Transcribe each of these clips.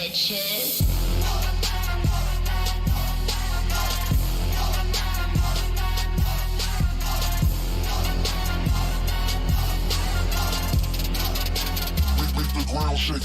bitches. Make the ground shake.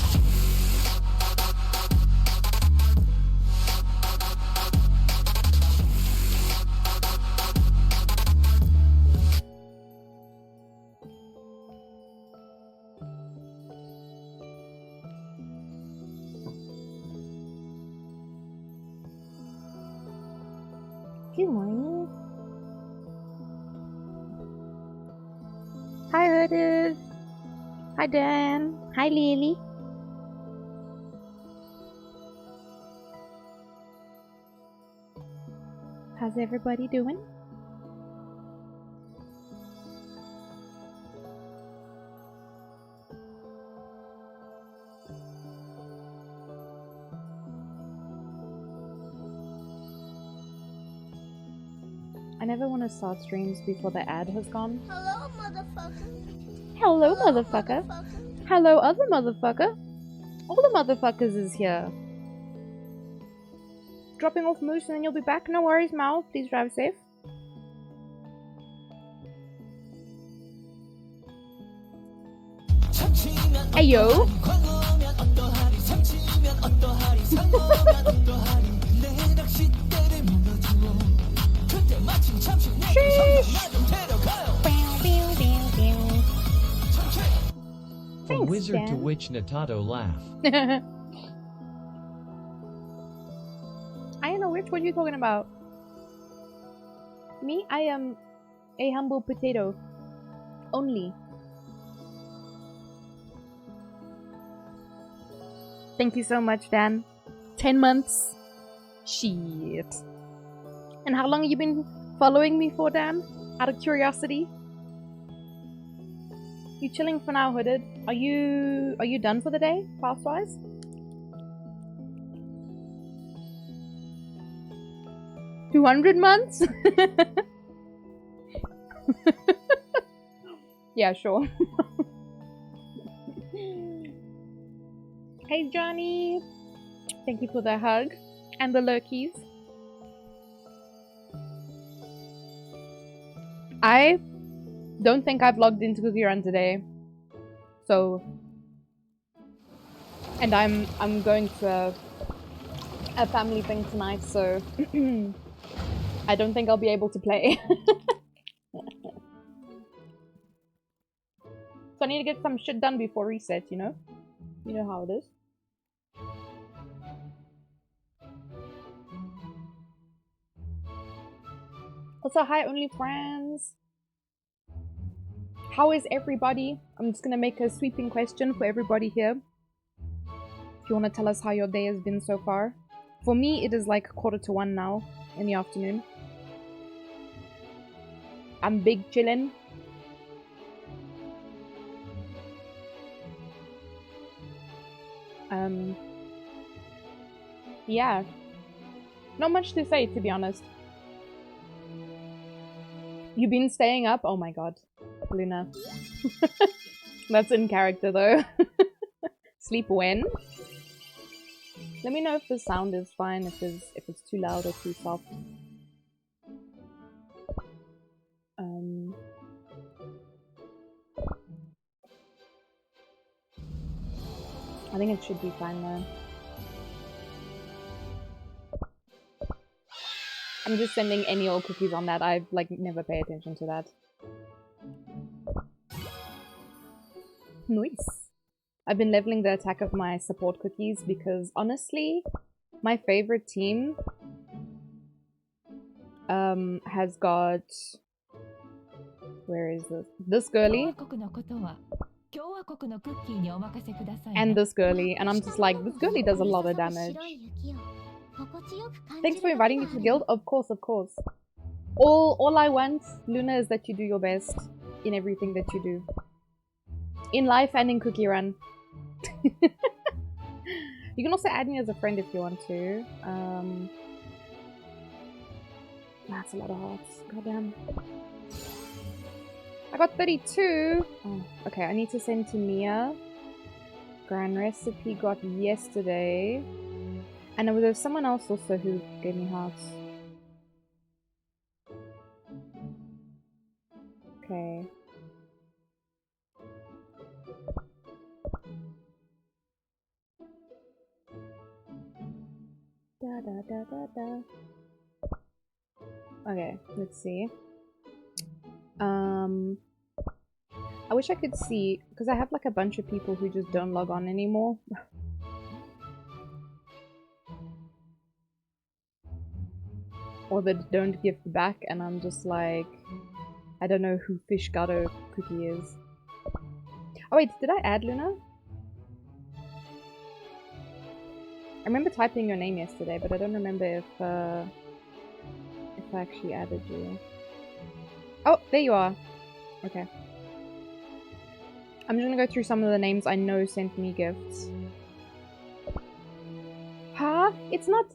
Good morning. Hi, Hooded. Hi, Dan. Hi, Lily. How's everybody doing? I never want to start streams before the ad has gone. Hello, motherfucker. Hello, motherfucker. Hello, other motherfucker. All the motherfuckers is here. Dropping off Moose and then you'll be back. No worries, Mal. Please drive safe. Hey, yo. From Thanks, wizard to Dan. witch, Natato laugh. I don't know which. What are you talking about? Me? I am a humble potato. Only. Thank you so much, Dan. 10 months. Shit. And how long have you been following me for, Dan? Out of curiosity? You chilling for now, Hooded? Are you done for the day, fast-wise? $200 months? Yeah, sure. Hey, Johnny. Thank you for the hug and the lurkies. I don't think I've logged into Cookie Run today. So, and I'm going to a family thing tonight, so I don't think I'll be able to play. So I need to get some shit done before reset, you know? You know how it is. Also, hi OnlyFriends. How is everybody? I'm just gonna make a sweeping question for everybody here. If you want to tell us how your day has been so far. For me, it is like 1:45 now in the afternoon. I'm big chillin'. Yeah. Not much to say, to be honest. You've been staying up? Oh my god. Luna. That's in character, though. Sleep when? Let me know if the sound is fine, if it's too loud or too soft. I think it should be fine though. I'm just sending any old cookies on that. I like never pay attention to that. Nice. I've been leveling the attack of my support cookies because honestly, my favorite team has got, where is this? This girly and this girly, and I'm just like, this girly does a lot of damage. Thanks for inviting me to the guild. Of course, of course. All I want, Luna, is that you do your best in everything that you do. In life and in Cookie Run. You can also add me as a friend if you want to. That's a lot of hearts. Goddamn. I got 32! Oh, okay, I need to send to Mia. Grand Recipe got yesterday. And there was someone else also who gave me hearts. Okay. Da da da da da. Okay, let's see. I wish I could see, because I have like a bunch of people who just don't log on anymore. Or that don't gift back, and I'm just like, I don't know who Fish Gato Cookie is. Oh wait, did I add Luna? I remember typing your name yesterday, but I don't remember if I actually added you. Oh, there you are. Okay. I'm just gonna go through some of the names I know sent me gifts. Huh? It's not...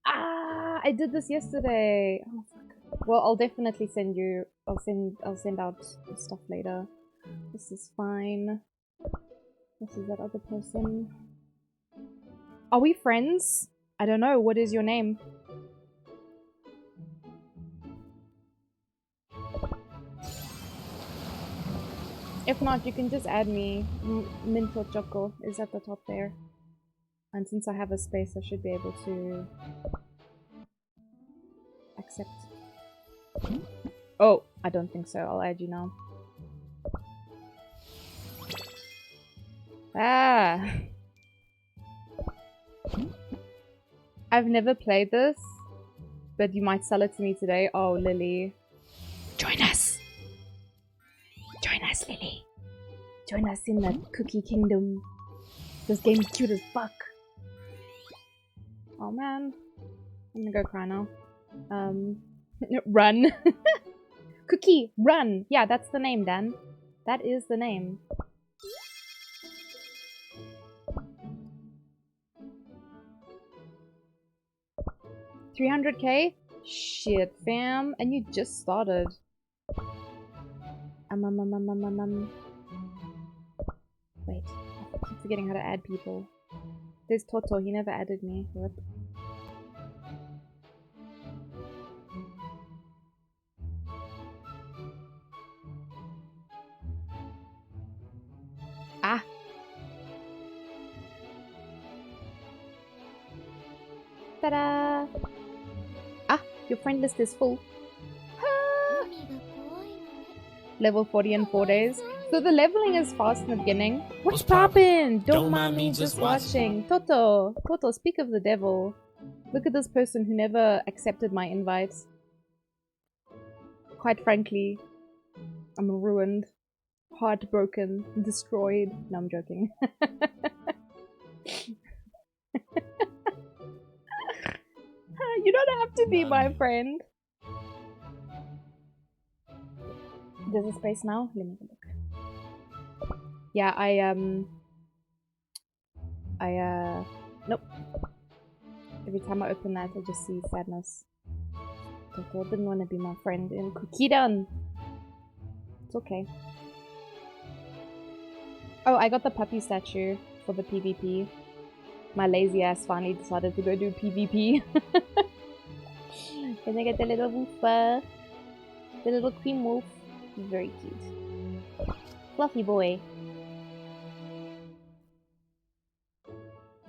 Ah, I did this yesterday. Oh, fuck. Well, I'll definitely send you... I'll send out stuff later. This is fine. This is that other person. Are we friends? I don't know. What is your name? If not, you can just add me. Minto Choco is at the top there. And since I have a space, I should be able to accept. Oh, I don't think so. I'll add you now. Ah! I've never played this, but you might sell it to me today. Oh, Lily. Join us! Join us, Lily. Join us in the Cookie Kingdom. This game's cute as fuck. Oh man. I'm gonna go cry now. Run. Cookie, run! Yeah, that's the name, Dan. That is the name. $300k? Shit, fam. And you just started. Wait, I keep forgetting how to add people. There's Toto, he never added me. What? Ah! Ta-da! Ah! Your friend list is full. Ah! Level 40 in 4 days. So the leveling is fast in the beginning. What's poppin'? Don't mind me just watching. Toto! Toto, speak of the devil. Look at this person who never accepted my invites. Quite frankly, I'm ruined. Heartbroken. Destroyed. No, I'm joking. You don't have to be my friend. There's a space now? Let me have a look. Yeah, nope. Every time I open that, I just see sadness. Toto didn't want to be my friend in Cookie-dun. It's okay. Oh, I got the puppy statue for the PvP. My lazy ass finally decided to go do PvP. Can I get the little woofer? The little cream wolf. Very cute. Fluffy boy.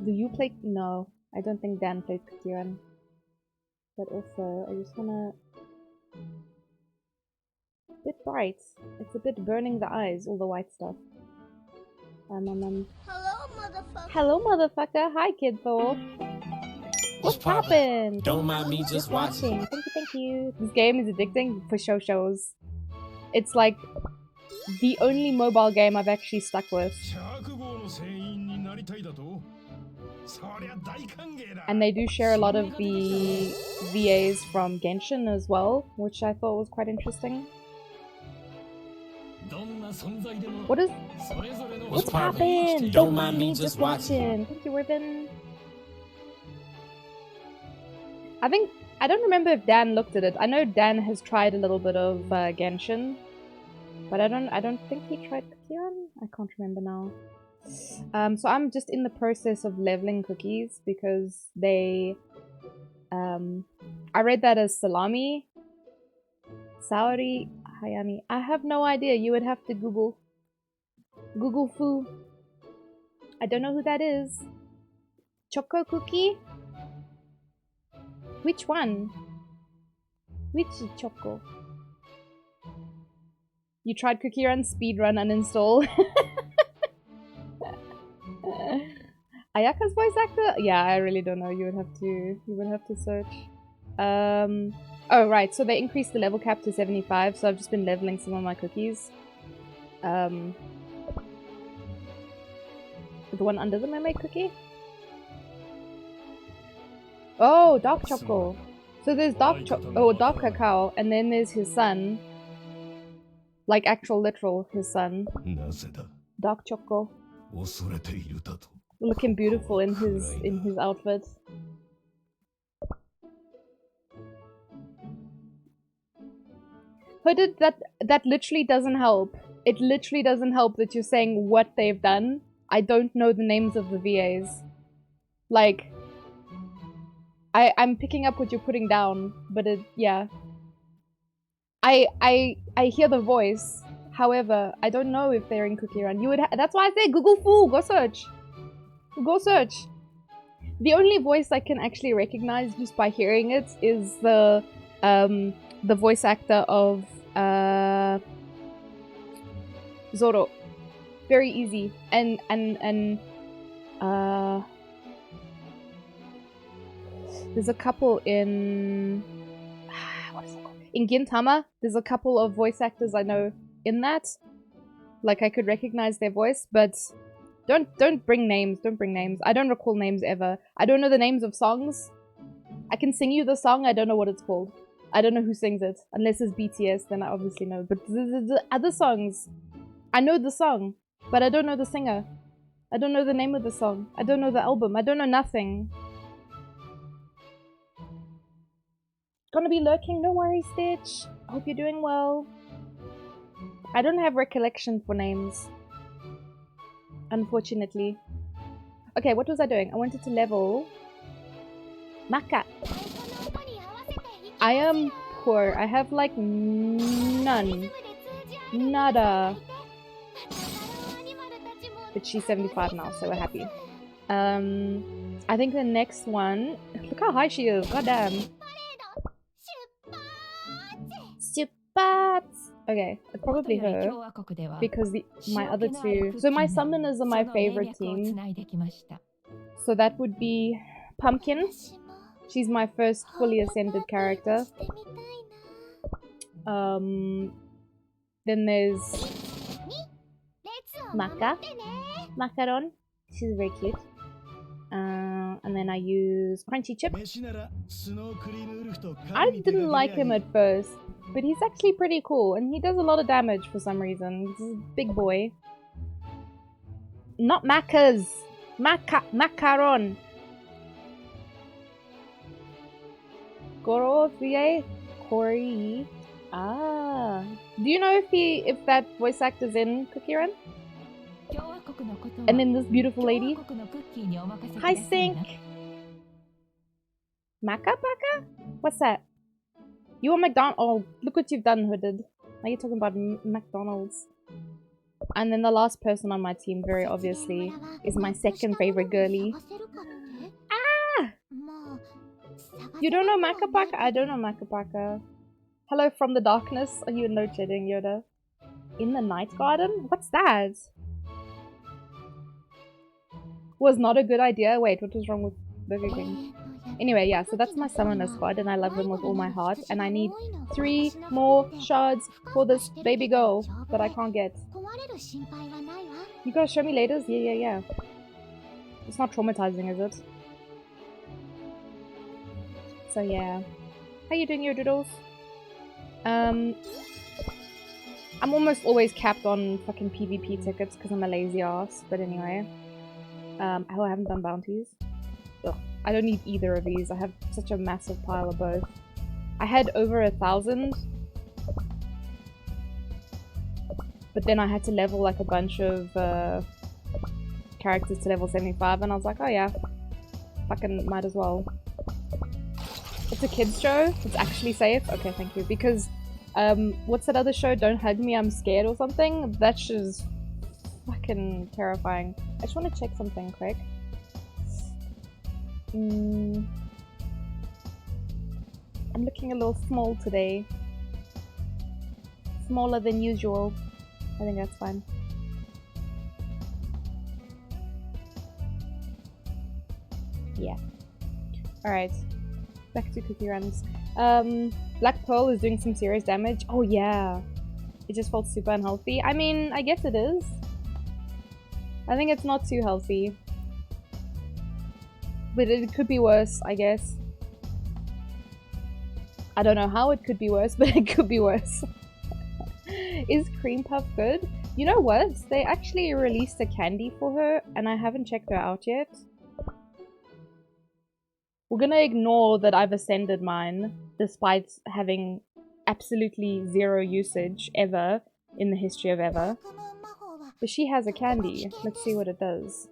Do you play? No, I don't think Dan played Cookie-run. But also, I just wanna... A bit bright. It's a bit burning the eyes, all the white stuff. Hello, motherfucker. Hello, motherfucker. Hi, Kid Thor. What's poppin'? Don't mind me just watching. Thank you, thank you. This game is addicting for shows. It's like the only mobile game I've actually stuck with. And they do share a lot of the VAs from Genshin as well, which I thought was quite interesting. What is... What's poppin'? Don't mind me just watching. Thank you, Ribbon. I don't remember if Dan looked at it. I know Dan has tried a little bit of Genshin, but I don't think he tried Cookie-run. I can't remember now. So I'm just in the process of leveling cookies because they... I read that as salami. Saori Hayami. I have no idea. You would have to Google. Google Fu. I don't know who that is. Choco cookie? Which one? Which choco? You tried cookie run, speed run, uninstall. Ayaka's voice actor? Yeah, I really don't know. You would have to search. Oh right, so they increased the level cap to 75, so I've just been leveling some of my cookies. The one under the mermaid cookie? Oh, dark choco. So there's dark cacao, and then there's his son. Like actual literal his son. Dark choco. Looking beautiful in his outfit. Hooded, that literally doesn't help. It literally doesn't help that you're saying what they've done. I don't know the names of the VAs. Like, I'm picking up what you're putting down, but yeah. I hear the voice. However, I don't know if they're in Cookie Run. That's why I say Google Fool. Go search. Go search. The only voice I can actually recognize just by hearing it is the voice actor of Zoro. Very easy. And there's a couple in what is it called? In Gintama, there's a couple of voice actors I know in that. Like I could recognize their voice, but don't bring names. Don't bring names. I don't recall names ever. I don't know the names of songs. I can sing you the song, I don't know what it's called. I don't know who sings it. Unless it's BTS, then I obviously know. But the other songs, I know the song, but I don't know the singer. I don't know the name of the song. I don't know the album. I don't know nothing. Gonna be lurking? No worries, Stitch. I hope you're doing well. I don't have recollection for names. Unfortunately. Okay, what was I doing? I wanted to level... Maka. I am poor. I have like none. Nada. But she's 75 now, so we're happy. I think the next one... Look how high she is. Goddamn. Spats. Okay, probably her. Because my other two... So my summoners are my favorite team. So that would be Pumpkin. She's my first fully ascended character. Then there's Maka. Macaron. She's very cute. And then I use Crunchy Chip. I didn't like him at first, but he's actually pretty cool, and he does a lot of damage for some reason. He's a big boy. Not Macas! Macaron! Goro VA? Corey. Ah. Do you know if that voice actor's in Cookie Run? And then this beautiful lady. Hi, Sink. Maka? What's that? You want McDonald's? Oh, look what you've done, Hooded. Now you're talking about McDonald's. And then the last person on my team, very obviously, is my second favorite girly. Ah! You don't know Makapaka? I don't know Makapaka. Hello from the darkness. Are you in load shedding, Yoda? In the night garden? What's that? Was not a good idea. Wait, what was wrong with Burger King? Anyway, yeah, so that's my summoner squad, and I love them with all my heart. And I need 3 more shards for this baby girl that I can't get. You gotta show me later? Yeah. It's not traumatizing, is it? So yeah. How you doing, your doodles? I'm almost always capped on fucking PvP tickets because I'm a lazy ass, but anyway. I haven't done bounties. Ugh, I don't need either of these. I have such a massive pile of both. I had over 1,000. But then I had to level like a bunch of characters to level 75, and I was like, oh yeah, fucking might as well. It's a kids show. It's actually safe. Okay, thank you. Because, what's that other show? Don't Hug Me, I'm Scared or something? That's just fucking terrifying. I just want to check something quick. I'm looking a little small today. Smaller than usual. I think that's fine. Yeah. Alright. Back to cookie runs. Black Pearl is doing some serious damage. Oh yeah. It just felt super unhealthy. I mean, I guess it is. I think it's not too healthy. But it could be worse, I guess. I don't know how it could be worse, but it could be worse. Is Cream Puff good? You know what? They actually released a candy for her, and I haven't checked her out yet. We're gonna ignore that I've ascended mine, despite having absolutely zero usage ever in the history of ever. But she has a candy. Let's see what it does.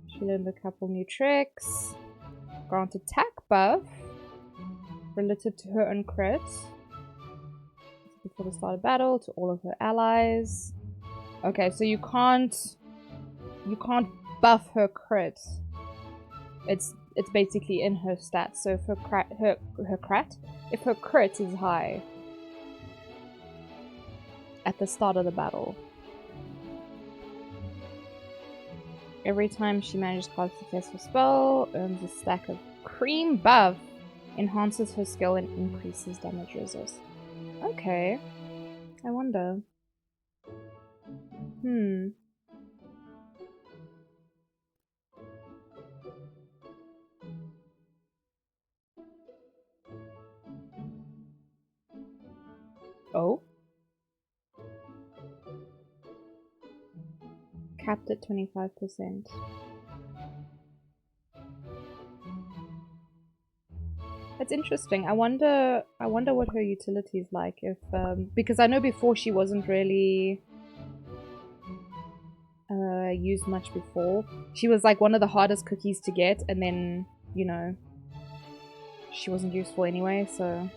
She learned a couple new tricks. Grant attack buff. Related to her own crit. Before the start of battle, to all of her allies. Okay, so you can't buff her crit. It's basically in her stats. So if if her crit is high at the start of the battle, every time she manages to cast a successful spell, earns a stack of cream buff, enhances her skill and increases damage resist. Okay. I wonder. Oh? Capped at 25%. That's interesting. I wonder what her utility is like if because I know before she wasn't really used much before. She was like one of the hardest cookies to get, and then, you know, she wasn't useful anyway, so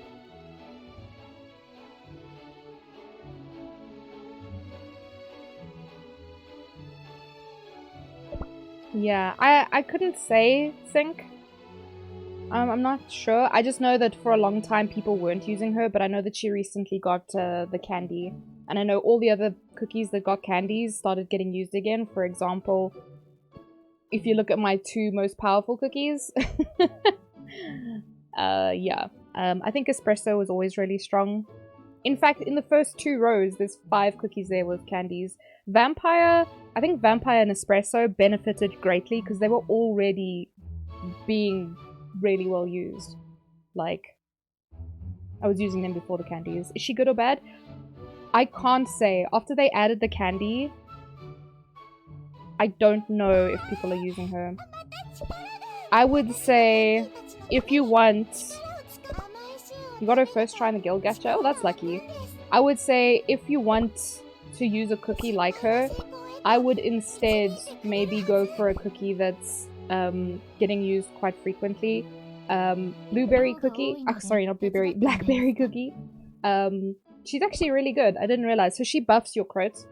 yeah, I couldn't say Sync. I'm not sure. I just know that for a long time people weren't using her, but I know that she recently got the candy. And I know all the other cookies that got candies started getting used again. For example, if you look at my 2 most powerful cookies. Yeah. I think Espresso was always really strong. In fact, in the first 2 rows, there's 5 cookies there with candies. Vampire, I think Vampire and Espresso benefited greatly because they were already being really well used. Like, I was using them before the candies. Is she good or bad? I can't say. After they added the candy, I don't know if people are using her. I would say, if you want... You got her first try in the guild gacha? Oh, that's lucky. I would say, if you want to use a cookie like her, I would instead maybe go for a cookie that's getting used quite frequently. Blueberry cookie. Oh, sorry, not blueberry. Blackberry cookie. She's actually really good. I didn't realize. So she buffs your crit.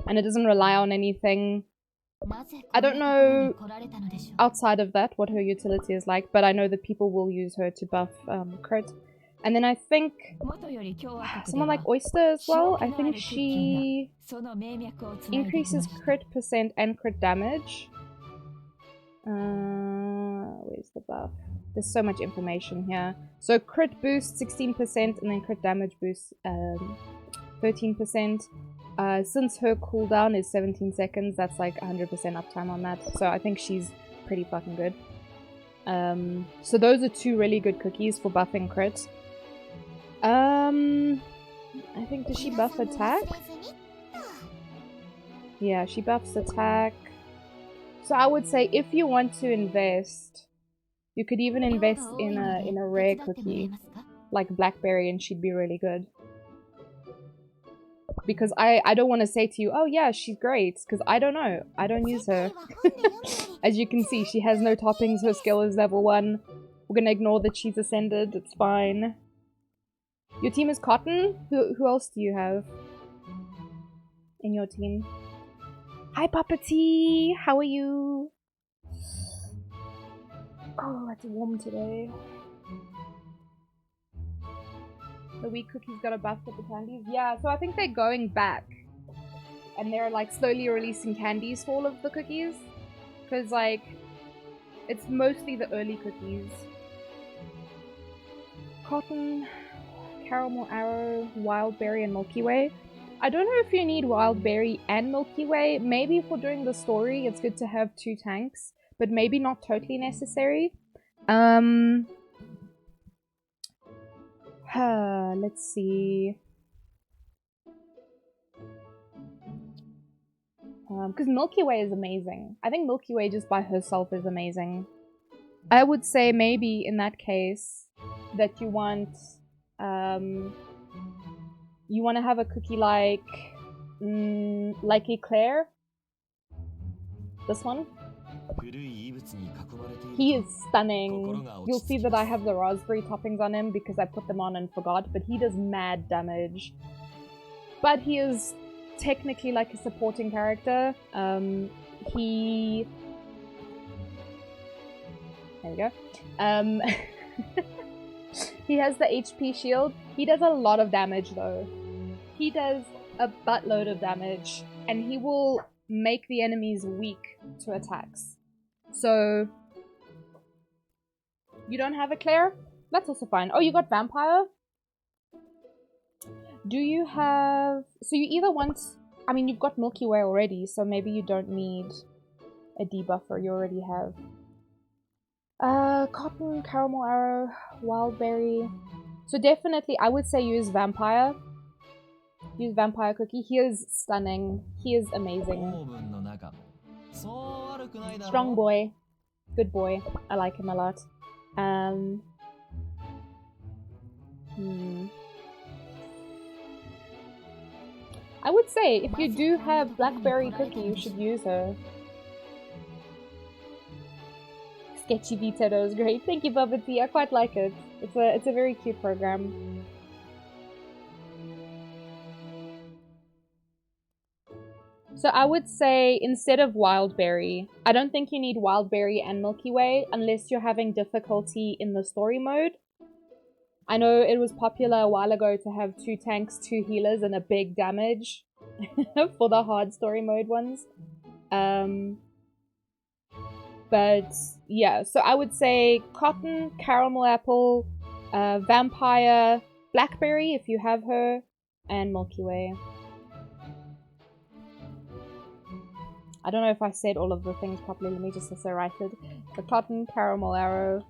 And it doesn't rely on anything. I don't know outside of that what her utility is like, but I know that people will use her to buff crit. And then I think someone like Oyster as well. I think she increases crit percent and crit damage. Where's the buff? There's so much information here. So crit boost 16% and then crit damage boost 13%. Since her cooldown is 17 seconds, that's like 100% uptime on that. So I think she's pretty fucking good. So those are 2 really good cookies for buffing crit. I think, does she buff attack? Yeah, she buffs attack. So I would say if you want to invest, you could even invest in a rare cookie like Blackberry and she'd be really good. Because I don't want to say to you, oh yeah, she's great, because I don't know. I don't use her. As you can see, she has no toppings, her skill is level 1. We're gonna ignore that she's ascended, it's fine. Your team is Cotton? Who else do you have in your team? Hi Puppety! How are you? Oh, it's warm today. The wheat cookies got a buff with the candies? Yeah, so I think they're going back. And they're like slowly releasing candies for all of the cookies. Because like, it's mostly the early cookies. Cotton, Caramel Arrow, Wild Berry, and Milky Way. I don't know if you need Wild Berry and Milky Way. Maybe for doing the story, it's good to have 2 tanks. But maybe not totally necessary. Let's see. Because Milky Way is amazing. I think Milky Way just by herself is amazing. I would say maybe in that case that you want to have a cookie like Eclair. This one. He is stunning. You'll see that I have the raspberry toppings on him because I put them on and forgot, but he does mad damage. But he is technically like a supporting character. There we go. He has the HP shield. He does a lot of damage though. He does a buttload of damage, and he will make the enemies weak to attacks. So you don't have Eclair? That's also fine. Oh, you got Vampire? Do you have... So you either want... I mean, you've got Milky Way already, so maybe you don't need a debuffer. You already have. Cotton, Caramel Arrow, Wild Berry. So definitely, I would say use Vampire. Use Vampire Cookie. He is stunning. He is amazing. Strong boy. Good boy. I like him a lot. I would say, if you do have Blackberry Cookie, you should use her. Sketchy Vitoto is great. Thank you, Bubba T. I quite like it. It's a very cute program. So I would say, instead of Wild Berry, I don't think you need Wild Berry and Milky Way unless you're having difficulty in the story mode. I know it was popular a while ago to have 2 tanks, 2 healers, and a big damage for the hard story mode ones. But yeah, so I would say Cotton, Caramel Apple, Vampire, Blackberry if you have her, and Milky Way. I don't know if I said all of the things properly. Let me just also write it. The Cotton, Caramel Arrow,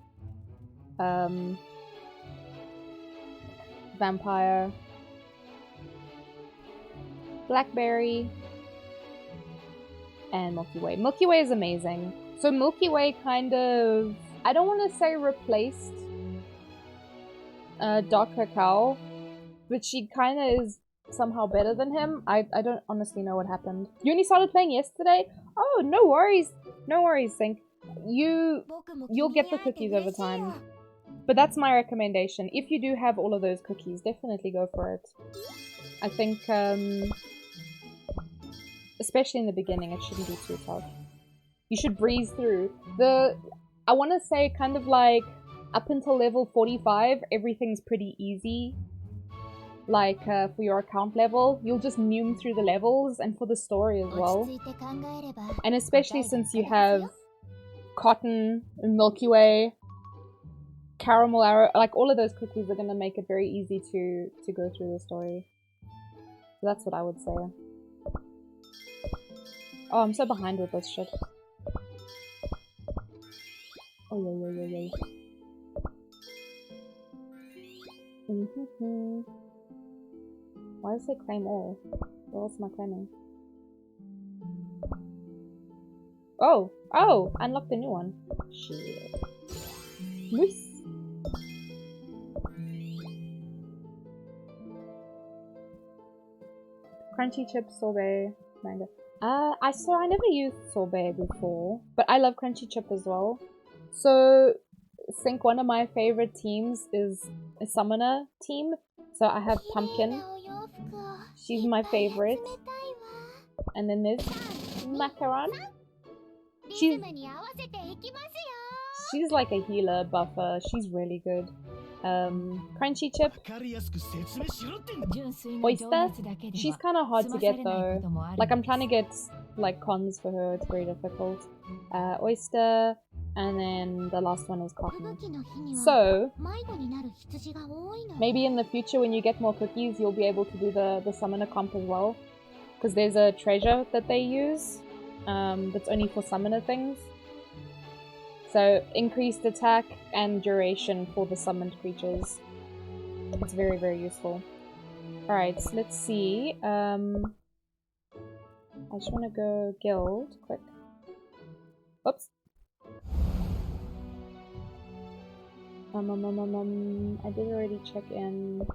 Vampire, Blackberry, and Milky Way. Milky Way is amazing. So Milky Way kind of... I don't want to say replaced Dark Cacao, but she kind of is somehow better than him. I don't honestly know what happened. You only started playing yesterday? Oh, no worries. No worries, Sync. You'll get the cookies over time. But that's my recommendation. If you do have all of those cookies, definitely go for it. I think, especially in the beginning, it shouldn't be too tough. You should breeze through. I want to say kind of like up until level 45, everything's pretty easy. Like, for your account level, you'll just noom through the levels, and for the story as well. And especially since you have Cotton, Milky Way, Caramel Arrow, like all of those cookies are gonna make it very easy to go through the story. So that's what I would say. Oh, I'm so behind with this shit. Oh, yeah. Why does it claim all? What else am I claiming? Oh! Unlock the new one. Shit. Nice. crunchy chips, sorbet, mango. I never used sorbet before, but I love crunchy chip as well. So I think one of my favorite teams is a summoner team. So I have Pumpkin. She's my favorite. And then there's Macaron. She's like a healer buffer. She's really good. Crunchy chip. Oyster. She's kind of hard to get though. Like I'm trying to get like cons for her. It's very difficult. Oyster. And then the last one is cotton. So maybe in the future when you get more cookies, you'll be able to do the summoner comp as well. Because there's a treasure that they use that's only for summoner things. So increased attack and duration for the summoned creatures. It's very, very useful. Alright, so let's see. I just want to go guild quick. Oops. I did already check in.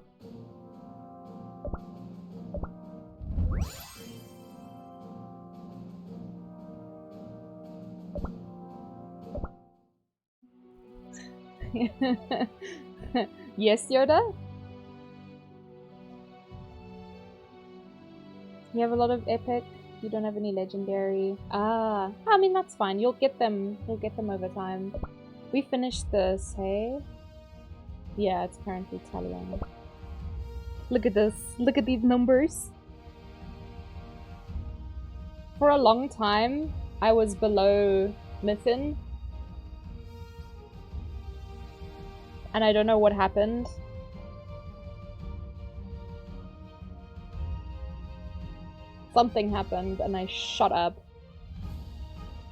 Yes, Yoda? You have a lot of epic, you don't have any legendary. Ah, I mean that's fine, you'll get them over time. We finished this, hey? Yeah, it's currently tallying. Look at this, look at these numbers. For a long time, I was below Mythin. And I don't know what happened. Something happened and I shot up.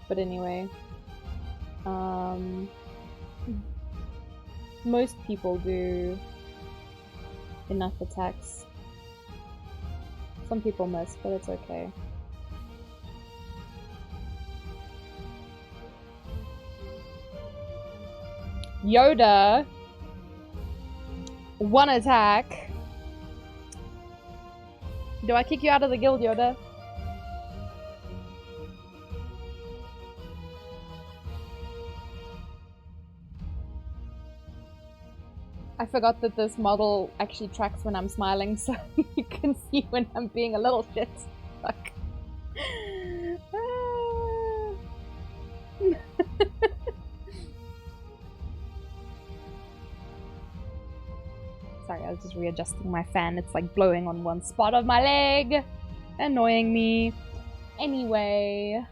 But anyway. Most people do enough attacks. Some people miss, but it's okay. Yoda! One attack. Do I kick you out of the guild, Yoda? I forgot that this model actually tracks when I'm smiling, so you can see when I'm being a little shit. Fuck. Sorry, I was just readjusting my fan. It's like blowing on one spot of my leg. Annoying me. Anyway.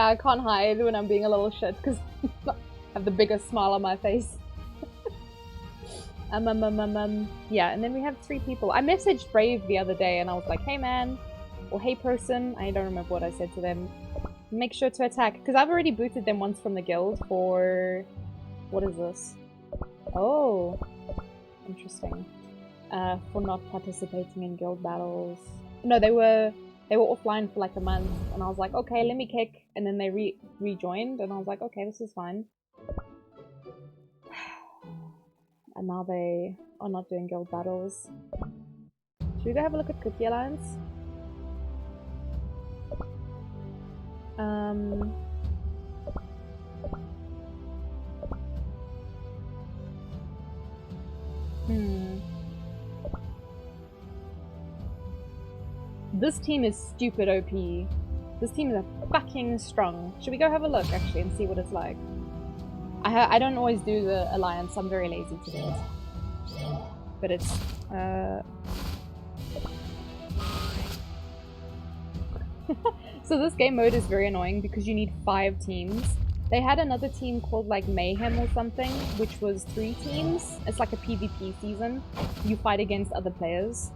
I can't hide when I'm being a little shit because I have the biggest smile on my face. Yeah, and then we have 3 people. I messaged Brave the other day and I was like, hey man, or hey person, I don't remember what I said to them. Make sure to attack, because I've already booted them once from the guild for... What is this? Oh, interesting. For not participating in guild battles. No, they were offline for like a month, and I was like, okay, let me kick, and then they rejoined, and I was like, okay, this is fine. And now they are not doing guild battles. Should we go have a look at Cookie Alliance? This team is stupid OP. This team is fucking strong. Should we go have a look, actually, and see what it's like? I don't always do the alliance. I'm very lazy to do it. But it's... So this game mode is very annoying because you need 5 teams. They had another team called like Mayhem or something, which was 3 teams. It's like a PvP season. You fight against other players.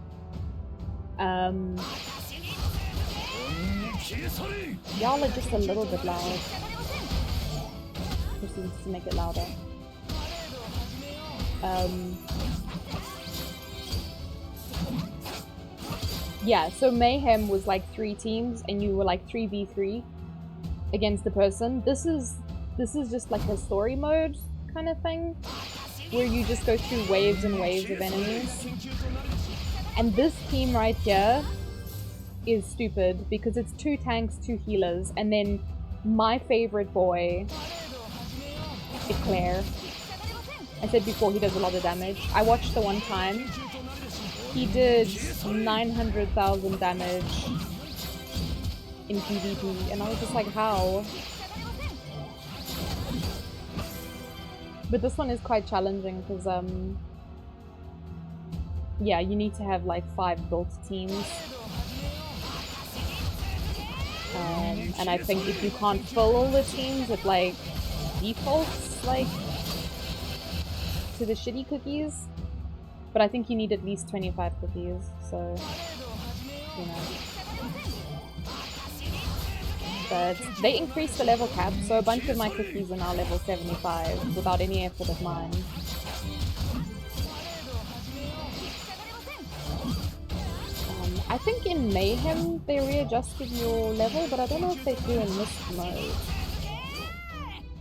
Y'all are just a little bit loud. Just needs to make it louder. Yeah, so Mayhem was like 3 teams and you were like 3v3 against the person. This is this is just like a story mode kind of thing, where you just go through waves and waves of enemies. And this team right here is stupid because it's 2 tanks, 2 healers, and then my favorite boy, Eclair. I said before, he does a lot of damage. I watched the one time. He did 900,000 damage in PvP, and I was just like, how? But this one is quite challenging because, yeah, you need to have like 5 built teams. And I think if you can't fill all the teams, it like defaults like to the shitty cookies. But I think you need at least 25 cookies, so you know. But they increased the level cap, so a bunch of my cookies are now level 75 without any effort of mine. I think in Mayhem they readjusted your level, but I don't know if they do in Mist mode.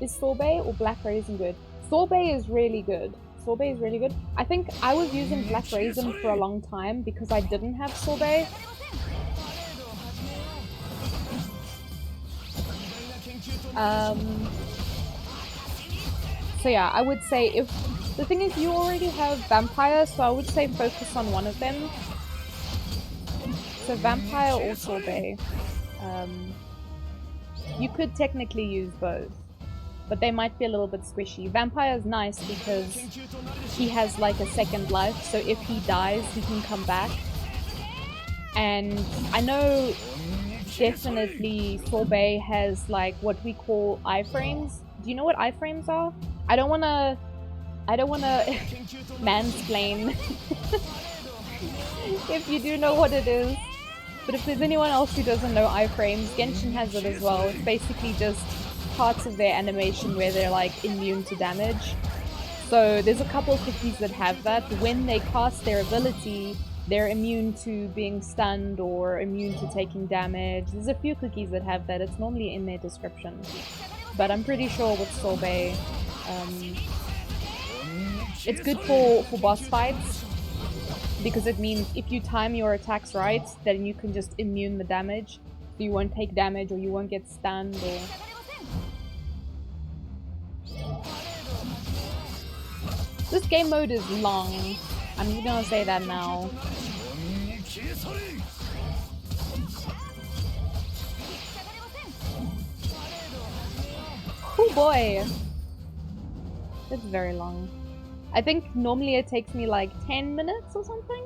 Is Sorbet or Black Raisin good? Sorbet is really good. Sorbet is really good. I think I was using Black Raisin for a long time because I didn't have Sorbet. So yeah, I would say if... The thing is, you already have Vampire, so I would say focus on one of them. So Vampire or Sorbet. You could technically use both, but they might be a little bit squishy. Vampire is nice because he has like a second life, so if he dies, he can come back. And I know definitely Sorbet has like what we call iframes. Do you know what iframes are? I don't wanna mansplain if you do know what it is. But if there's anyone else who doesn't know iframes, Genshin has it as well. It's basically just parts of their animation where they're like immune to damage. So there's a couple of cookies that have that. When they cast their ability, they're immune to being stunned or immune to taking damage. There's a few cookies that have that. It's normally in their description. But I'm pretty sure with Sorbet, it's good for boss fights. Because it means if you time your attacks right, then you can just immune the damage. So you won't take damage or you won't get stunned or... This game mode is long. I'm just gonna say that now. Oh boy! It's very long. I think normally it takes me like 10 minutes or something.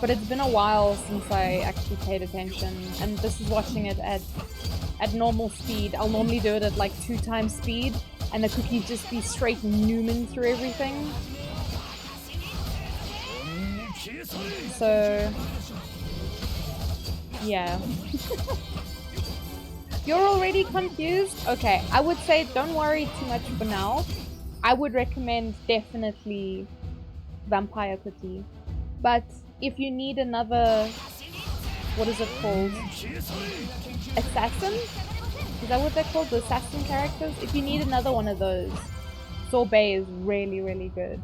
But it's been a while since I actually paid attention, and this is watching it at normal speed. I'll normally do it at like 2 times speed, and the cookies just be straight Newman through everything. So, yeah. You're already confused? Okay, I would say don't worry too much for now. I would recommend definitely Vampire Cookie. But if you need another... What is it called? Assassin? Is that what they're called? The assassin characters? If you need another one of those, Sorbet is really, really good.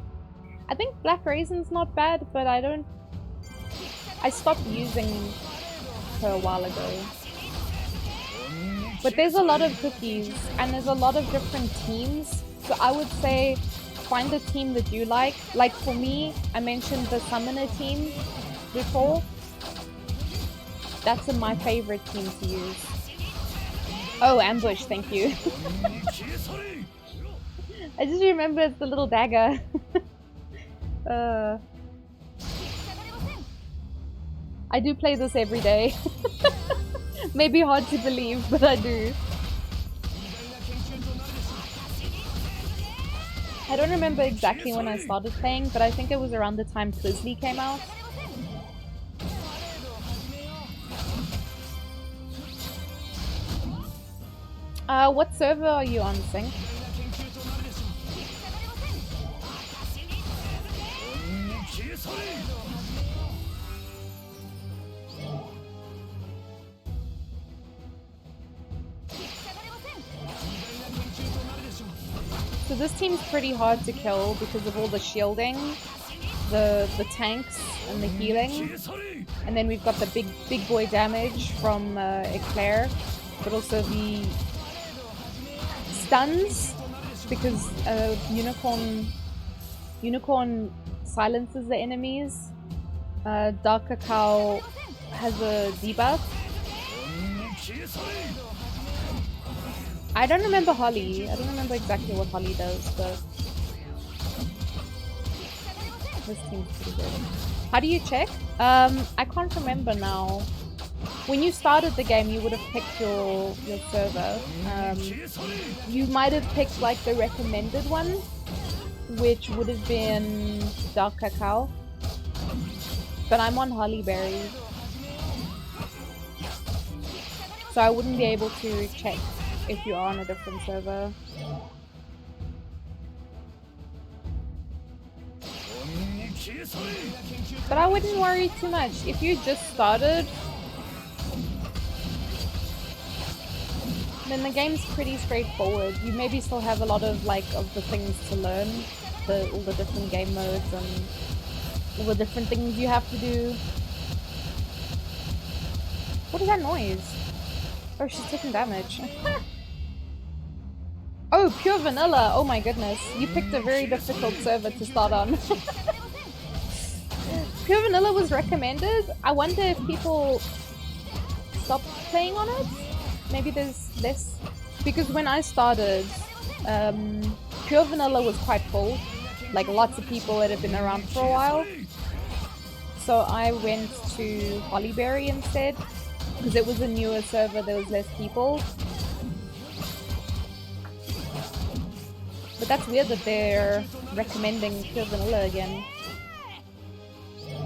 I think Black Raisin's not bad, but I stopped using her a while ago. But there's a lot of cookies, and there's a lot of different teams, so I would say find a team that you like. Like for me, I mentioned the Summoner team before. That's my favorite team to use. Oh, Ambush, thank you. I just remember it's the little dagger. I do play this every day. Maybe hard to believe, but I do. I don't remember exactly when I started playing, but I think it was around the time Twizzly came out. What server are you on, Sync? this team's pretty hard to kill because of all the shielding, the tanks, and the healing. And then we've got the big boy damage from Eclair, but also the stuns because Unicorn silences the enemies. Dark Cacao has a debuff. I don't remember Holly. I don't remember exactly what Holly does, but this team's pretty good. How do you check? I can't remember now. When you started the game, you would have picked your server. You might have picked like the recommended one, which would have been Dark Cacao. But I'm on Hollyberry, so I wouldn't be able to check if you are on a different server. But I wouldn't worry too much. If you just started, then the game's pretty straightforward. You maybe still have a lot of of the things to learn, all the different game modes and all the different things you have to do. What is that noise? Oh, she's taking damage. Oh, pure vanilla! Oh my goodness. You picked a very difficult server to start on. Pure vanilla was recommended. I wonder if people stopped playing on it? Maybe there's less... Because when I started, pure vanilla was quite full. Like lots of people that have been around for a while. So I went to Hollyberry instead. Because it was a newer server, there was less people. But that's weird that they're recommending pure vanilla again.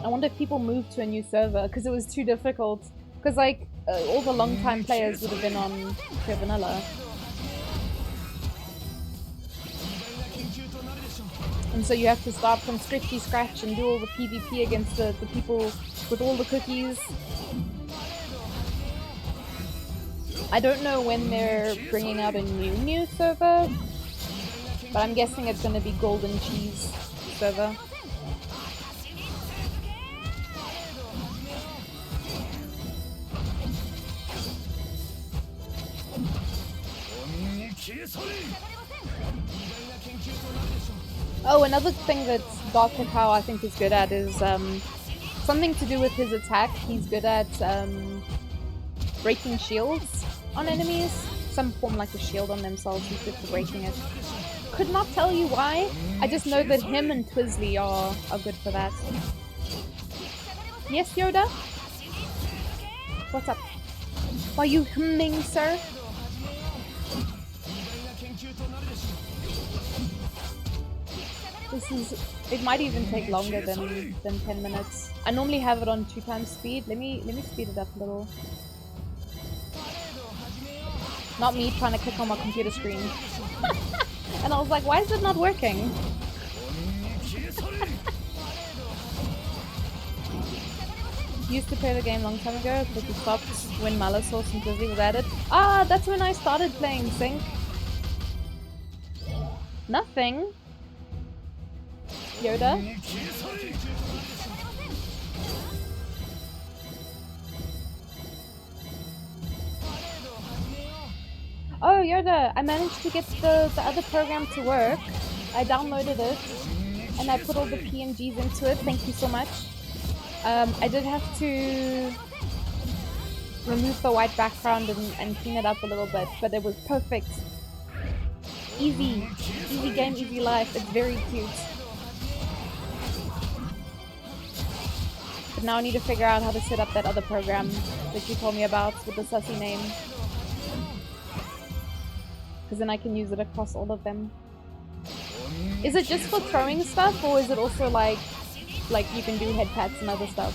I wonder if people moved to a new server because it was too difficult. Because all the long-time players would have been on pure vanilla. And so you have to start from scratch and do all the PvP against the people with all the cookies. I don't know when they're bringing out a new server, but I'm guessing it's going to be Golden Cheese server. Oh, another thing that Dark Cacao I think is good at is something to do with his attack. He's good at breaking shields on enemies. Some form like a shield on themselves. He's good for breaking it. Could not tell you why. I just know that him and Twizzly are good for that. Yes, Yoda? What's up? Are you humming, sir? It might even take longer than 10 minutes. I normally have it on 2x speed. Let me speed it up a little. Not me trying to click on my computer screen. And I was like, why is it not working? Used to play the game a long time ago, but it stopped when Mallow-Sauce and Twizzly was added. Ah, that's when I started playing Sync. Nothing. Yoda? Oh, Yoda, I managed to get the other program to work. I downloaded it, and I put all the PNGs into it. Thank you so much. I did have to remove the white background and clean it up a little bit, but it was perfect. Easy. Easy game, easy life. It's very cute. But now I need to figure out how to set up that other program that you told me about with the sussy name. Because then I can use it across all of them. Is it just for throwing stuff, or is it also like you can do head pats and other stuff?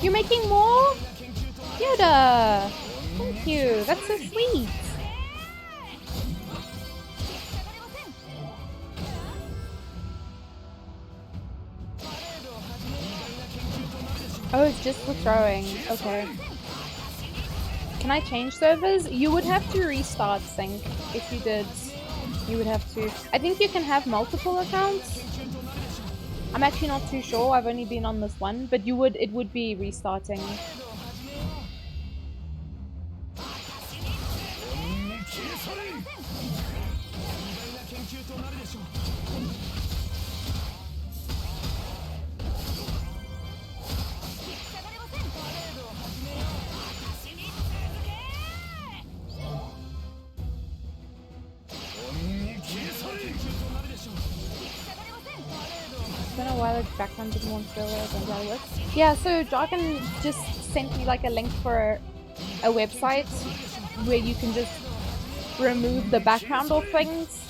You're making more? Yoda! Thank you, that's so sweet! Oh, it's just for throwing. Okay. Can I change servers? You would have to restart sync. If you did, you would have to. I think you can have multiple accounts. I'm actually not too sure. I've only been on this one, but it would be restarting. I don't know why the background didn't want to go away. Don't know what. Yeah, so Jargon just sent me like a link for a website where you can just remove the background of things.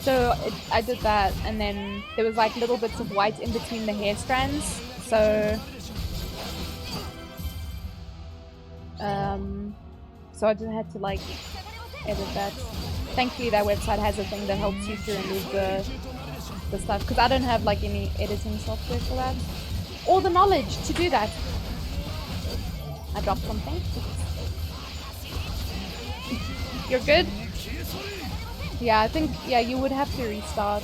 So I did that, and then there was like little bits of white in between the hair strands. So I just had to like edit that. Thankfully, that website has a thing that helps you to remove the stuff, because I don't have like any editing software for that or the knowledge to do that. I dropped something. You're good? Yeah, I think, yeah, you would have to restart.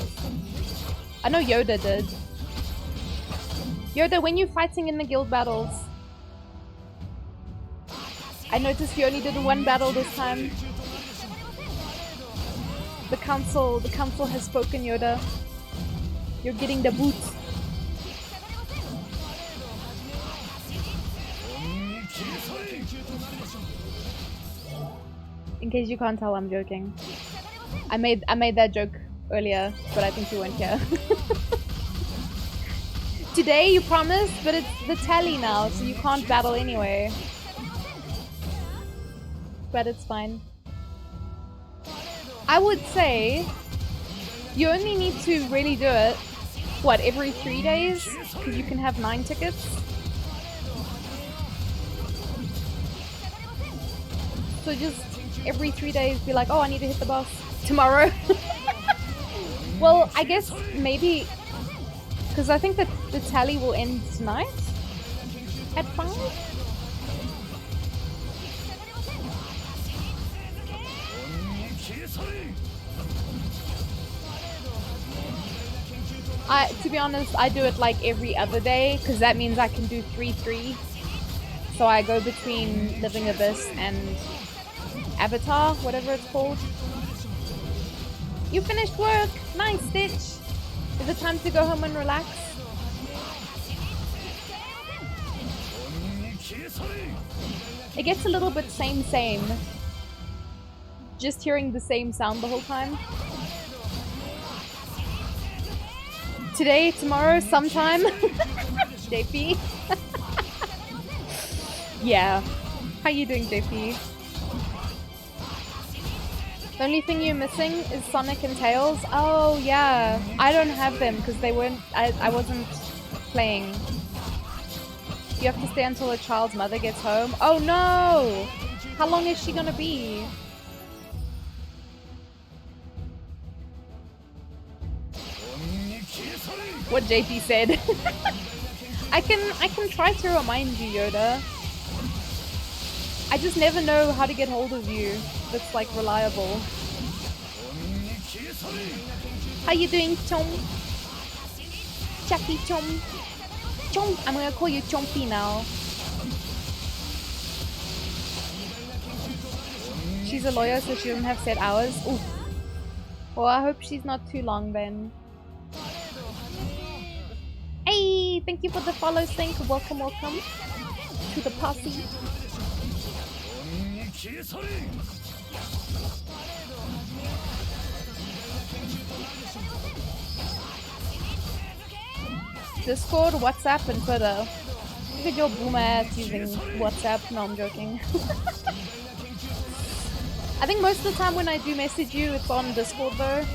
I know Yoda did. Yoda, when you're fighting in the guild battles, I noticed you only did one battle this time. The council has spoken, Yoda. You're getting the boot. In case you can't tell, I'm joking. I made that joke earlier, but I think you weren't here. Today, you promised, but it's the tally now, so you can't battle anyway. But it's fine. I would say you only need to really do it, what, every 3 days? Because you can have 9 tickets. So just every 3 days be like, oh, I need to hit the boss tomorrow. Well, I guess maybe, because I think that the tally will end tonight at 5. To be honest, I do it like every other day, because that means I can do 3-3. So I go between Living Abyss and Avatar, whatever it's called. You finished work! Nice, Stitch! Is it time to go home and relax? It gets a little bit same. Just hearing the same sound the whole time. Today, tomorrow, sometime. JP. Yeah. How you doing, JP? The only thing you're missing is Sonic and Tails. Oh, yeah. I don't have them because they weren't. I wasn't playing. You have to stay until a child's mother gets home. Oh no! How long is she gonna be? What JP said. I can try to remind you, Yoda. I just never know how to get hold of you that's like reliable. How you doing, Chom? Chappy Chom. Chom, I'm gonna call you Chompy now. She's a lawyer, so she doesn't have set hours. Ooh. Well, I hope she's not too long then. Hey, thank you for the follow, Sync. Welcome to the posse. Discord, WhatsApp, and Twitter. Look at your boomer ass using WhatsApp. No, I'm joking. I think most of the time when I do message you, it's on Discord though.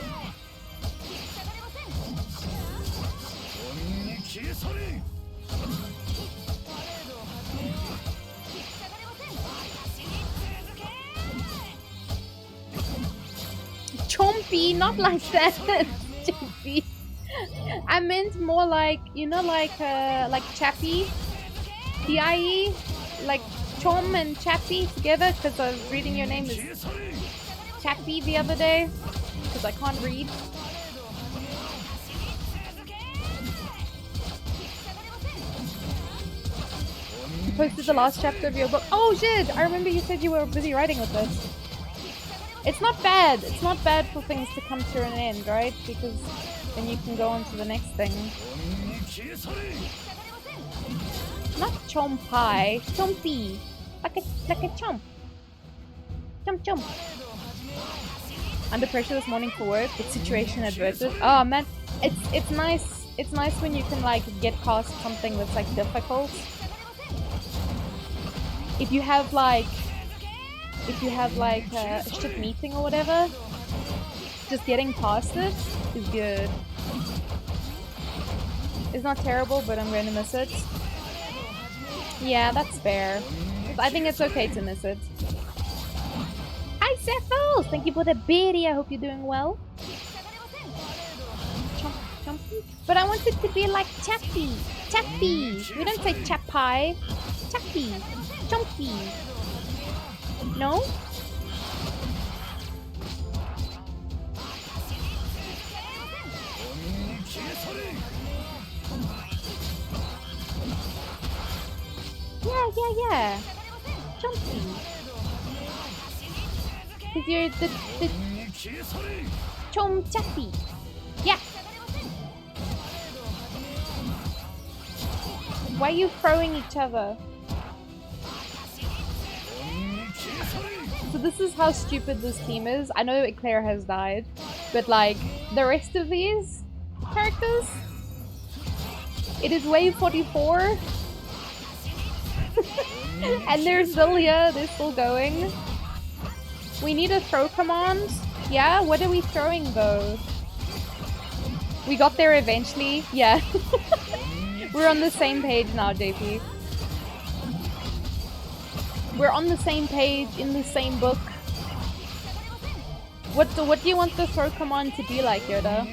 Chompy, not like that. JP. I meant more like, you know, like Chappy, PIE, like Chom and Chappy together because I was reading your name as Chappy the other day because I can't read. You posted the last chapter of your book. Oh shit! I remember you said you were busy writing with this. It's not bad. It's not bad for things to come to an end, right? Because then you can go on to the next thing. Not chomp pie, chompy. Like a chomp. Chomp chomp. Under pressure this morning for work. It's situation adverted. Oh man, it's nice. It's nice when you can like get past something that's like difficult. If you have like a shit meeting or whatever, just getting past it is good. It's not terrible, but I'm going to miss it. Yeah, that's fair. I think it's okay to miss it. Hi, Cephals! Thank you for the biddy. I hope you're doing well. Chompy? But I want it to be like Chappy. Chappy! We don't say Chappai. Chappy. Chompy. No? Yeah. Chompy. Cause you're the Chom Chappy. Yeah. Why are you throwing each other? So this is how stupid this team is. I know that Claire has died, but like the rest of these characters, it is wave 44. And there's Zilia, they're still going. We need a throw command. Yeah, what are we throwing though? We got there eventually. Yeah. We're on the same page now, JP. We're on the same page, in the same book. What do you want the throw command to be like, Yoda?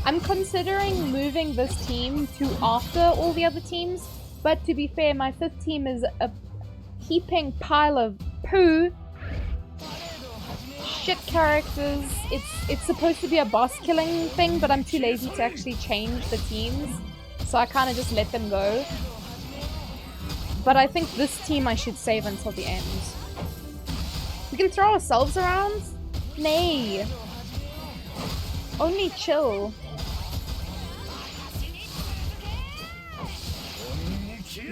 I'm considering moving this team to after all the other teams, but to be fair, my 5th team is a heaping pile of poo. Shit characters. It's supposed to be a boss killing thing, but I'm too lazy to actually change the teams, so I kind of just let them go. But I think this team I should save until the end. We can throw ourselves around? Nay. Only chill.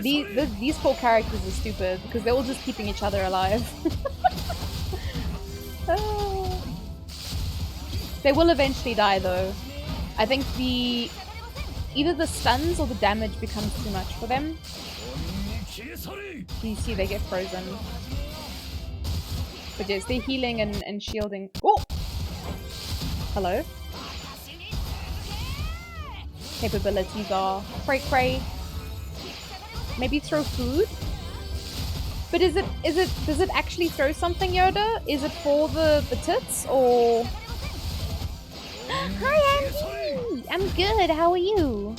These 4 characters are stupid because they're all just keeping each other alive. Oh. They will eventually die though. I think either the stuns or the damage becomes too much for them. You see they get frozen. But yes, they're healing and shielding. Oh! Hello? Capabilities are cray. Maybe throw food? But does it actually throw something, Yoda? Is it for the tits or? Hi Andy! I'm good, how are you?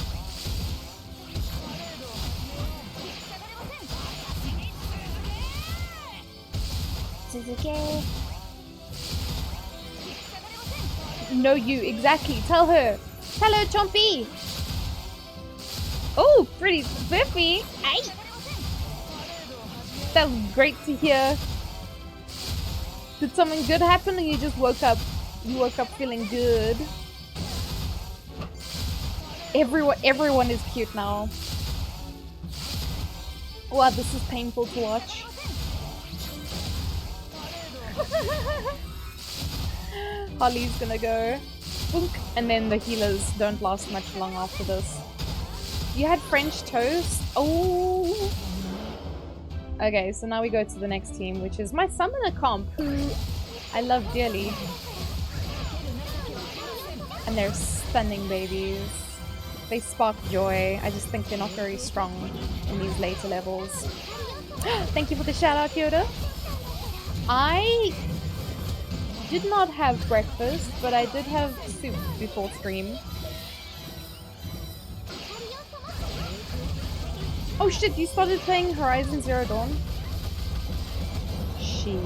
Suzuki. No, you, exactly. Tell her. Hello, Chompy! Oh, pretty spiffy! Ay! That was great to hear. Did something good happen or you just woke up? You woke up feeling good. Everyone is cute now. Wow, this is painful to watch. Holly's gonna go. Boink. And then the healers don't last much long after this. You had French toast? Oh! Okay, so now we go to the next team, which is my summoner comp, who I love dearly. And they're stunning babies. They spark joy. I just think they're not very strong in these later levels. Thank you for the shout out, Yoda. I did not have breakfast, but I did have soup before stream. Oh shit, you started playing Horizon Zero Dawn? Shit.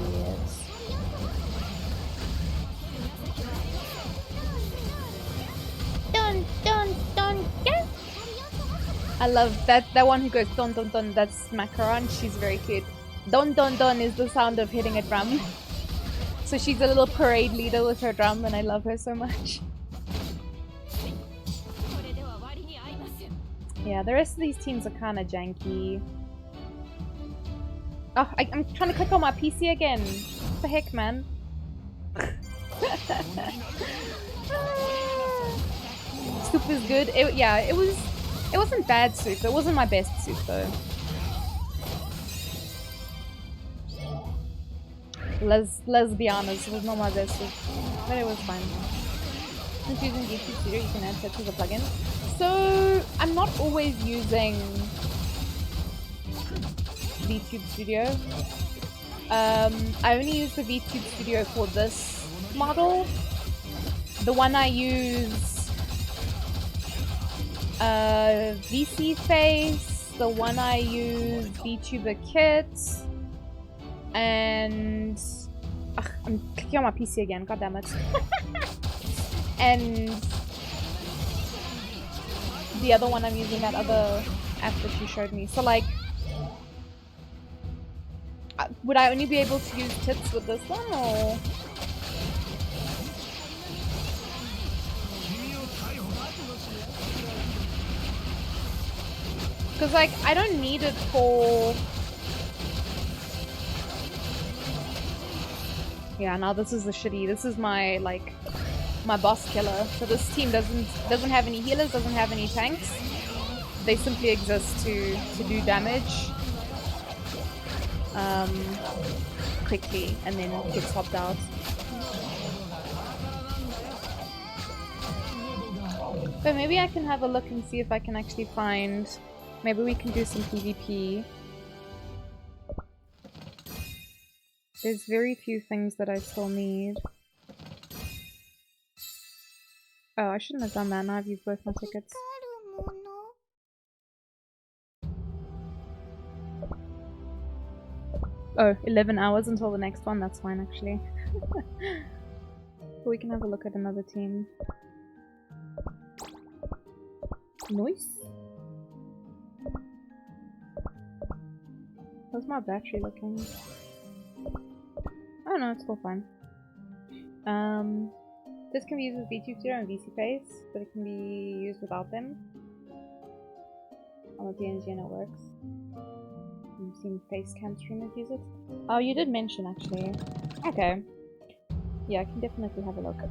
Dun dun dun yeah. I love that one who goes dun dun dun, that's Macaron, she's very cute. Dun dun dun is the sound of hitting a drum. So she's a little parade leader with her drum and I love her so much. Yeah, the rest of these teams are kinda janky. Oh, I'm trying to click on my PC again. What the heck, man? Soup is good. It wasn't bad soup. It wasn't my best soup though. Let's be honest, it was not my best soup, but it was fine. Since using YouTube Studio, you can add text as a plugin. So I'm not always using VTube Studio. I only use the VTube Studio for this model. The one I use, VC Face. The one I use, VTuber Kit. And I'm clicking on my PC again. God damn it! And the other one I'm using, that other app that you showed me. So like, would I only be able to use tits with this one, or? Because like, I don't need it for. Yeah, now this is the shitty. This is my like my boss killer. So this team doesn't have any healers, doesn't have any tanks. They simply exist to do damage quickly and then get swapped out. But maybe I can have a look and see if I can actually find. Maybe we can do some PvP. There's very few things that I still need. Oh, I shouldn't have done that. Now I've used both my tickets. Oh, 11 hours until the next one. That's fine, actually. We can have a look at another team. Nice. How's my battery looking? Oh no, it's still fine. This can be used with VTube Studio and VC Face, but it can be used without them. On the PNG and it works. I've seen Facecam streamers use it. Oh, you did mention actually. Okay. Yeah, I can definitely have a look.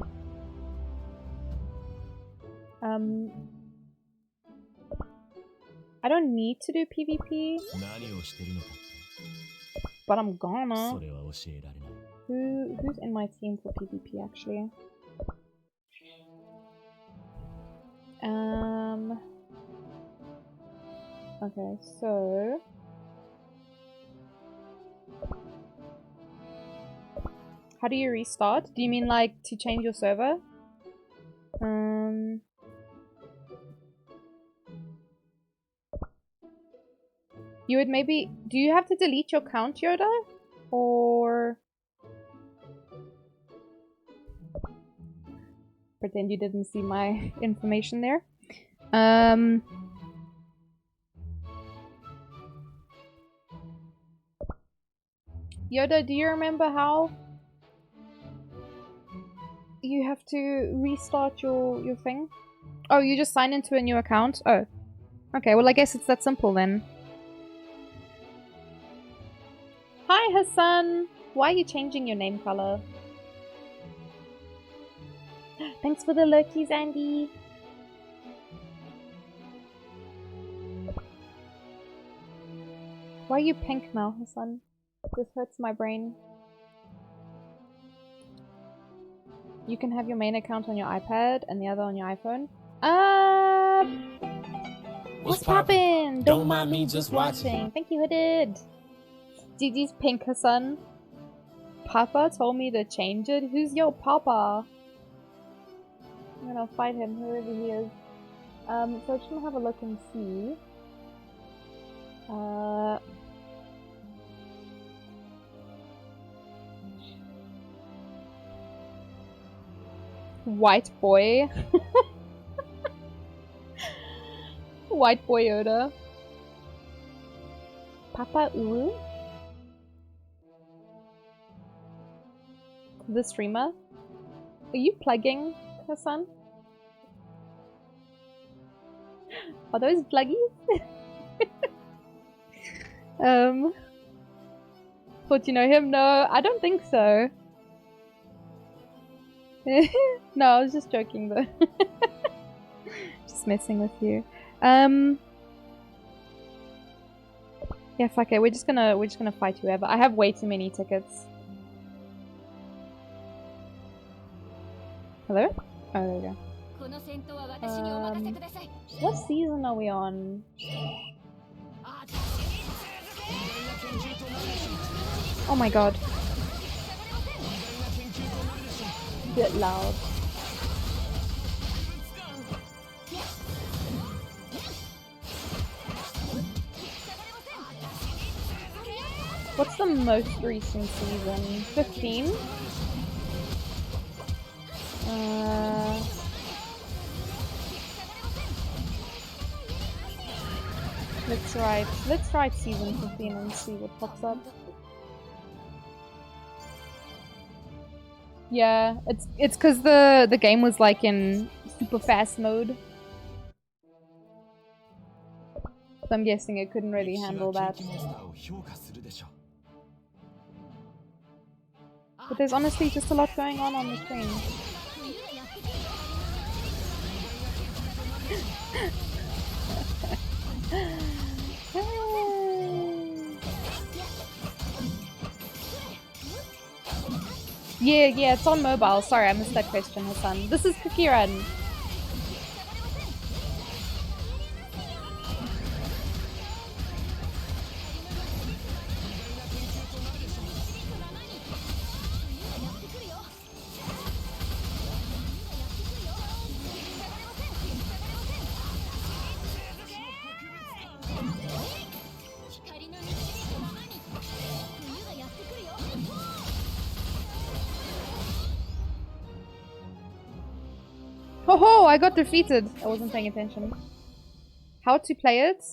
I don't need to do PvP, but I'm gonna. Who's in my team for PvP actually? Okay, so how do you restart? Do you mean like to change your server? You would maybe... Do you have to delete your account, Yoda? Or... Pretend you didn't see my information there. Yoda, do you remember how you have to restart your thing? Oh, you just sign into a new account? Oh. Okay, well I guess it's that simple then. Hi Hassan! Why are you changing your name color? Thanks for the lurkies, Andy! Why are you pink now, Hassan? This hurts my brain. You can have your main account on your iPad and the other on your iPhone. What's poppin'? Don't mind me just watching. Thank you, Hooded. GG's pink, Hassan. Papa told me to change it. Who's your Papa? I'm gonna fight him, whoever he is. So I just wanna have a look and see. White boy. White boy Yoda. Papa Ulu? The streamer? Are you plugging, Hassan? Are those pluggies? Thought you know him? No, I don't think so. No, I was just joking though. Just messing with you. Yeah, fuck it. We're just gonna fight whoever. I have way too many tickets. Hello? Oh, there we go. What season are we on? Oh my god. Bit loud. What's the most recent season? 15? Let's write season 15 and see what pops up. Yeah, it's because the game was like in super fast mode. So I'm guessing it couldn't really handle that. But there's honestly just a lot going on the screen. Yeah, it's on mobile. Sorry, I missed that question, Hassan. This is Cookie Run. Oh, I got defeated. I wasn't paying attention. How to play it?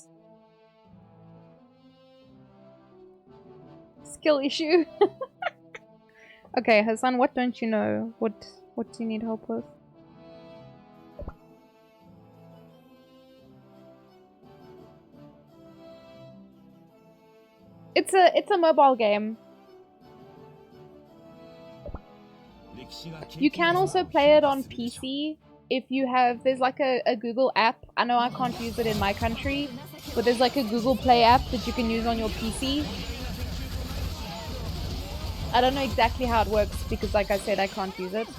Skill issue. Okay, Hassan, what don't you know? What do you need help with? It's a mobile game. You can also play it on PC if you have, there's like a Google app. I know I can't use it in my country, but there's like a Google Play app that you can use on your PC. I don't know exactly how it works because like I said, I can't use it.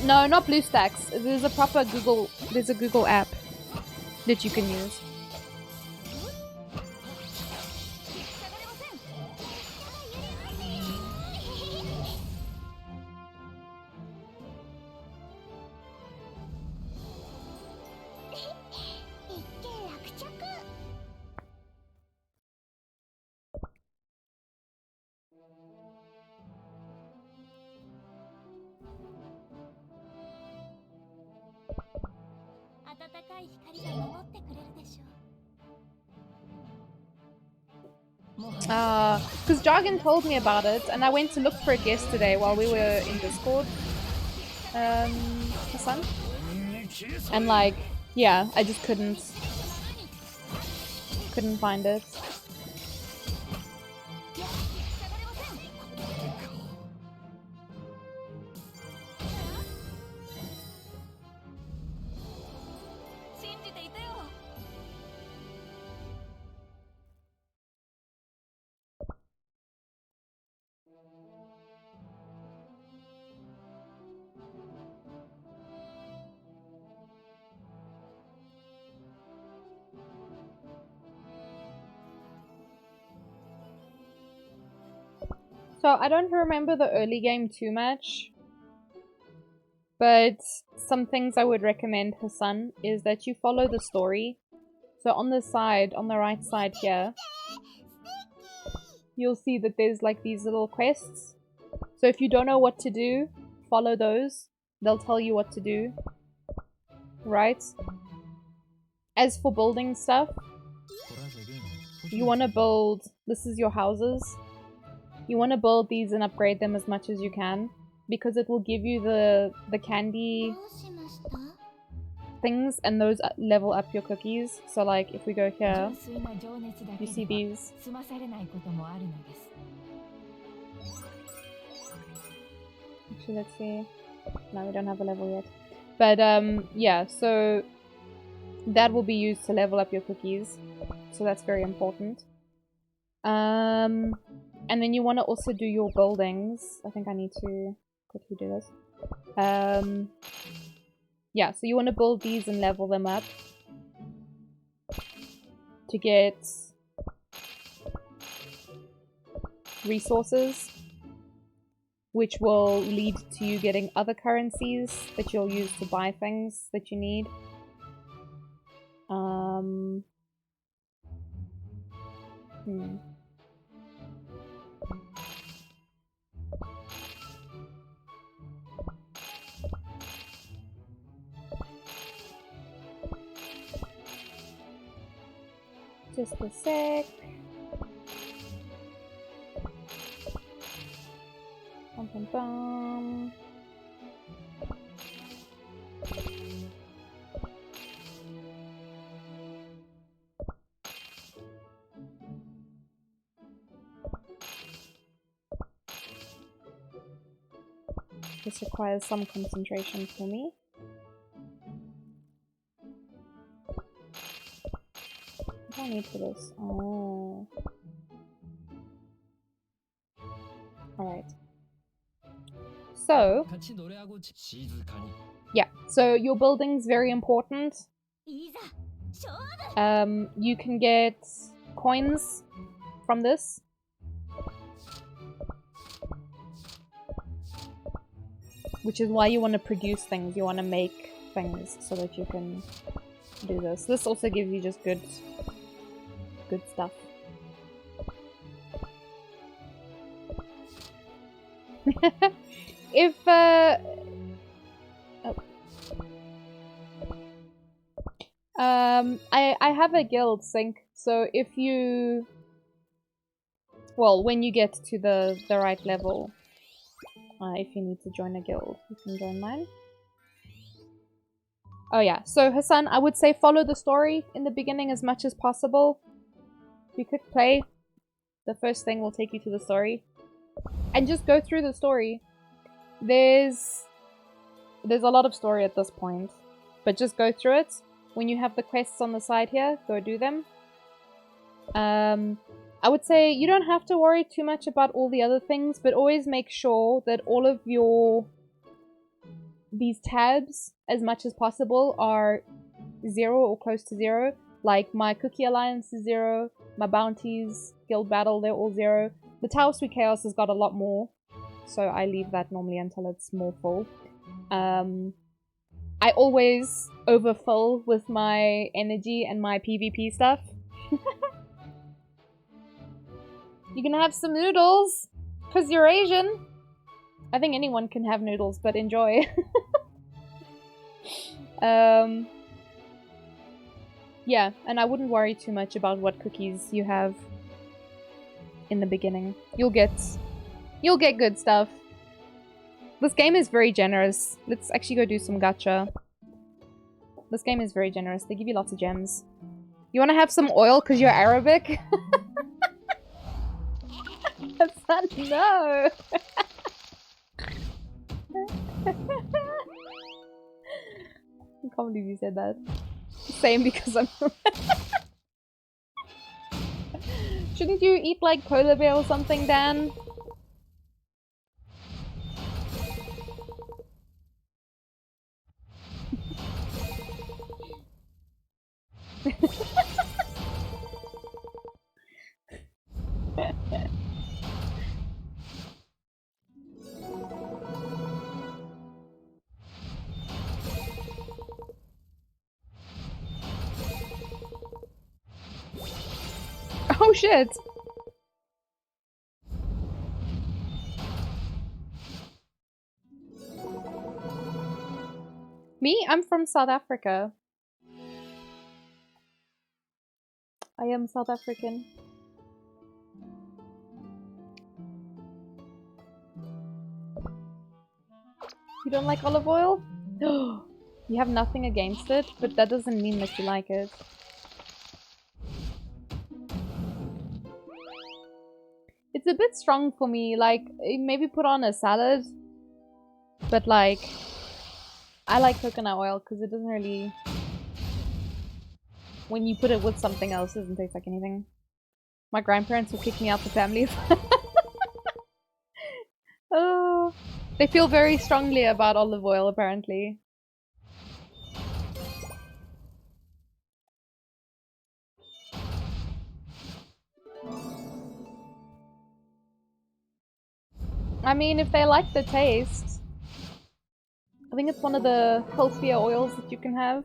No, not BlueStacks. There's a Google app that you can use. Because Jargon told me about it, and I went to look for it yesterday while we were in Discord. Hassan? And like, yeah, I just couldn't find it. So I don't remember the early game too much. But some things I would recommend, Hassan, is that you follow the story. So on the side, on the right side here, you'll see that there's like these little quests. So if you don't know what to do, follow those. They'll tell you what to do. Right? As for building stuff, you want to build... This is your houses. You want to build these and upgrade them as much as you can. Because it will give you the candy things, and those level up your cookies. So like, if we go here, you see these. Actually, let's see. No, we don't have a level yet. But yeah, so that will be used to level up your cookies. So that's very important. And then you want to also do your buildings. I think I need to quickly do this. Yeah, so you want to build these and level them up to get resources, which will lead to you getting other currencies that you'll use to buy things that you need. Just a sec. Bum, bum, bum. This requires some concentration for me. What do I need for this? Oh. Alright. So, yeah, so your building's very important. You can get coins from this. Which is why you want to produce things, you want to make things so that you can do this. This also gives you just good stuff. If I have a guild sync, so if you, well, when you get to the right level, if you need to join a guild, you can join mine. Oh yeah, so Hassan, I would say follow the story in the beginning as much as possible. If you click play, the first thing will take you to the story. And just go through the story. There's a lot of story at this point, but just go through it. When you have the quests on the side here, go do them. I would say you don't have to worry too much about all the other things, but always make sure that all of these tabs, as much as possible, are 0 or close to 0. Like my Cookie Alliance is 0, my Bounties, Guild Battle, they're all 0. The Tower Sweet Chaos has got a lot more, so I leave that normally until it's more full. I always overfill with my energy and my PvP stuff. You can have some noodles, because you're Asian. I think anyone can have noodles, but enjoy. Yeah, and I wouldn't worry too much about what cookies you have in the beginning. You'll get good stuff. This game is very generous. Let's actually go do some gacha. This game is very generous. They give you lots of gems. You want to have some oil because you're Arabic? No! I can't believe you said that. Same, because I'm... Shouldn't you eat like polar bear or something, Dan? Oh shit! Me? I'm from South Africa. I am South African. You don't like olive oil? You have nothing against it, but that doesn't mean that you like it. It's a bit strong for me, like, maybe put on a salad. But like, I like coconut oil because it doesn't really... When you put it with something else, it doesn't taste like anything. My grandparents will kick me out the family. Oh, they feel very strongly about olive oil, apparently. I mean, if they like the taste, I think it's one of the healthier oils that you can have.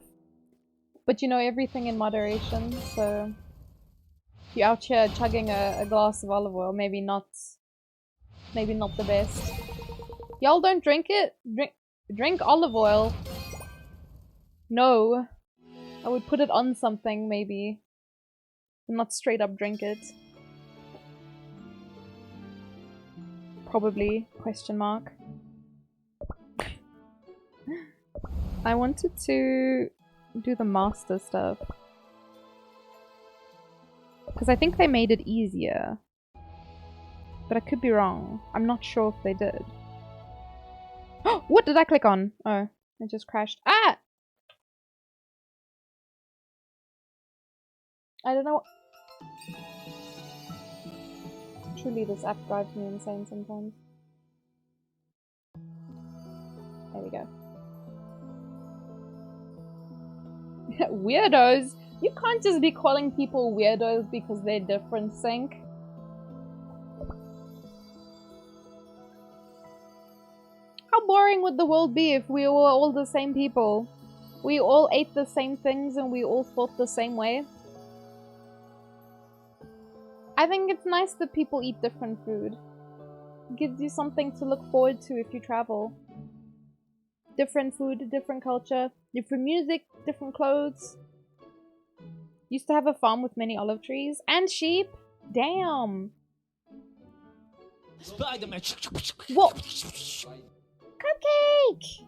But you know, everything in moderation, so... If you're out here chugging a glass of olive oil, maybe not the best. Y'all don't drink it? Drink olive oil. No. I would put it on something, maybe. Not straight up drink it. Probably, question mark. I wanted to do the master stuff. Because I think they made it easier. But I could be wrong. I'm not sure if they did. What did I click on? Oh, it just crashed. Ah! I don't know. Truly, this app drives me insane sometimes. There we go. Weirdos? You can't just be calling people weirdos because they're different, Sync. How boring would the world be if we were all the same people? We all ate the same things and we all thought the same way. I think it's nice that people eat different food. It gives you something to look forward to if you travel. Different food, different culture, different music, different clothes. Used to have a farm with many olive trees and sheep. Damn. Spider-Man. What? Cupcake!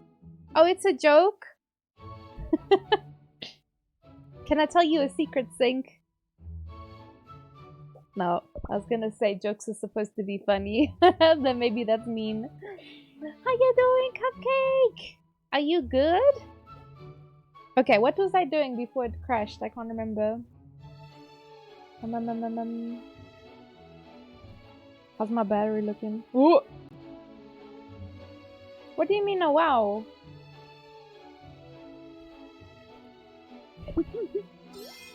Oh, it's a joke? Can I tell you a secret, Sync? No, I was gonna say jokes are supposed to be funny. Then maybe that's mean. How you doing, Cupcake? Are you good? Okay, what was I doing before it crashed? I can't remember. How's my battery looking? Ooh. What do you mean, oh wow?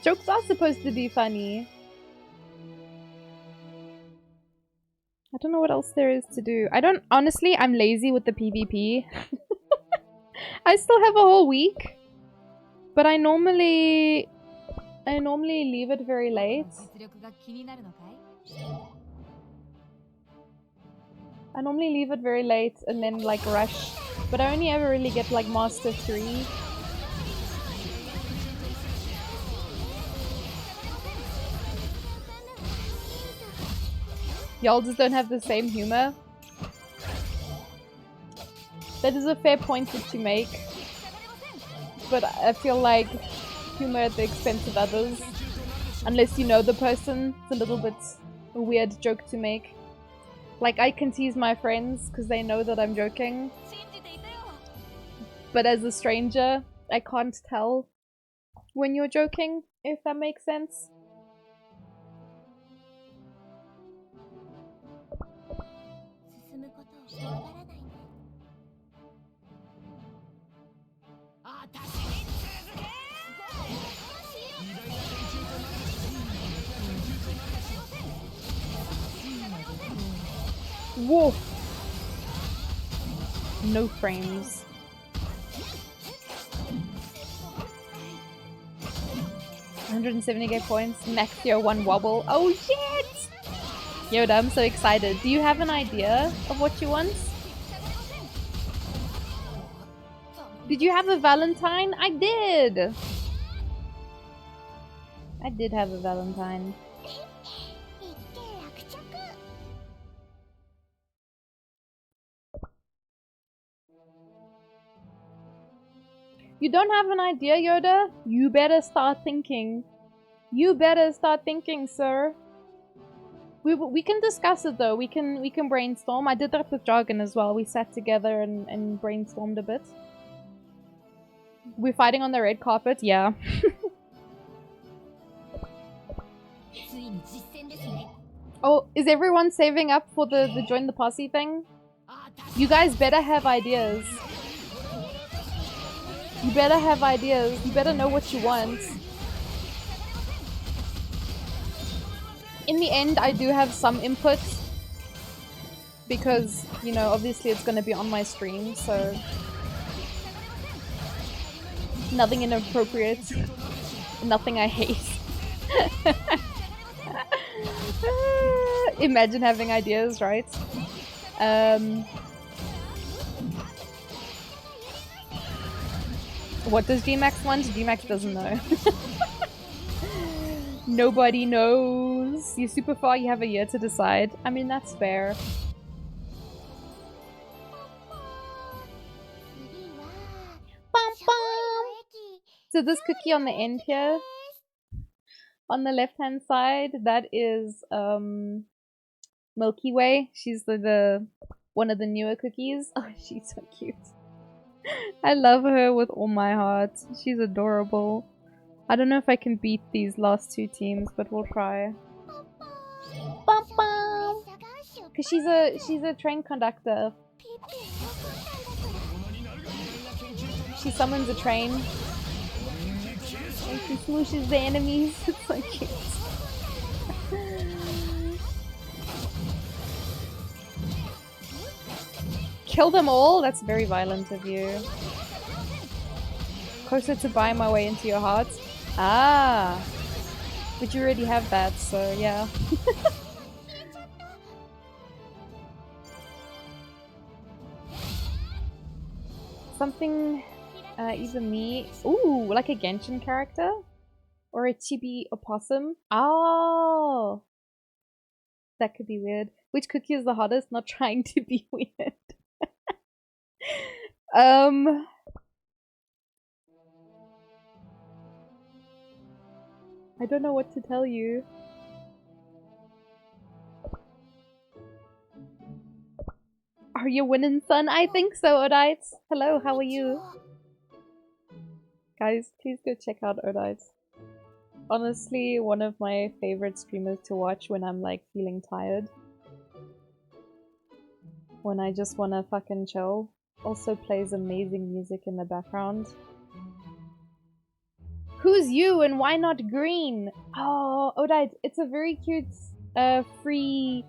Jokes are supposed to be funny. I don't know what else there is to do. Honestly, I'm lazy with the PvP. I still have a whole week. But I normally leave it very late. I normally leave it very late and then like rush. But I only ever really get like Master 3. Y'all just don't have the same humor. That is a fair point that you make. But I feel like humor at the expense of others. Unless you know the person, it's a little bit a weird joke to make. Like, I can tease my friends because they know that I'm joking. But as a stranger, I can't tell when you're joking, if that makes sense. Whoa! No frames. 170k points, max tier 1 wobble. Oh shit! Yoda, I'm so excited. Do you have an idea of what you want? Did you have a Valentine? I did! I did have a Valentine. You don't have an idea, Yoda? You better start thinking. You better start thinking, sir. We can discuss it though. We can brainstorm. I did that with Jargon as well. We sat together and brainstormed a bit. We're fighting on the red carpet, yeah. Oh, is everyone saving up for the join the posse thing? You guys better have ideas. You better have ideas. You better know what you want. In the end, I do have some input. Because, you know, obviously it's going to be on my stream, so... Nothing inappropriate. Nothing I hate. Imagine having ideas, right? What does Gmax want? Gmax doesn't know. Nobody knows. You're super far, you have a year to decide. I mean, that's fair. Bum, bum. So this cookie on the end here, on the left-hand side, that is Milky Way. She's the one of the newer cookies. Oh, she's so cute. I love her with all my heart. She's adorable. I don't know if I can beat these last two teams, but we'll try. Bum, bum. Cause she's a train conductor. She summons a train. And she smooshes the enemies. It's so cute. Kill them all? That's very violent of you. Closer to buying my way into your heart. Ah. But you already have that, so yeah. Something, either me... Ooh, like a Genshin character? Or a chibi opossum? Oh! That could be weird. Which cookie is the hottest? Not trying to be weird. I don't know what to tell you. Are you winning, son? I think so, Odites. Hello, how are you? Guys, please go check out Odites. Honestly, one of my favorite streamers to watch when I'm like feeling tired. When I just wanna fucking chill. Also plays amazing music in the background. Who's you and why not green? Oh, Odite, it's a very cute free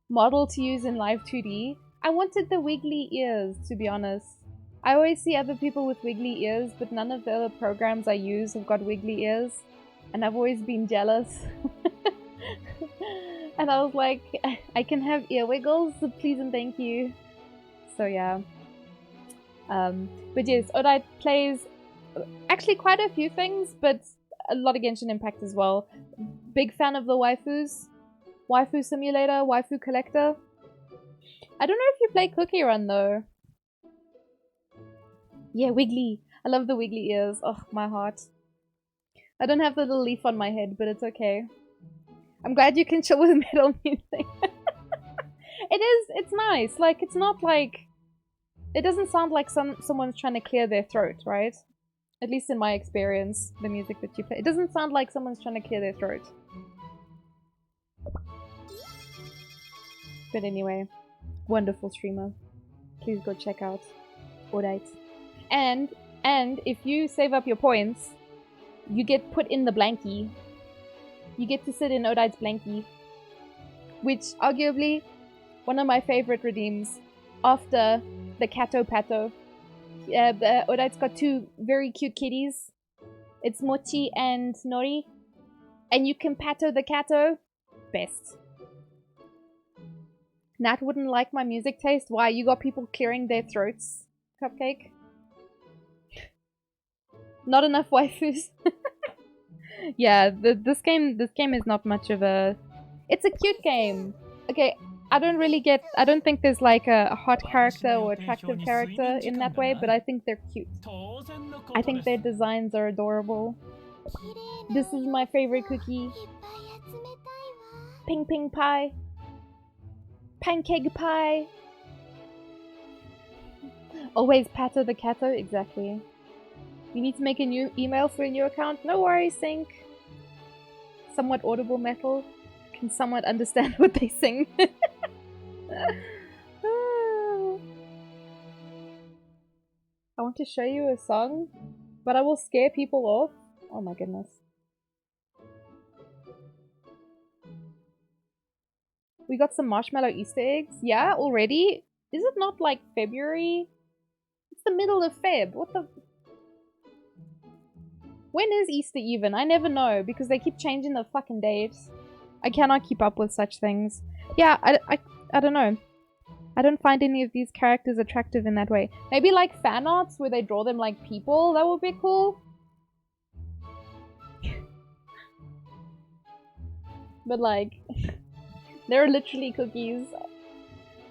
model to use in live 2D. I wanted the wiggly ears, to be honest. I always see other people with wiggly ears, but none of the other programs I use have got wiggly ears. And I've always been jealous. And I was like, I can have ear wiggles, so please and thank you. So yeah. But yes, Odite plays actually quite a few things, but a lot of Genshin Impact as well. Big fan of the waifus. Waifu Simulator, Waifu Collector. I don't know if you play Cookie Run though. Yeah, Wiggly. I love the wiggly ears. Oh, my heart. I don't have the little leaf on my head, but it's okay. I'm glad you can chill with metal music. It's nice. Like, it's not like... It doesn't sound like someone's trying to clear their throat, right? At least in my experience, the music that you play. It doesn't sound like someone's trying to clear their throat. But anyway, wonderful streamer. Please go check out Odite. And if you save up your points, you get put in the blankie. You get to sit in Odite's blankie. Which, arguably, one of my favorite redeems after the Kato Pato. Oda's got two very cute kitties. It's Mochi and Nori. And you can pato the cato. Best. Nat wouldn't like my music taste. Why? You got people clearing their throats, Cupcake? Not enough waifus. Yeah, this game is not much of a... It's a cute game. Okay, I don't think there's like a hot character or attractive character in that way, but I think they're cute. I think their designs are adorable. This is my favorite cookie. Ping ping pie. Pancake pie. Always pato the cato, exactly. You need to make a new email for a new account? No worries, Sync. Somewhat audible metal. Can somewhat understand what they sing. I want to show you a song, but I will scare people off. Oh my goodness. We got some marshmallow Easter eggs. Yeah, already? Is it not like February? It's the middle of Feb. What the... When is Easter even? I never know because they keep changing the fucking dates. I cannot keep up with such things. Yeah, I don't know. I don't find any of these characters attractive in that way. Maybe like fan arts where they draw them like people. That would be cool. But like, they're literally cookies.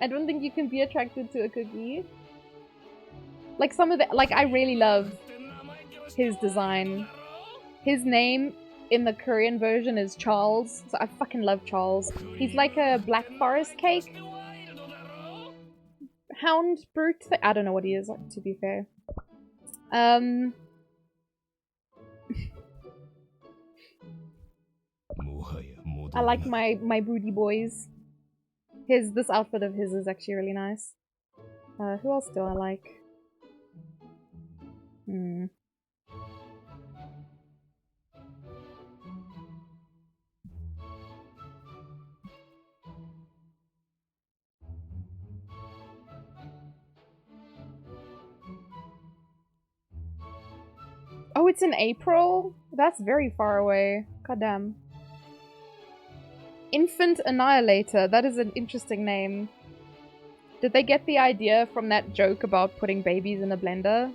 I don't think you can be attracted to a cookie. Like some of the, like I really love his design. His name in the Korean version is Charles, so I fucking love Charles. He's like a Black Forest cake. Hound brute thing. I don't know what he is, to be fair. I like my booty boys. This outfit of his is actually really nice. Who else do I like? Oh, it's in April? That's very far away. God damn. Infant Annihilator. That is an interesting name. Did they get the idea from that joke about putting babies in a blender?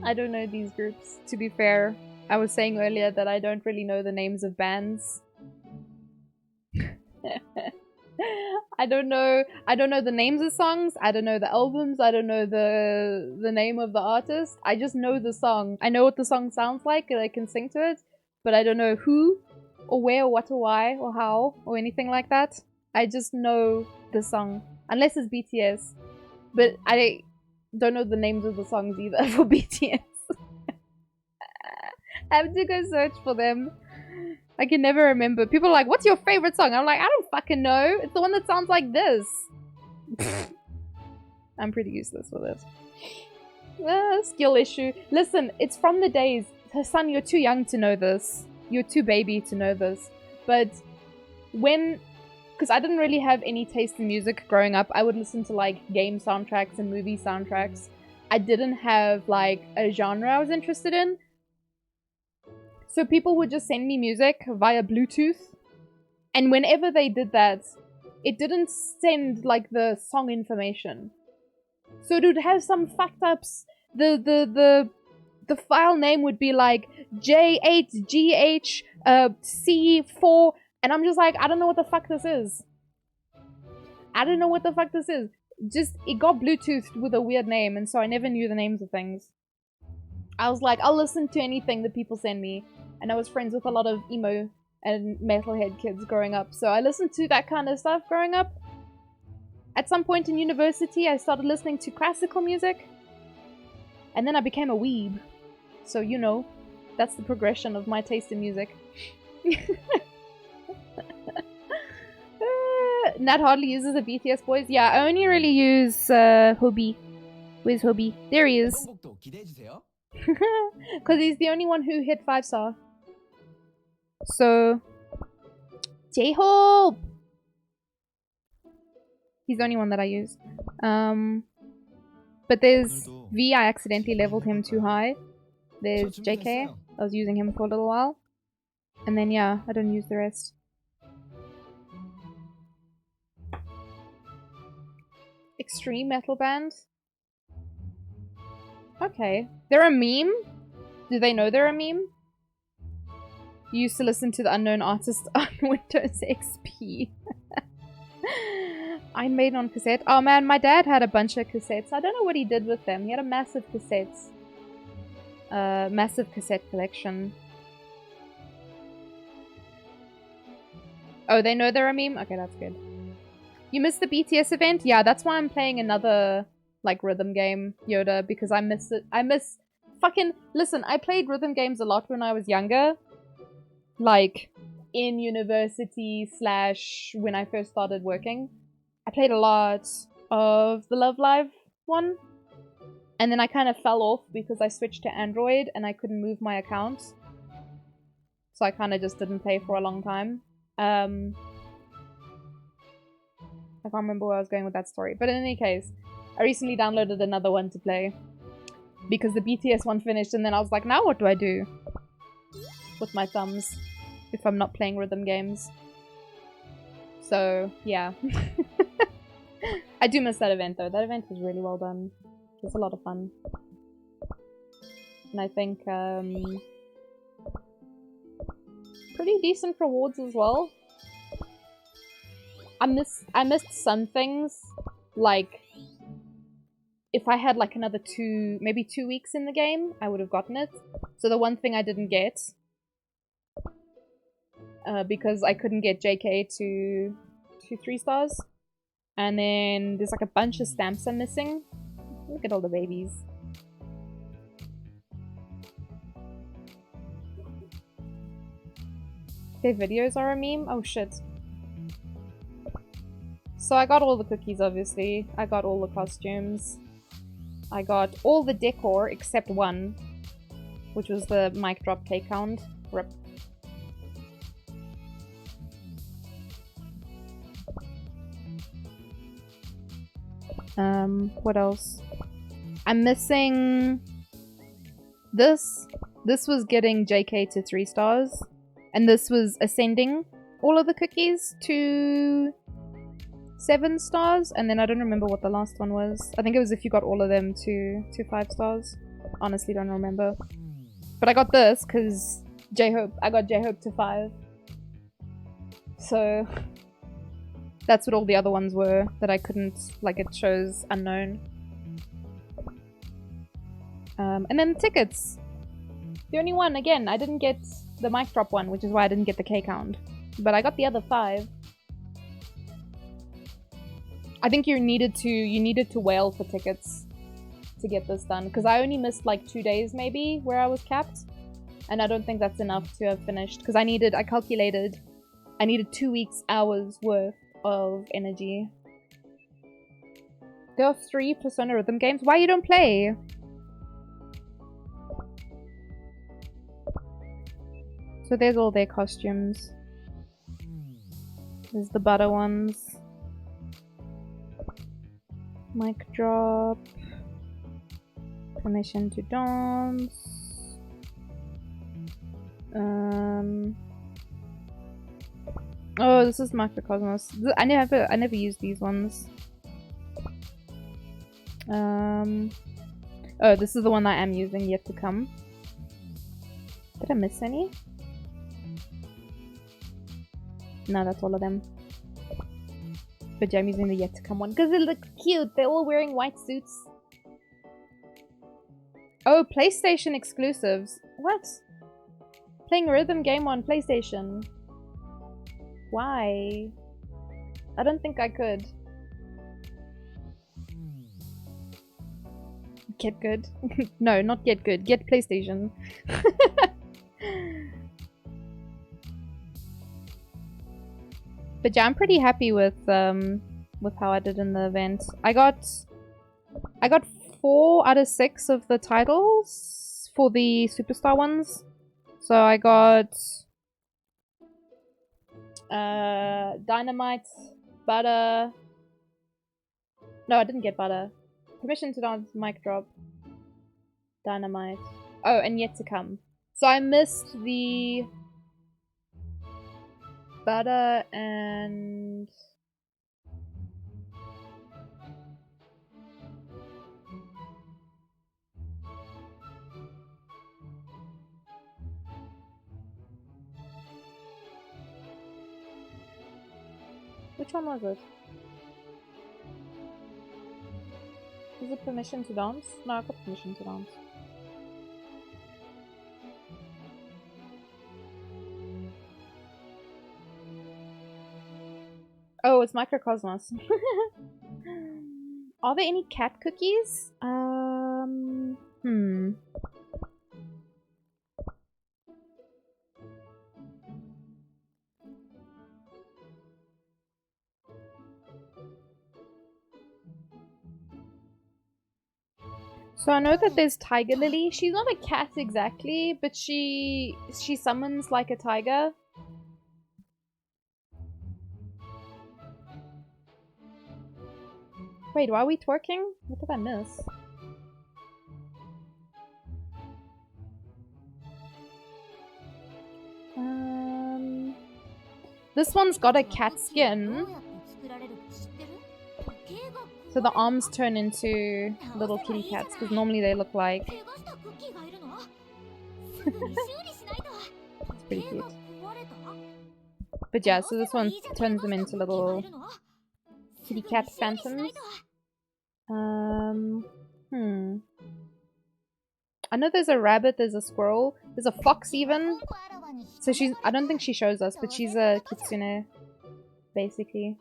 I don't know these groups, to be fair. I was saying earlier that I don't really know the names of bands. I don't know the names of songs, I don't know the albums, I don't know the name of the artist. I just know the song. I know what the song sounds like and I can sing to it, but I don't know who or where or what or why or how or anything like that. I just know the song. Unless it's BTS. But I don't know the names of the songs either for BTS. I have to go search for them. I can never remember. People are like, what's your favorite song? I'm like, I don't fucking know. It's the one that sounds like this. I'm pretty useless with it. Skill issue. Listen, it's from the days. Son, you're too young to know this. You're too baby to know this. But when... Because I didn't really have any taste in music growing up. I would listen to like game soundtracks and movie soundtracks. I didn't have like a genre I was interested in. So people would just send me music via Bluetooth. And whenever they did that, it didn't send like the song information. So it would have some fucked ups. The file name would be like J8GHC4. And I'm just like, I don't know what the fuck this is. I don't know what the fuck this is. Just, it got Bluetoothed with a weird name. And so I never knew the names of things. I was like, I'll listen to anything that people send me. And I was friends with a lot of emo and metalhead kids growing up. So I listened to that kind of stuff growing up. At some point in university, I started listening to classical music. And then I became a weeb. So, you know, that's the progression of my taste in music. Nat hardly uses the BTS boys. Yeah, I only really use Hobie. Where's Hobie? There he is. Because he's the only one who hit 5-star. So, J-Hope! He's the only one that I use. But there's V, I accidentally leveled him too high. There's JK, I was using him for a little while. And then yeah, I don't use the rest. Extreme metal band? Okay. They're a meme? Do they know they're a meme? You used to listen to the unknown artist on Windows XP. Iron Maiden on cassette. Oh man, my dad had a bunch of cassettes. I don't know what he did with them. He had a massive cassette collection. Oh, they know they're a meme? Okay, that's good. You missed the BTS event? Yeah, that's why I'm playing another, like, rhythm game, Yoda, because I miss it. I miss fucking... Listen, I played rhythm games a lot when I was younger. Like, in university / when I first started working. I played a lot of the Love Live one. And then I kind of fell off because I switched to Android and I couldn't move my account. So I kind of just didn't play for a long time. I can't remember where I was going with that story. But in any case, I recently downloaded another one to play. Because the BTS one finished and then I was like, now what do I do? With my thumbs. If I'm not playing rhythm games. So, yeah. I do miss that event though. That event was really well done. It was a lot of fun. And I think, pretty decent rewards as well. I missed some things, like, if I had like another maybe 2 weeks in the game, I would have gotten it. So the one thing I didn't get, because I couldn't get JK to 3 stars. And then there's like a bunch of stamps I'm missing. Look at all the babies. Their videos are a meme? Oh shit. So I got all the cookies, obviously. I got all the costumes. I got all the decor except one, which was the mic drop cake hound. Rip. What else? I'm missing this. This was getting JK to 3 stars. And this was ascending all of the cookies to 7 stars, and then I don't remember what the last one was. I think it was if you got all of them to 5 stars. Honestly, don't remember. But I got this because J-Hope. I got J-Hope to 5. So that's what all the other ones were that I couldn't, like, it shows unknown. And then the tickets. The only one, again, I didn't get the mic drop one, which is why I didn't get the cake hound. But I got the other 5. I think you needed to whale for tickets to get this done. Because I only missed like 2 days maybe where I was capped. And I don't think that's enough to have finished. Because I calculated, I needed 2 weeks hours worth of energy. There are 3 Persona Rhythm games. Why you don't play? So there's all their costumes. There's the butter ones. Mic drop. Permission to dance. Oh, this is Microcosmos. I never used these ones. Oh, this is the one that I am using, yet to come. Did I miss any? No, that's all of them. But yeah, I'm using the yet to come one because they look cute. They're all wearing white suits. Oh, PlayStation exclusives. What? Playing a rhythm game on PlayStation. Why? I don't think I could. Get good? No, not get good. Get PlayStation. But yeah, I'm pretty happy with how I did in the event. I got 4 out of 6 of the titles for the superstar ones. So I got Dynamite, Butter, No, I didn't get butter. Permission to dance, mic drop. Dynamite. Oh, and yet to come. So I missed the butter and... Which one was it? Is it permission to dance? No, I got permission to dance. Oh, it's Microcosmos. Are there any cat cookies? So I know that there's Tiger Lily. She's not a cat exactly, but she summons like a tiger. Wait, why are we twerking? What did I miss? This one's got a cat skin. So the arms turn into little kitty cats, because normally they look like... It's pretty cute. But yeah, so this one turns them into little kitty cat phantoms. I know there's a rabbit, there's a squirrel, there's a fox even. So she's... I don't think she shows us, but she's a kitsune, basically.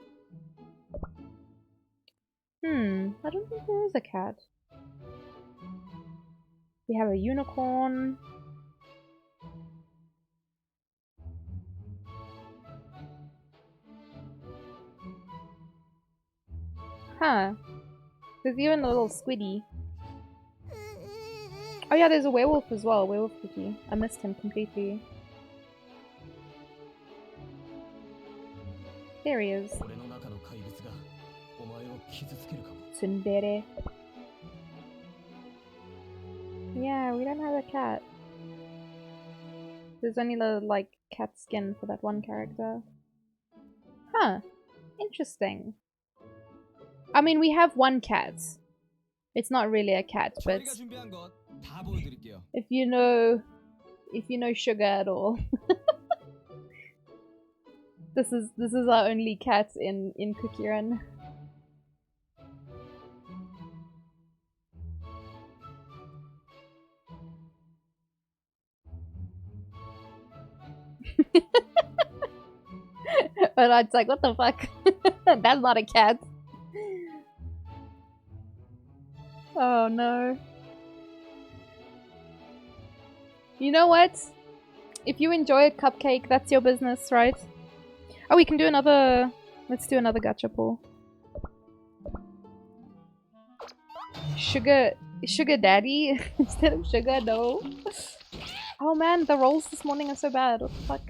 I don't think there is a cat. We have a unicorn. Huh. There's even a little squiddy. Oh yeah, there's a werewolf as well, werewolf cookie. I missed him completely. There he is. Tsundere. Yeah, we don't have a cat. There's only the, like, cat skin for that one character. Huh. Interesting. I mean, we have one cat. It's not really a cat, but if you know Sugar at all, this is our only cat in Cookie Run. But it's like, what the fuck? That's not a cat. Oh no. You know what? If you enjoy a cupcake, that's your business, right? Oh, we can do another... Let's do another gacha pull. Sugar daddy instead of sugar, no. Oh man, the rolls this morning are so bad. What the fuck?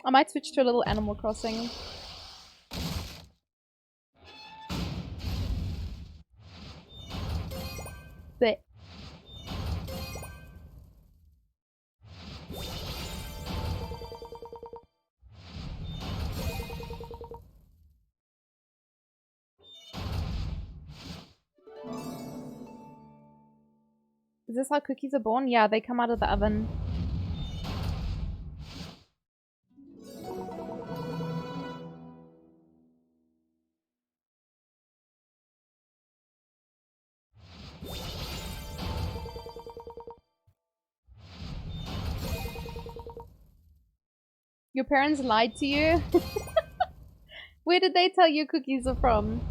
I might switch to a little Animal Crossing. But is this how cookies are born? Yeah, they come out of the oven. Your parents lied to you? Where did they tell you cookies are from?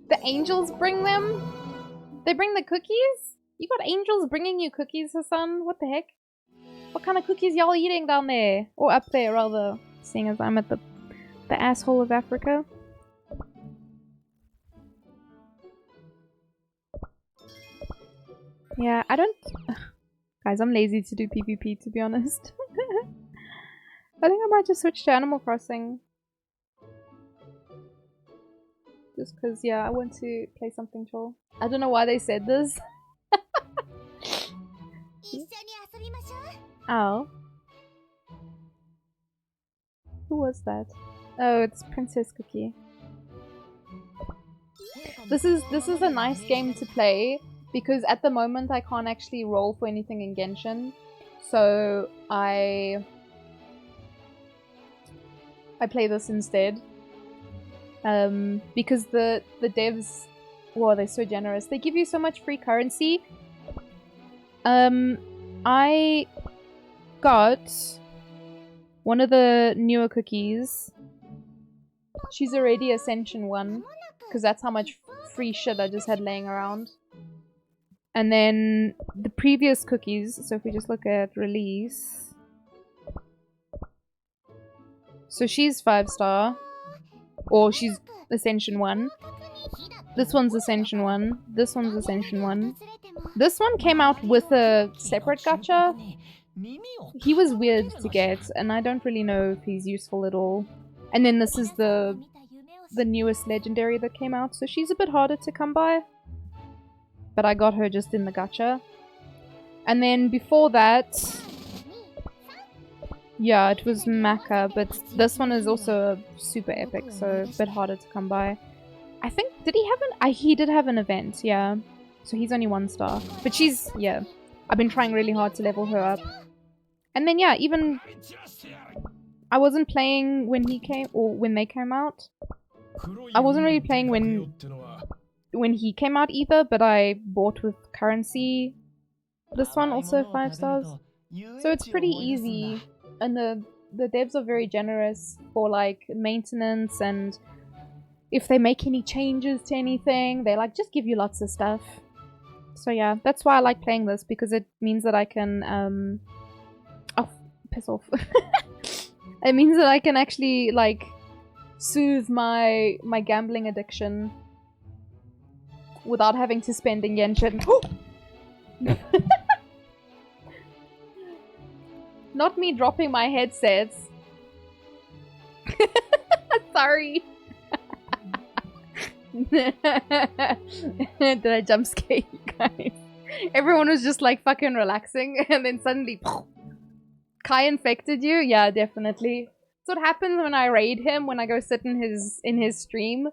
The angels bring them? They bring the cookies? You got angels bringing you cookies, Hassan? What the heck? What kind of cookies y'all eating down there? Or up there, rather. Seeing as I'm at the asshole of Africa. Yeah, I don't... Guys, I'm lazy to do PvP, to be honest. I think I might just switch to Animal Crossing. Just because, yeah, I want to play something chill. I don't know why they said this. Oh. Who was that? Oh, it's Princess Cookie. This is a nice game to play because at the moment I can't actually roll for anything in Genshin. So I play this instead. Because the devs, well, they're so generous. They give you so much free currency. I got one of the newer cookies. She's already Ascension 1, because that's how much free shit I just had laying around. And then the previous cookies, so if we just look at release. So she's 5-star. Or she's Ascension 1. This one's Ascension 1. This one's Ascension 1. This one came out with a separate gacha. He was weird to get, and I don't really know if he's useful at all. And then this is the newest legendary that came out, so she's a bit harder to come by. But I got her just in the gacha. And then before that, yeah, it was Maka, but this one is also super epic, so a bit harder to come by. I think, did he have an... he did have an event, yeah. So he's only 1-star. But she's, yeah. I've been trying really hard to level her up. And then, yeah, even... I wasn't playing when he came, or when they came out. I wasn't really playing when he came out either, but I bought with currency. This one also 5 stars. So it's pretty easy. And the devs are very generous for like maintenance, and if they make any changes to anything, they like just give you lots of stuff. So yeah, that's why I like playing this, because it means that I can oh, piss off. It means that I can actually like soothe my gambling addiction without having to spend in Genshin. Not me dropping my headsets. Sorry. Did I jump scare you guys? Everyone was just like fucking relaxing, and then suddenly Kai infected you? Yeah, definitely. That's what happens when I raid him, when I go sit in his stream.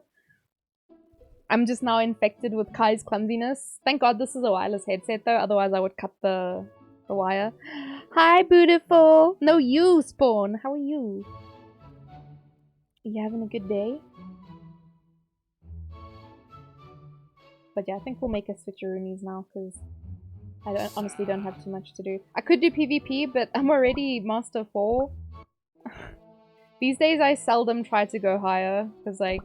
I'm just now infected with Kai's clumsiness. Thank God this is a wireless headset though, otherwise I would cut the wire. Hi, beautiful! No, you, Spawn! How are you? Are you having a good day? But yeah, I think we'll make a switcheroonies now, because I honestly don't have too much to do. I could do PvP, but I'm already Master 4. These days I seldom try to go higher, because like...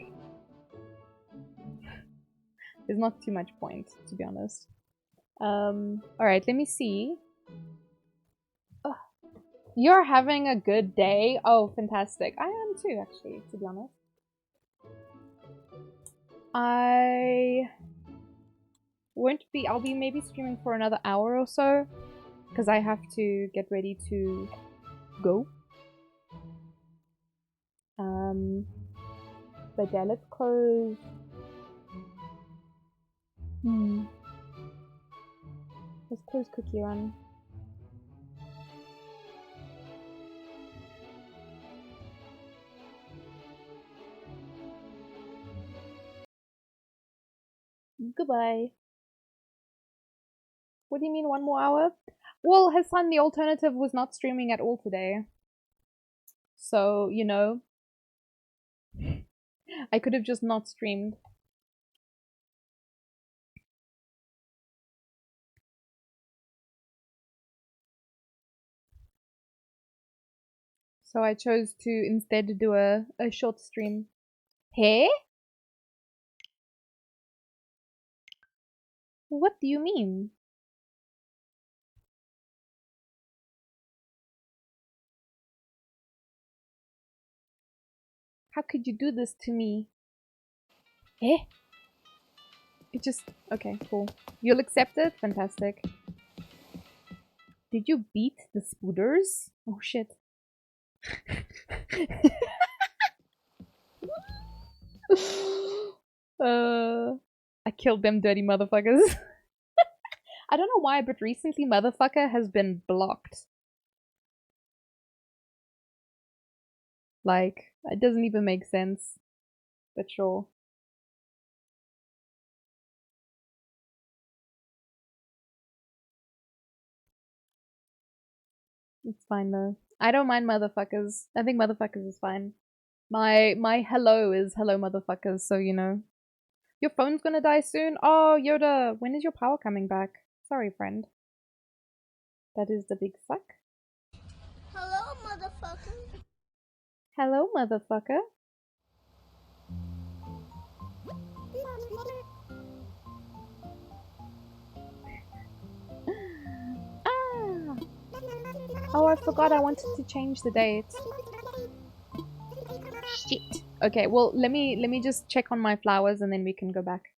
there's not too much point, to be honest. Alright, let me see. Ugh. You're having a good day? Oh, fantastic. I am too, actually, to be honest. I'll be maybe streaming for another hour or so, because I have to get ready to go. But yeah, let's close. Let's close Cookie Run. Goodbye. What do you mean 1 more hour? Well, Hassan, the alternative was not streaming at all today. So, you know, I could have just not streamed. So I chose to instead do a short stream. Hey? What do you mean? How could you do this to me? Eh? It just... okay, cool. You'll accept it? Fantastic. Did you beat the Spooders? Oh shit. I killed them dirty motherfuckers. I don't know why, but recently motherfucker has been blocked. Like, it doesn't even make sense. But sure. It's fine though. I don't mind motherfuckers. I think motherfuckers is fine. My hello is hello motherfuckers, so you know. Your phone's gonna die soon? Oh, Yoda, when is your power coming back? Sorry, friend. That is the big suck. Hello, motherfucker. Hello, motherfucker. Ah! Oh, I forgot I wanted to change the date. Shit. Okay, well, let me just check on my flowers and then we can go back.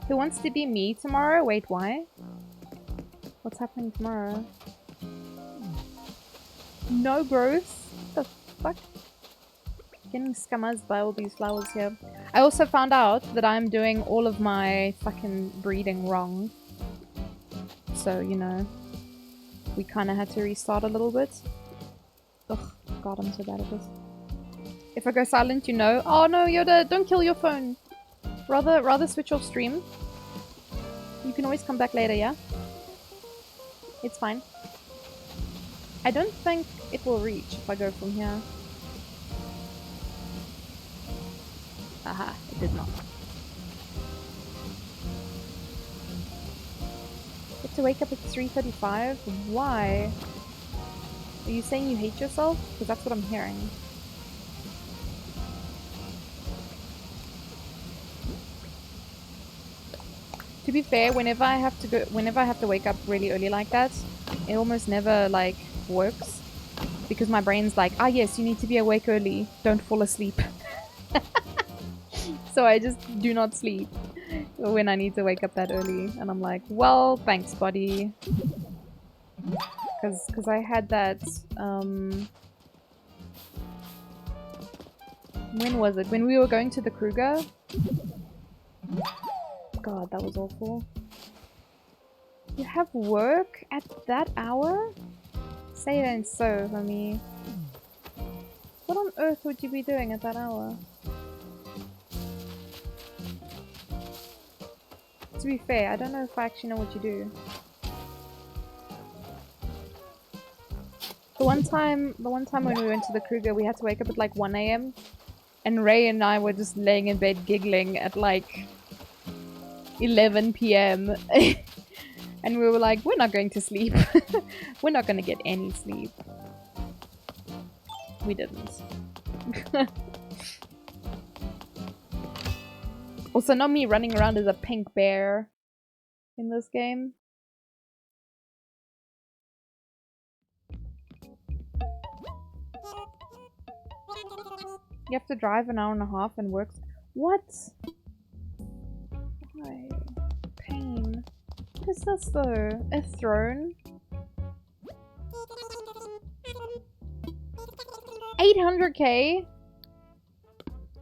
Who wants to be me tomorrow? Wait, why? What's happening tomorrow? No, Bruce. What the fuck? Getting scammers by all these flowers here. I also found out that I'm doing all of my fucking breeding wrong. So, you know, we kind of had to restart a little bit. Ugh, God, I'm so bad at this. If I go silent, you know. Oh no, Yoda, don't kill your phone. Rather switch off stream. You can always come back later, yeah? It's fine. I don't think it will reach if I go from here. Aha, it did not. You have to wake up at 3:35? Why? Are you saying you hate yourself? Because that's what I'm hearing. To be fair, whenever I have to wake up really early like that, it almost never like works. Because my brain's like, ah yes, you need to be awake early. Don't fall asleep. So I just do not sleep when I need to wake up that early. And I'm like, well, thanks, buddy. Because I had that, when was it? When we were going to the Kruger? God, that was awful. You have work at that hour? Say it ain't so, homie. What on earth would you be doing at that hour? To be fair, I don't know if I actually know what you do. The one time when we went to the Kruger, we had to wake up at like 1 AM. And Ray and I were just laying in bed giggling at like 11 PM. And we were like, we're not going to sleep. We're not going to get any sleep. We didn't. Also, not me running around as a pink bear in this game. You have to drive an hour and a half and work. What? Why? Pain. What is this though? A throne? 800k?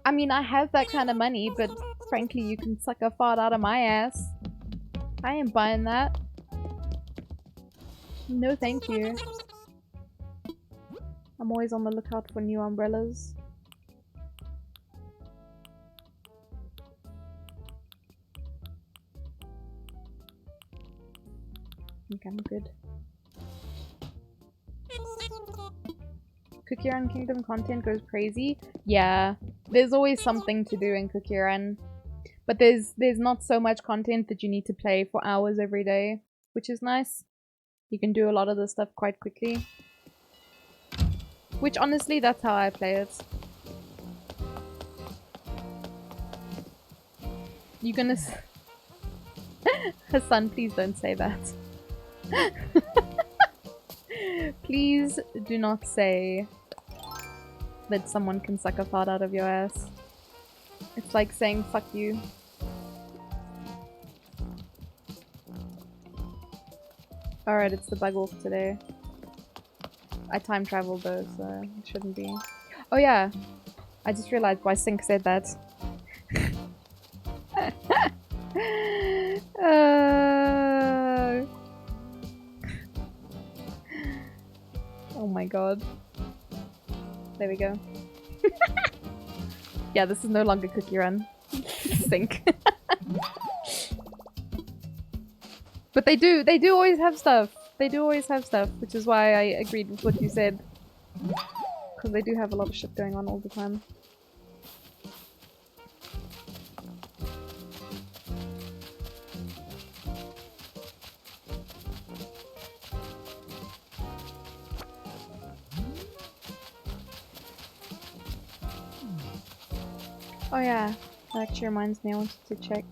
I mean, I have that kind of money, but frankly, you can suck a fart out of my ass. I ain't buying that. No thank you. I'm always on the lookout for new umbrellas. I think I'm good. Cookie Run Kingdom content goes crazy. Yeah, there's always something to do in Cookie Run. But there's not so much content that you need to play for hours every day, which is nice. You can do a lot of the stuff quite quickly. Which honestly, that's how I play it. You gonna Hassan, please don't say that. Please do not say that someone can suck a fart out of your ass. It's like saying fuck you. Alright, it's the bug walk today. I time traveled though, so it shouldn't be. Oh yeah, I just realized why Sync said that. Oh my god. There we go. Yeah, this is no longer cookie run. Sync. But they do always have stuff. They do always have stuff, which is why I agreed with what you said. Because they do have a lot of shit going on all the time. Oh yeah, that actually reminds me, I wanted to check.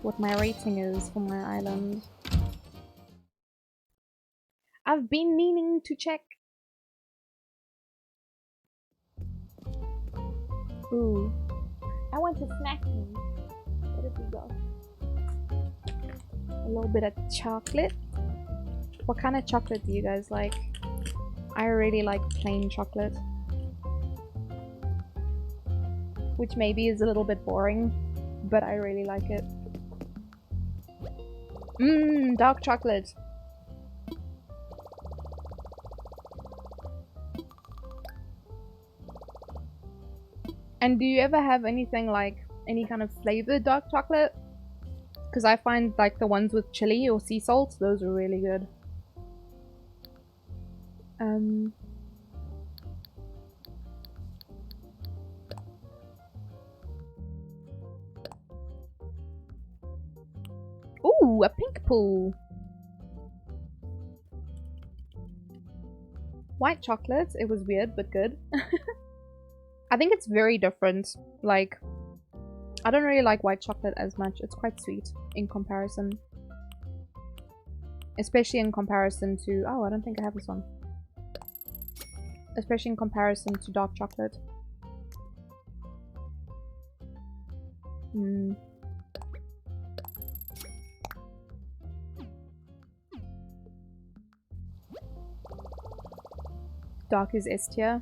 What my rating is for my island. I've been meaning to check. Ooh. I want to snack me. What have we got? A little bit of chocolate. What kind of chocolate do you guys like? I really like plain chocolate. Which maybe is a little bit boring, but I really like it. Mmm, dark chocolate. And do you ever have anything like any kind of flavored dark chocolate? Because I find like the ones with chili or sea salt, those are really good. Ooh, a pink pool. White chocolate, it was weird but good. I think it's very different. Like, I don't really like white chocolate as much. It's quite sweet in comparison. Especially in comparison to... Oh, I don't think I have this one. Especially in comparison to dark chocolate. Hmm. Dark is S tier.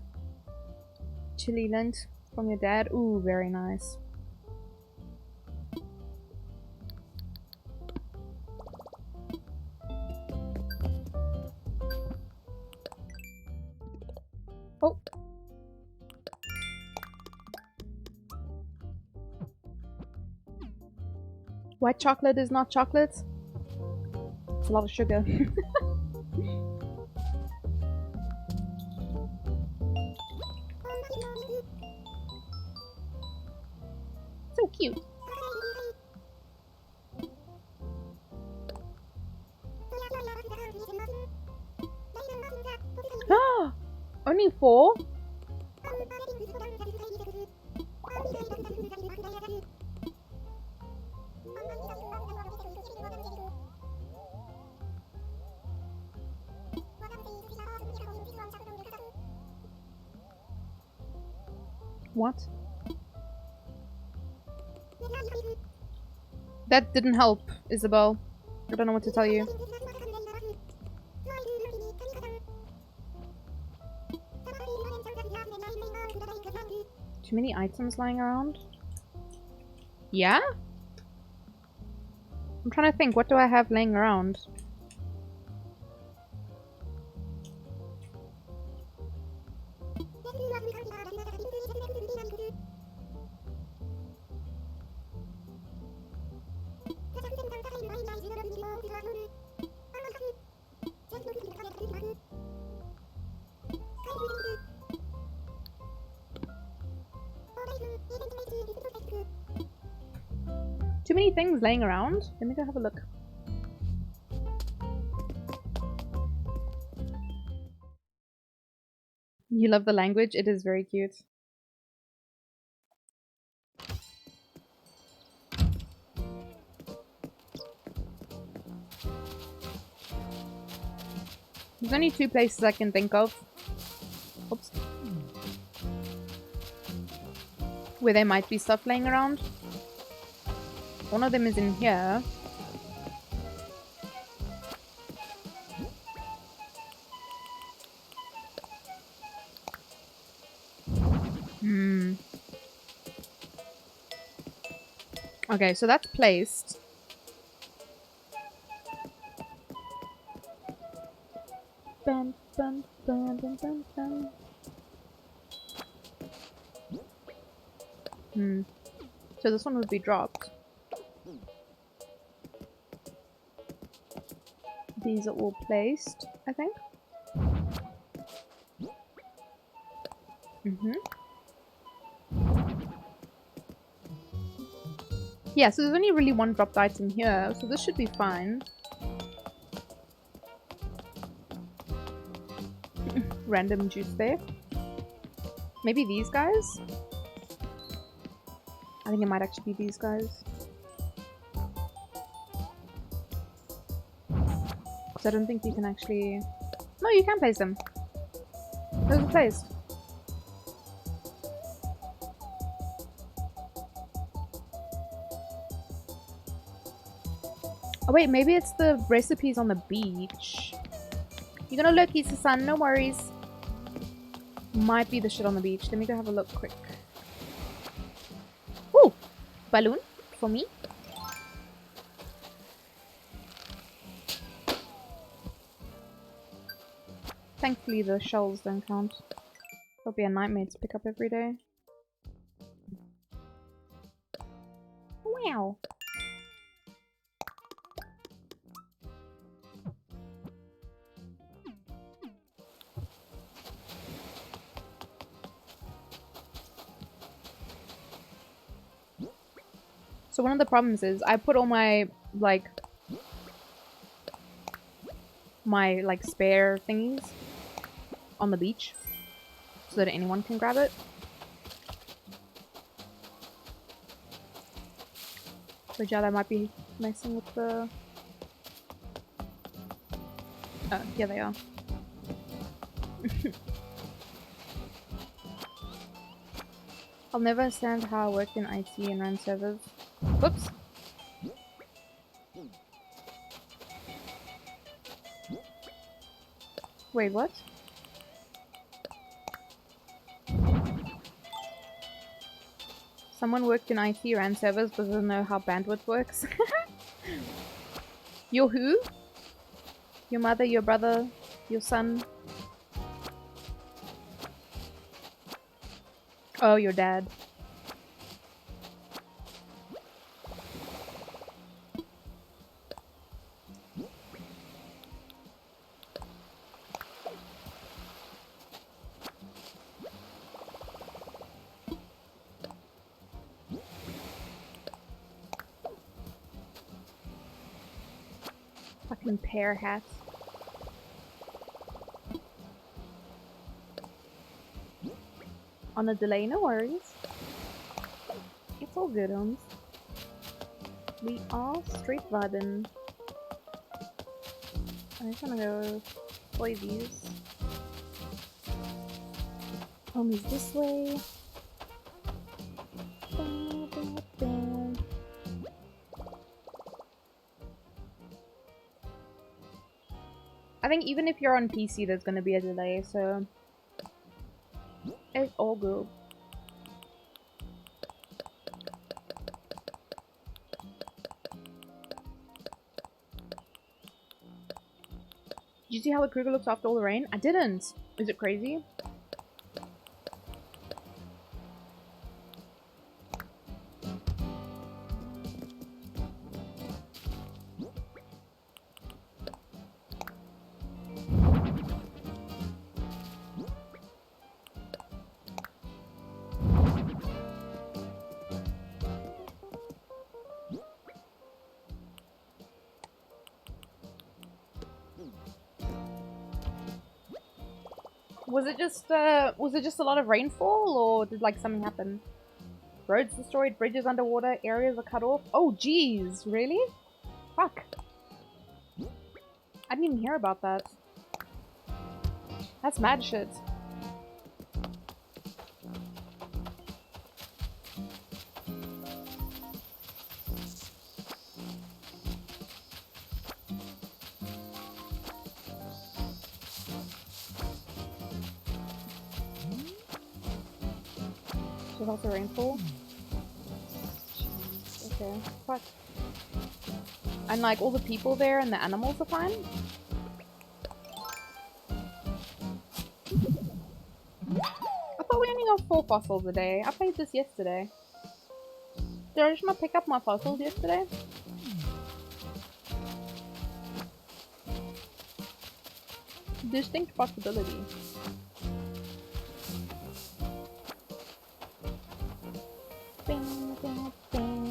Chili lint from your dad. Ooh, very nice. Oh. White chocolate is not chocolate. It's a lot of sugar. So cute. Ah, only 4? What? That didn't help, Isabel. I don't know what to tell you. Too many items lying around? Yeah? I'm trying to think, what do I have laying around? Too many things laying around? Let me go have a look. You love the language? It is very cute. There's only 2 places I can think of. Oops. Where there might be stuff laying around. One of them is in here. Okay, so that's placed. Bum, bum, bum, bum, bum, bum. So this one would be dropped. These are all placed, I think. Yeah, so there's only really one dropped item here, so this should be fine. Random juice there. Maybe these guys? I think it might actually be these guys. Because I don't think you can actually... No, you can place them. Those are placed. Oh wait, maybe it's the recipes on the beach. You're gonna look, Issa-san, no worries. Might be the shit on the beach. Let me go have a look quick. Ooh! Balloon for me. Thankfully the shells don't count. It'll be a nightmare to pick up every day. Wow! So one of the problems is I put all my spare thingies on the beach so that anyone can grab it. But yeah, that might be messing with the... Oh, here they are. I'll never understand how I worked in IT and ran servers. Whoops. Wait, what? Someone worked in IT, ran servers, but doesn't know how bandwidth works. Your who? Your mother, your brother, your son? Oh, your dad. Fucking pear hats. On a delay, no worries. It's all good, Holmes. We are straight vibing. I'm just gonna go play these. Homies this way. I think even if you're on PC, there's gonna be a delay, so it's all good. Did you see how the Kruger looks after all the rain? I didn't! Is it crazy? Was it just a lot of rainfall, or did like something happen? Roads destroyed, bridges underwater, areas are cut off. Oh jeez, really? Fuck. I didn't even hear about that. That's mad shit. There's also rainfall. Jeez, okay. Fuck. And like all the people there and the animals are fine? I thought we only got 4 fossils a day. I played this yesterday. Did I just not pick up my fossils yesterday? Distinct possibility. Bing, bing, bing.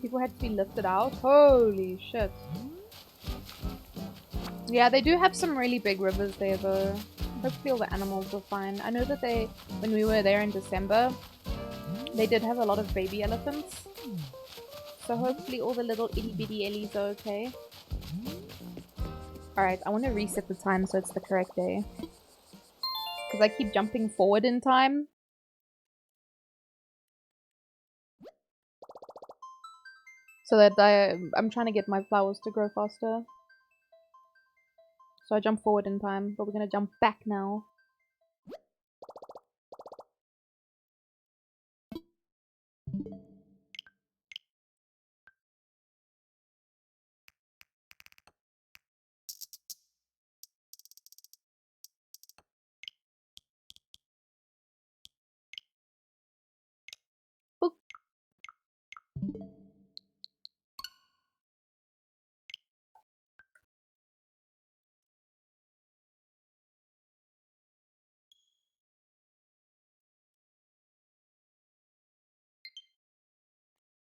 People had to be lifted out? Holy shit. Yeah, they do have some really big rivers there though. Hopefully all the animals are fine. I know that when we were there in December, they did have a lot of baby elephants. So hopefully all the little itty bitty ellies are okay. Alright, I want to reset the time so it's the correct day. Because I keep jumping forward in time. So that I'm trying to get my flowers to grow faster. So I jump forward in time, but we're gonna jump back now. Boop.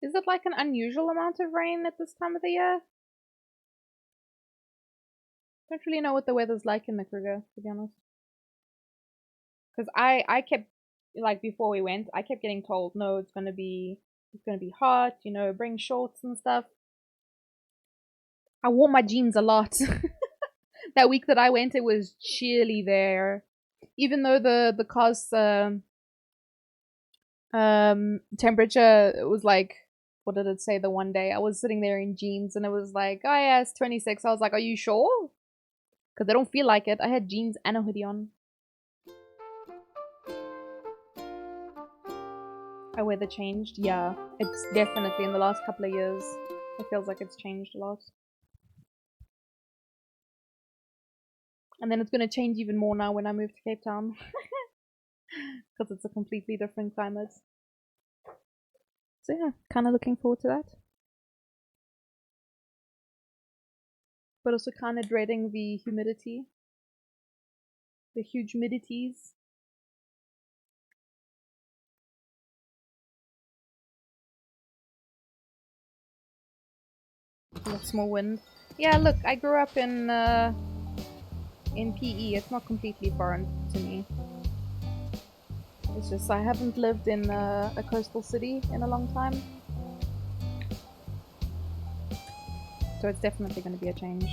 Is it like an unusual amount of rain at this time of the year? Don't really know what the weather's like in the Kruger, to be honest. Because I kept, like before we went, I kept getting told, no, it's gonna be hot, you know, bring shorts and stuff. I wore my jeans a lot. That week that I went, it was chilly there. Even though the car's temperature was like, what did it say the one day? I was sitting there in jeans and it was like, oh yeah, it's 26. I was like, are you sure? Because I don't feel like it. I had jeans and a hoodie on. Our weather changed? Yeah, it's definitely in the last couple of years. It feels like it's changed a lot. And then it's going to change even more now when I move to Cape Town. Because it's a completely different climate. So yeah, kind of looking forward to that. But also kind of dreading the humidity. The huge humidities. Lots more wind. Yeah, look, I grew up in PE. It's not completely foreign to me. It's just I haven't lived in a coastal city in a long time. So it's definitely going to be a change.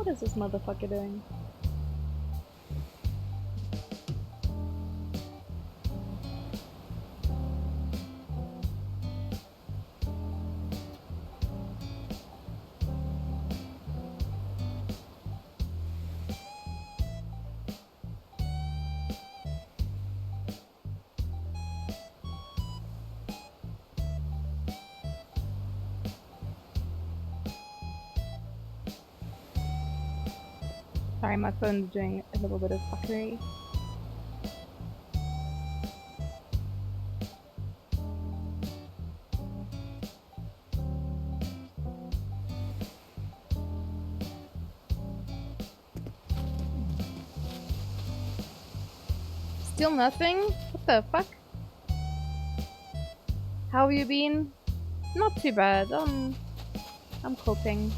What is this motherfucker doing? Sorry, my phone's doing a little bit of fuckery. Still nothing? What the fuck? How have you been? Not too bad. I'm coping.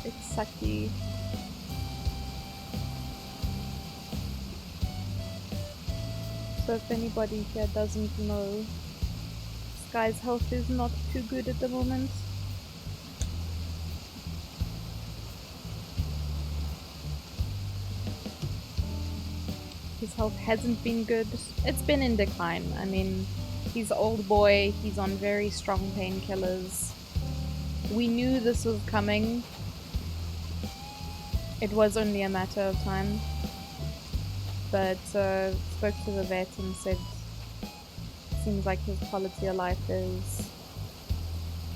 It's sucky. So if anybody here doesn't know, Sky's health is not too good at the moment. His health hasn't been good. It's been in decline. I mean, he's an old boy, he's on very strong painkillers. We knew this was coming. It was only a matter of time. But spoke to the vet and said seems like his quality of life is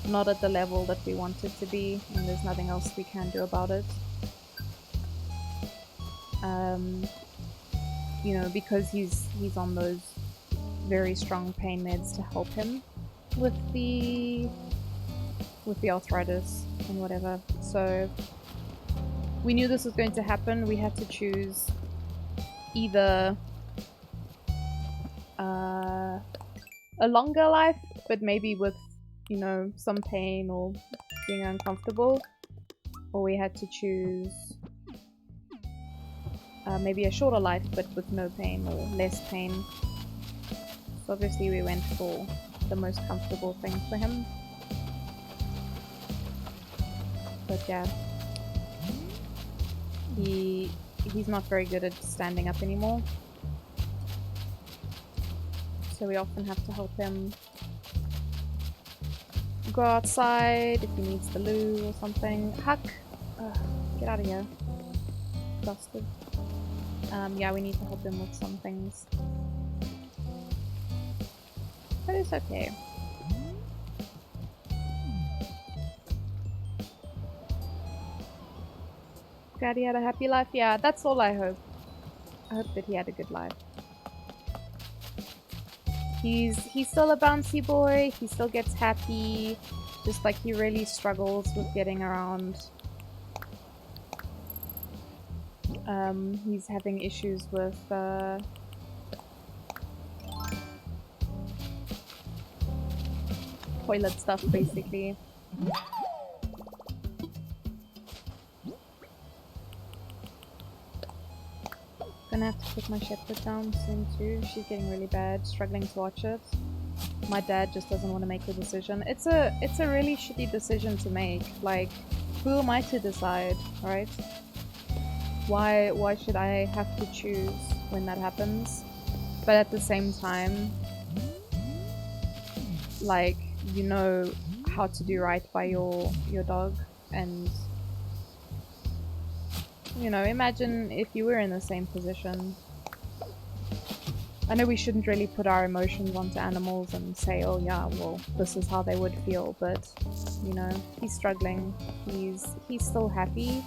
not at the level that we want it to be, and there's nothing else we can do about it. You know, because he's on those very strong pain meds to help him with the arthritis and whatever. So we knew this was going to happen. We had to choose either a longer life, but maybe with, you know, some pain or being uncomfortable, or we had to choose maybe a shorter life but with no pain or less pain. So obviously we went for the most comfortable thing for him. But yeah, he's not very good at standing up anymore. So we often have to help him go outside if he needs the loo or something. Huck! Get out of here. Bastard. Yeah, we need to help him with some things. But it's okay. Glad he had a happy life? Yeah, that's all I hope. I hope that he had a good life. He's still a bouncy boy, he still gets happy, just like he really struggles with getting around. He's having issues with toilet stuff, basically. Gonna have to put my shepherd down soon too. She's getting really bad, struggling to watch it. My dad just doesn't want to make the decision. It's a really shitty decision to make. Like, who am I to decide, right? Why should I have to choose when that happens? But at the same time, like, you know how to do right by your dog, and you know, imagine if you were in the same position. I know we shouldn't really put our emotions onto animals and say, oh yeah, well, this is how they would feel, but you know, he's struggling. He's still happy.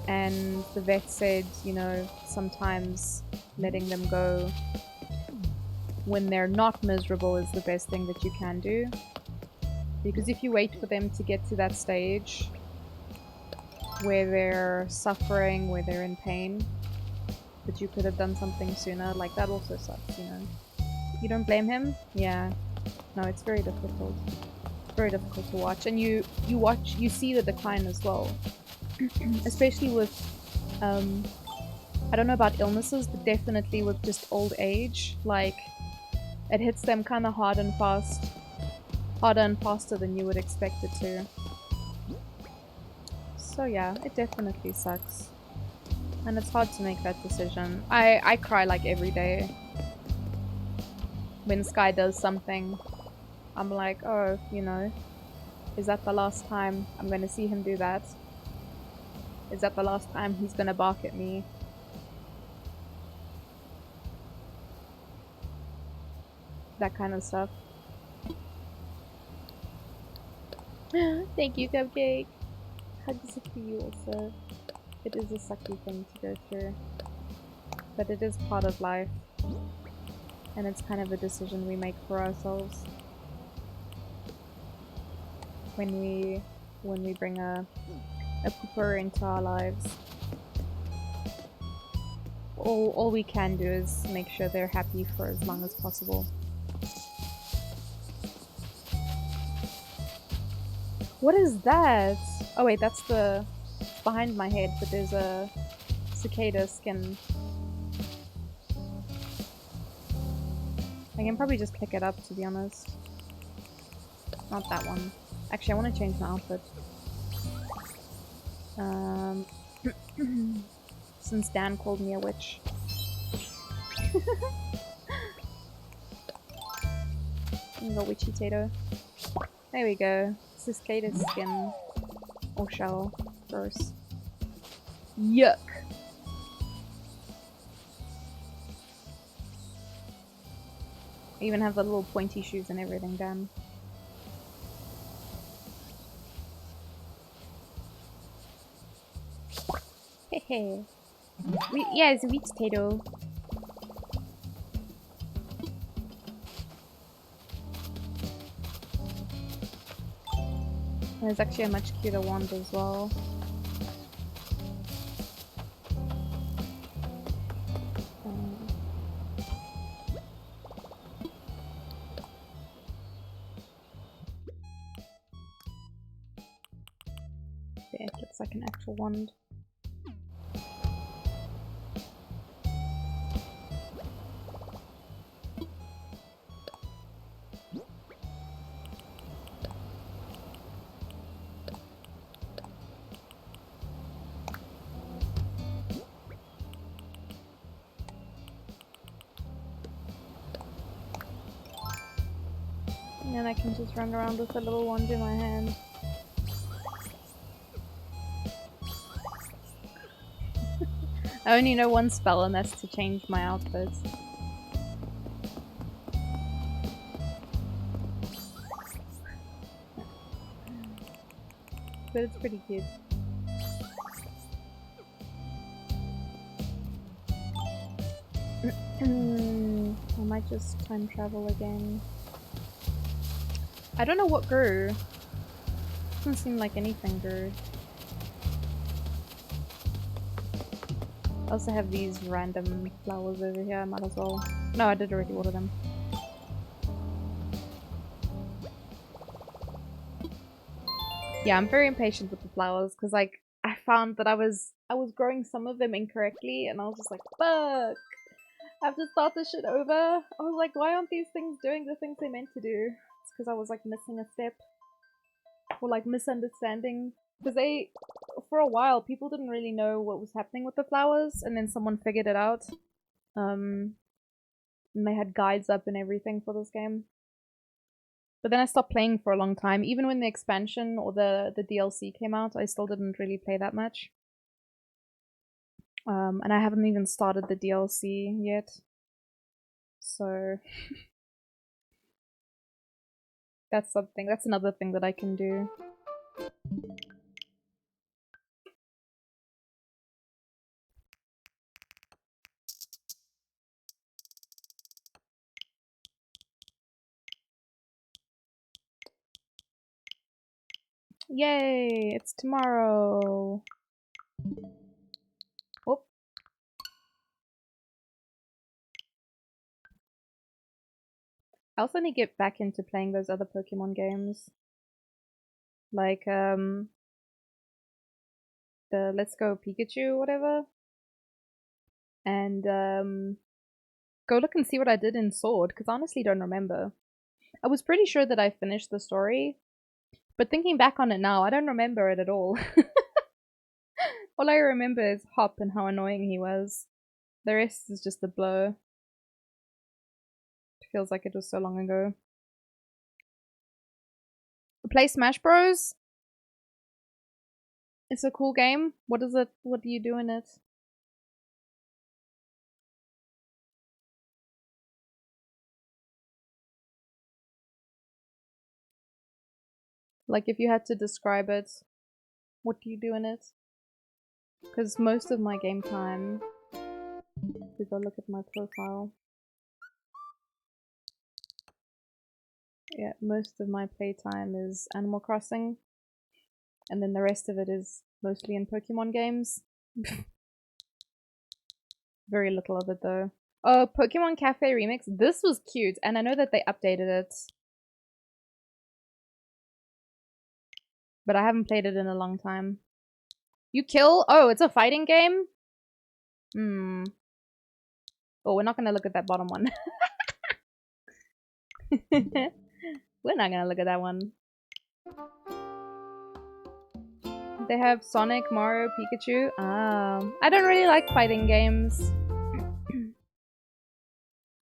And the vet said, you know, sometimes letting them go when they're not miserable is the best thing that you can do. Because if you wait for them to get to that stage where they're suffering, where they're in pain, but you could have done something sooner, like that also sucks, you know. You don't blame him? Yeah. No, it's very difficult. Very difficult to watch. And you see the decline as well. Especially with I don't know about illnesses, but definitely with just old age, like, it hits them kind of hard and fast. Harder and faster than you would expect it to. So yeah, it definitely sucks. And it's hard to make that decision. I cry like every day. When Sky does something, I'm like, oh, you know, is that the last time I'm going to see him do that? Is that the last time he's going to bark at me? That kind of stuff. Thank you, Cupcake. Hugs for you also. It is a sucky thing to go through. But it is part of life. And it's kind of a decision we make for ourselves. When we bring a pooper into our lives. All we can do is make sure they're happy for as long as possible. What is that? Oh wait, that's the... It's behind my head, but there's a cicada skin. I can probably just pick it up, to be honest. Not that one. Actually, I want to change my outfit. Since Dan called me a witch. Go witchy tato. There we go. Cicada skin. Or shell. Gross. Yuck! I even have the little pointy shoes and everything, Dan. Hehe. Yeah, it's a wheat potato. There's actually a much cuter wand as well. Yeah, it looks like an actual wand. And then I can just run around with a little wand in my hand. I only know one spell and that's to change my outfit. But it's pretty cute. I might just time travel again. I don't know what grew. Doesn't seem like anything grew. I also have these random flowers over here, I might as well. No, I did already order them. Yeah, I'm very impatient with the flowers because like I found that I was growing some of them incorrectly and I was just like, fuck! I have to start this shit over. I was like, why aren't these things doing the things they meant to do? It's because I was like missing a step. Or like misunderstanding. Because for a while, people didn't really know what was happening with the flowers, and then someone figured it out. And they had guides up and everything for this game. But then I stopped playing for a long time. Even when the expansion or the DLC came out, I still didn't really play that much. And I haven't even started the DLC yet. So that's another thing that I can do. Yay! It's tomorrow! Whoop. I also need to get back into playing those other Pokemon games. Like, the Let's Go Pikachu, whatever. And go look and see what I did in Sword, because I honestly don't remember. I was pretty sure that I finished the story, but thinking back on it now, I don't remember it at all. All I remember is Hop and how annoying he was. The rest is just a blur. It feels like it was so long ago. Play Smash Bros. It's a cool game. What is it? What do you do in it? Like, if you had to describe it, what do you do in it? Because most of my game time, if we go look at my profile, yeah, most of my playtime is Animal Crossing, and then the rest of it is mostly in Pokemon games. Very little of it though. Oh, Pokemon Cafe Remix. This was cute, and I know that they updated it. But I haven't played it in a long time. You kill? Oh, it's a fighting game? Hmm. Oh, we're not gonna look at that bottom one. We're not gonna look at that one. They have Sonic, Mario, Pikachu. I don't really like fighting games.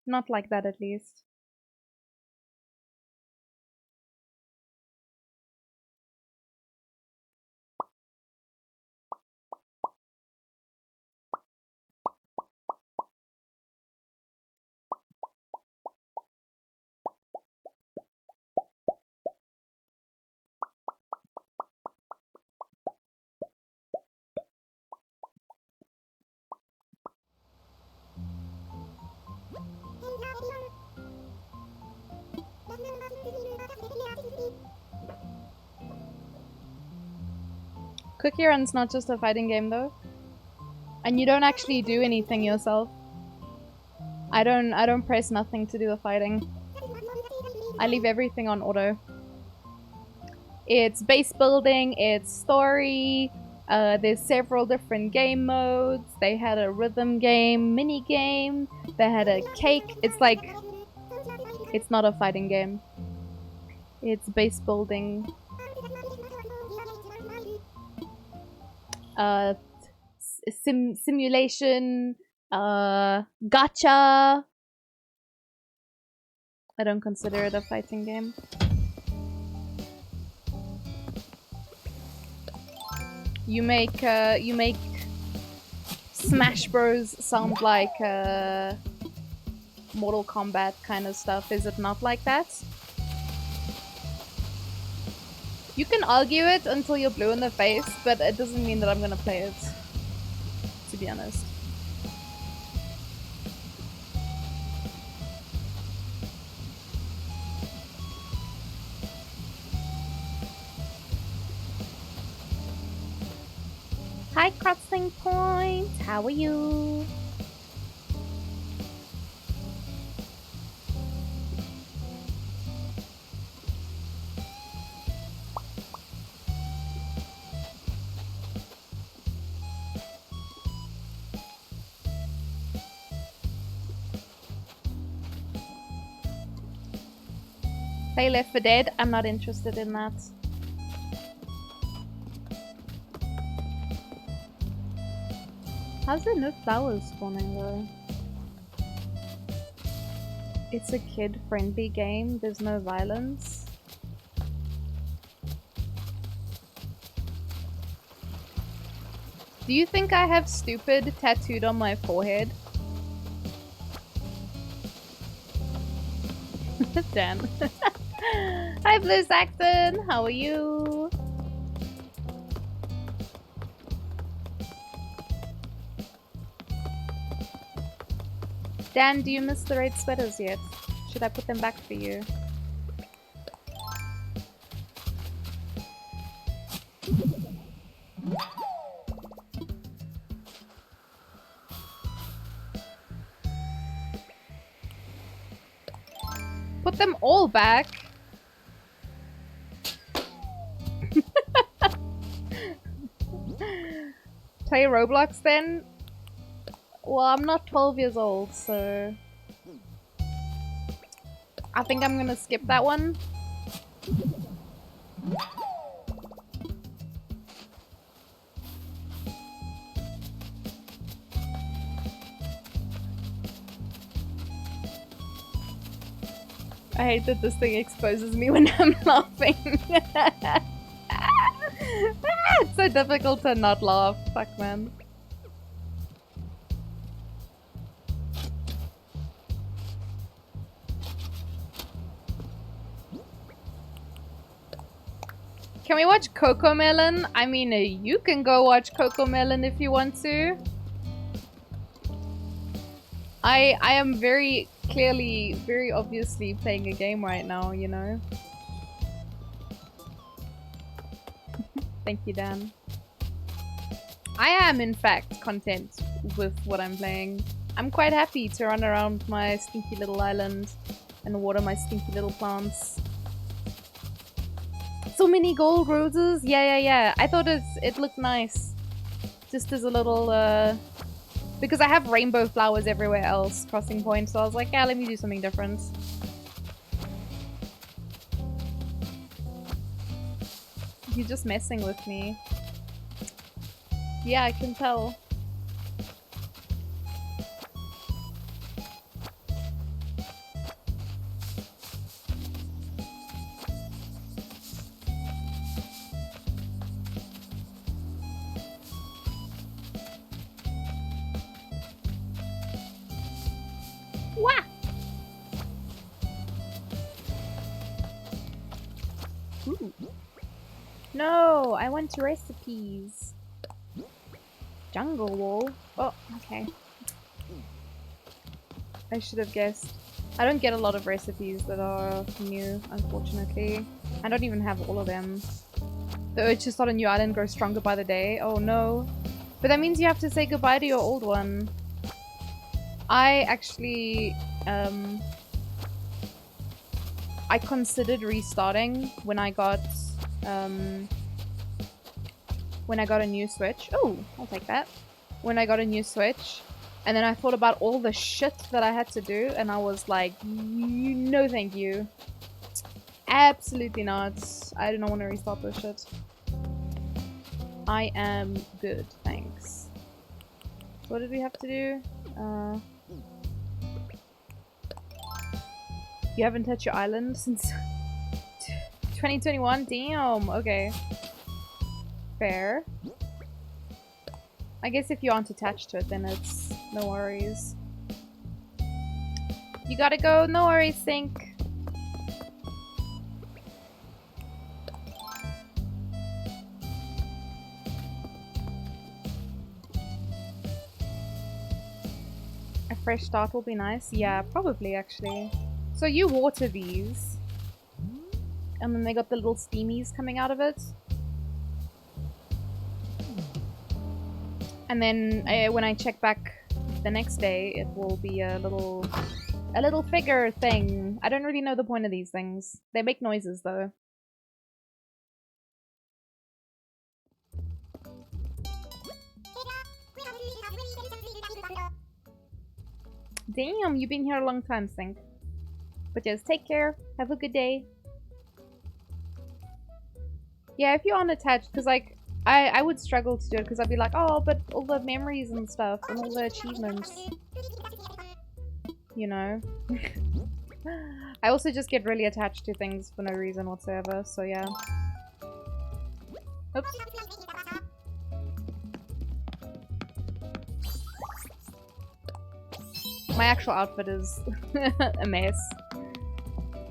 Not like that, at least. Cookie Run's not just a fighting game, though. And you don't actually do anything yourself. I don't press nothing to do the fighting. I leave everything on auto. It's base building, it's story, there's several different game modes. They had a rhythm game, mini game, they had a cake. It's like, it's not a fighting game. It's base building. Simulation, gacha. I don't consider it a fighting game. You make Smash Bros sound like Mortal Kombat kind of stuff. Is it not like that? You can argue it until you're blue in the face, but it doesn't mean that I'm gonna play it, to be honest. Hi, Crossing Point. How are you? Play Left 4 Dead. I'm not interested in that. How's there no flowers spawning though? It's a kid-friendly game. There's no violence. Do you think I have stupid tattooed on my forehead? Damn. Hi, Blue Saxon. How are you? Dan, do you miss the red sweaters yet? Should I put them back for you? Put them all back? Play Roblox then? Well, I'm not 12 years old, so I think I'm gonna skip that one. I hate that this thing exposes me when I'm laughing. It's so difficult to not laugh. Fuck, man. Can we watch Coco Melon? I mean, you can go watch Coco Melon if you want to. I am very clearly, very obviously playing a game right now, you know? Thank you, Dan. I am, in fact, content with what I'm playing. I'm quite happy to run around my stinky little island and water my stinky little plants. So many gold roses? Yeah. I thought it looked nice. Just as a little, because I have rainbow flowers everywhere else, Crossing Point, so I was like, yeah, let me do something different. You're just messing with me. Yeah, I can tell. Wah! Ooh. No, I want recipes. Jungle wool. Oh, okay. I should have guessed. I don't get a lot of recipes that are new, unfortunately. I don't even have all of them. The urge to start a new island grows stronger by the day. Oh no. But that means you have to say goodbye to your old one. I actually, I considered restarting when I got a new Switch. Oh, I'll take that. When I got a new Switch. And then I thought about all the shit that I had to do, and I was like, no thank you. Absolutely not. I do not want to restart this shit. I am good, thanks. What did we have to do? You haven't touched your island since 2021? Damn, okay. Fair. I guess if you aren't attached to it, then it's no worries. You gotta go, no worries, Sync. A fresh start will be nice. Yeah, probably actually. So you water these. And then they got the little steamies coming out of it. And then when I check back the next day, it will be a little figure thing. I don't really know the point of these things. They make noises though. Damn, you've been here a long time, Sync. But just take care. Have a good day. Yeah, if you're unattached, because like, I would struggle to do it because I'd be like, oh, but all the memories and stuff and all the achievements. You know? I also just get really attached to things for no reason whatsoever, so yeah. Oops. My actual outfit is a mess.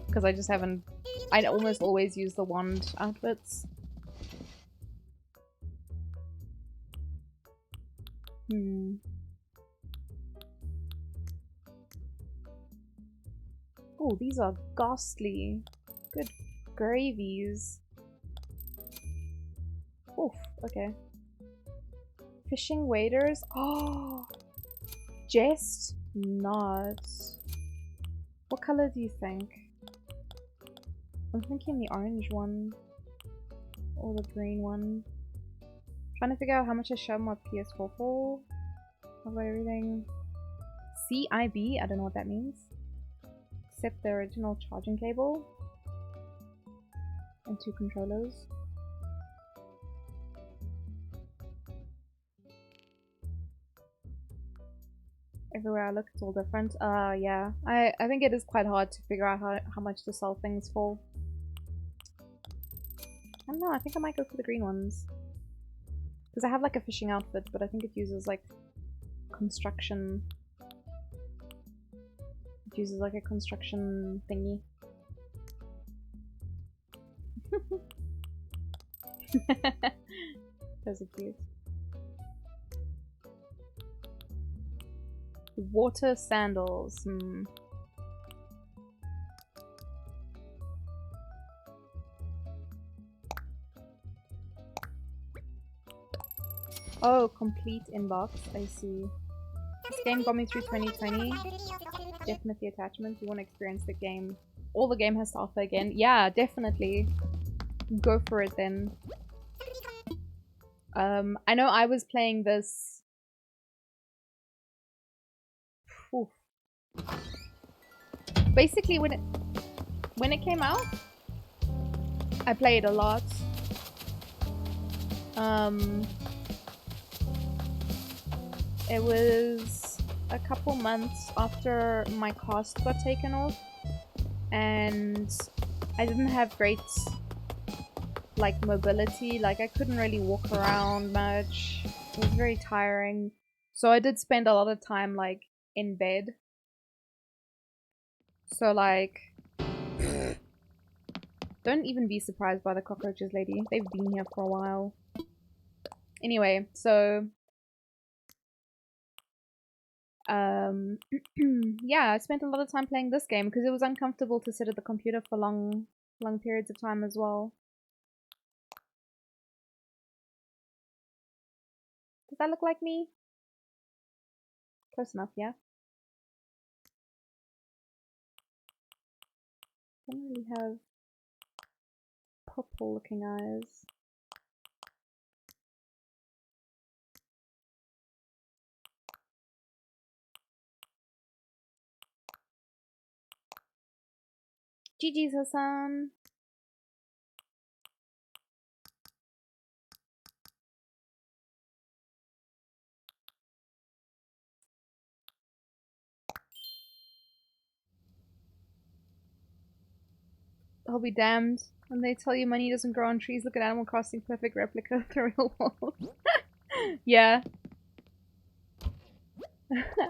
Because I just haven't... I almost always use the wand outfits. Oh, these are ghastly. Good gravies. Oof, okay. Fishing waders? Oh! Jest? Not. What color do you think? I'm thinking the orange one. Or the green one. Trying to figure out how much I show my PS4 for. How about everything? CIB? I don't know what that means. Except the original charging cable. And 2 controllers. Everywhere I look, it's all different. Yeah. I think it is quite hard to figure out how much to sell things for. I don't know, I think I might go for the green ones. Because I have like a fishing outfit, but I think it uses like construction. It uses like a construction thingy. Those are cute. Water sandals. Oh, complete inbox. I see. This game got me through 2020. Definitely attachment. You want to experience the game. All the game has to offer again. Yeah, definitely. Go for it then. I know I was playing this. Oof. Basically, when it came out, I played a lot. It was a couple months after my cast got taken off, and I didn't have great like mobility. Like I couldn't really walk around much. It was very tiring. So I did spend a lot of time like in bed. So like don't even be surprised by the cockroaches, lady. They've been here for a while. Anyway, so yeah, I spent a lot of time playing this game because it was uncomfortable to sit at the computer for long periods of time as well. Does that look like me? Close enough, yeah. Don't really have purple looking eyes. GG's, Hassan. I'll be damned. When they tell you money doesn't grow on trees, look at Animal Crossing, perfect replica of the real world. Yeah.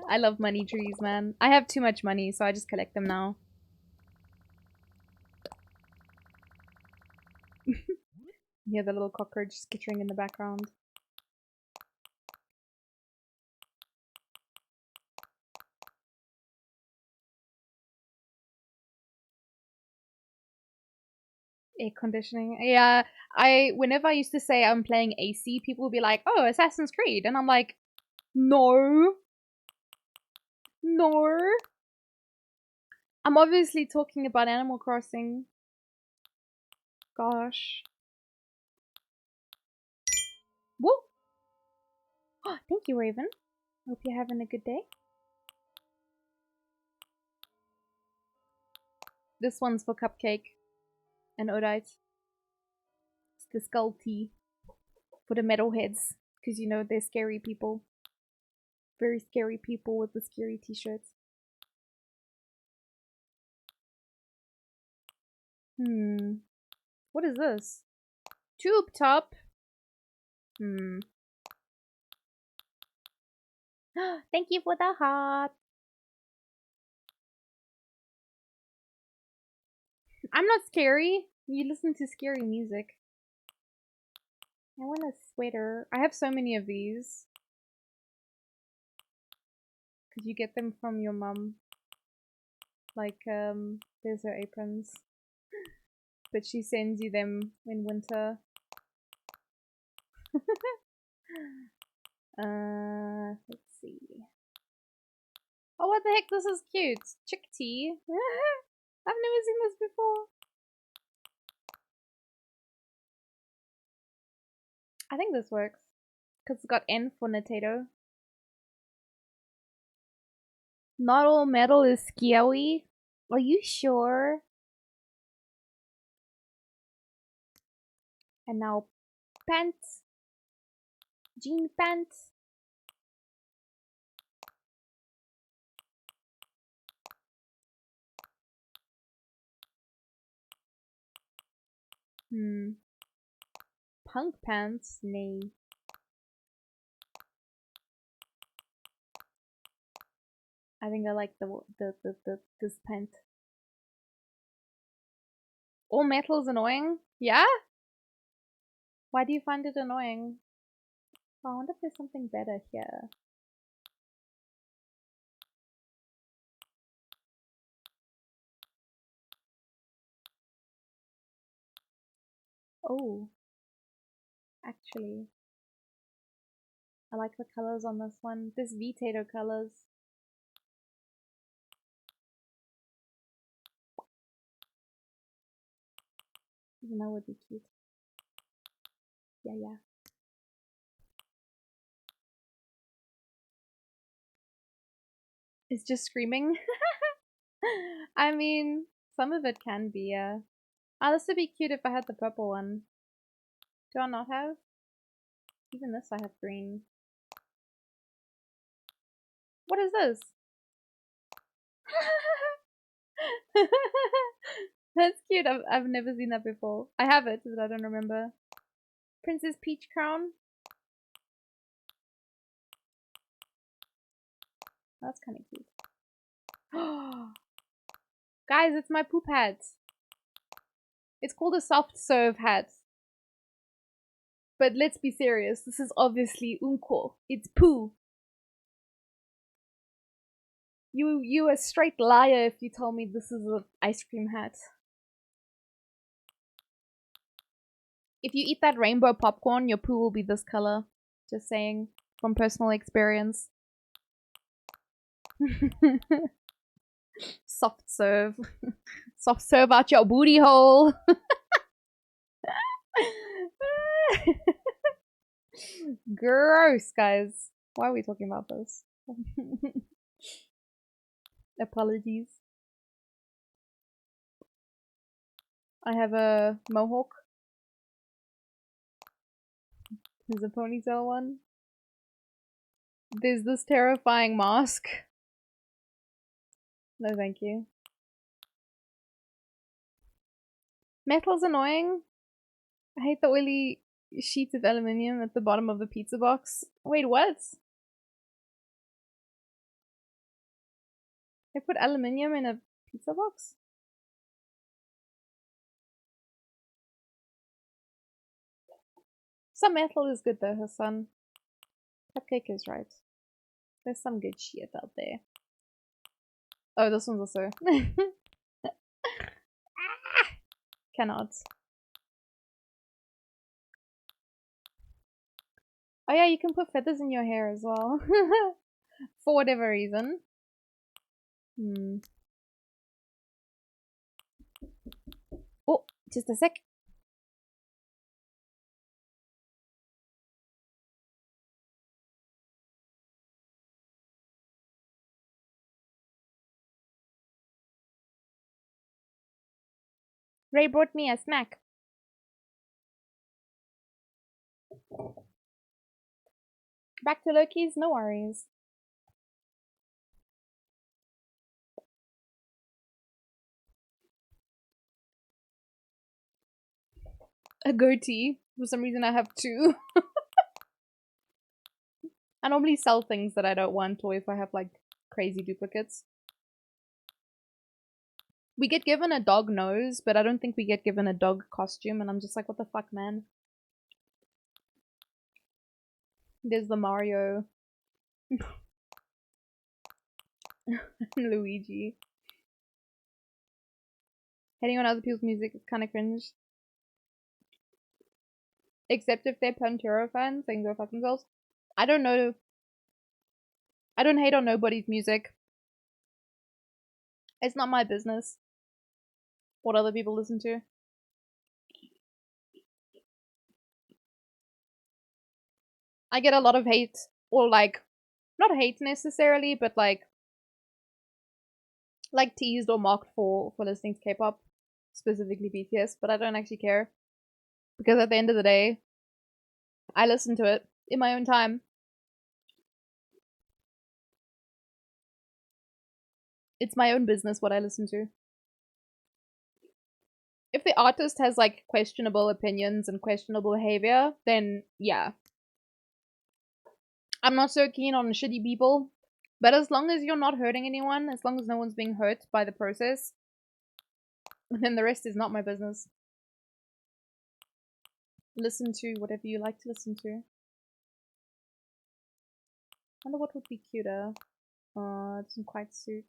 I love money trees, man. I have too much money, so I just collect them now. You hear the little cockroach skittering in the background. Air conditioning. Yeah, whenever I used to say I'm playing AC, people would be like, "Oh, Assassin's Creed," and I'm like, "No, no." I'm obviously talking about Animal Crossing. Gosh. Whoa. Thank you, Raven. Hope you're having a good day. This one's for Cupcake and Odite. It's the skull tea for the metalheads, because you know they're scary people. Very scary people with the scary t-shirts. What is this? Tube top. Thank you for the heart. I'm not scary. You listen to scary music. I want a sweater. I have so many of these. Because you get them from your mum. Like, there's her aprons. But she sends you them in winter. Let's see. Oh, what the heck? This is cute. Chick tea. I've never seen this before. I think this works. Because it's got N for Natato. Not all metal is scary. Are you sure? And now pants. Jean pants. Punk pants? Nay. I think I like this pant. All metal is annoying? Yeah? Why do you find it annoying? Oh, I wonder if there's something better here. Oh. Actually. I like the colors on this one. This V-Tato colors. Even that would be cute. Yeah, yeah. It's just screaming. I mean, some of it can be, yeah. Ah, this would be cute if I had the purple one. Do I not have? Even this I have green. What is this? That's cute. I've never seen that before. I have it, but I don't remember. Princess Peach crown. That's kind of cute. Guys, it's my poop hat. It's called a soft serve hat. But let's be serious. This is obviously unko. It's poo. You a straight liar if you tell me this is an ice cream hat. If you eat that rainbow popcorn, your poo will be this color. Just saying, from personal experience. Soft serve. Soft serve out your booty hole. Gross, guys. Why are we talking about this? Apologies. I have a mohawk. There's a ponytail one. There's this terrifying mask. No, thank you. Metal's annoying. I hate the oily sheets of aluminium at the bottom of the pizza box. Wait, what? They put aluminium in a pizza box? Some metal is good though, Hassan. Cupcake is right. There's some good shit out there. Oh, this one's also. Cannot. Oh yeah, you can put feathers in your hair as well. For whatever reason. Oh, just a sec. Ray brought me a snack. Back to Loki's, no worries. A goatee. For some reason I have two. I normally sell things that I don't want, or if I have like crazy duplicates. We get given a dog nose, but I don't think we get given a dog costume, and I'm just like, what the fuck, man? There's the Mario. Luigi. Hating on other people's music is kind of cringe. Except if they're Pantera fans, they can go fuck themselves. I don't know. I don't hate on nobody's music. It's not my business what other people listen to. I get a lot of hate, or like, not hate necessarily, but like, like teased or mocked for listening to K-pop, specifically BTS, but I don't actually care because at the end of the day, I listen to it in my own time. It's my own business what I listen to. If the artist has like questionable opinions and questionable behavior, then yeah. I'm not so keen on shitty people, but as long as you're not hurting anyone, as long as no one's being hurt by the process, then the rest is not my business. Listen to whatever you like to listen to. I wonder what would be cuter. It doesn't quite suit.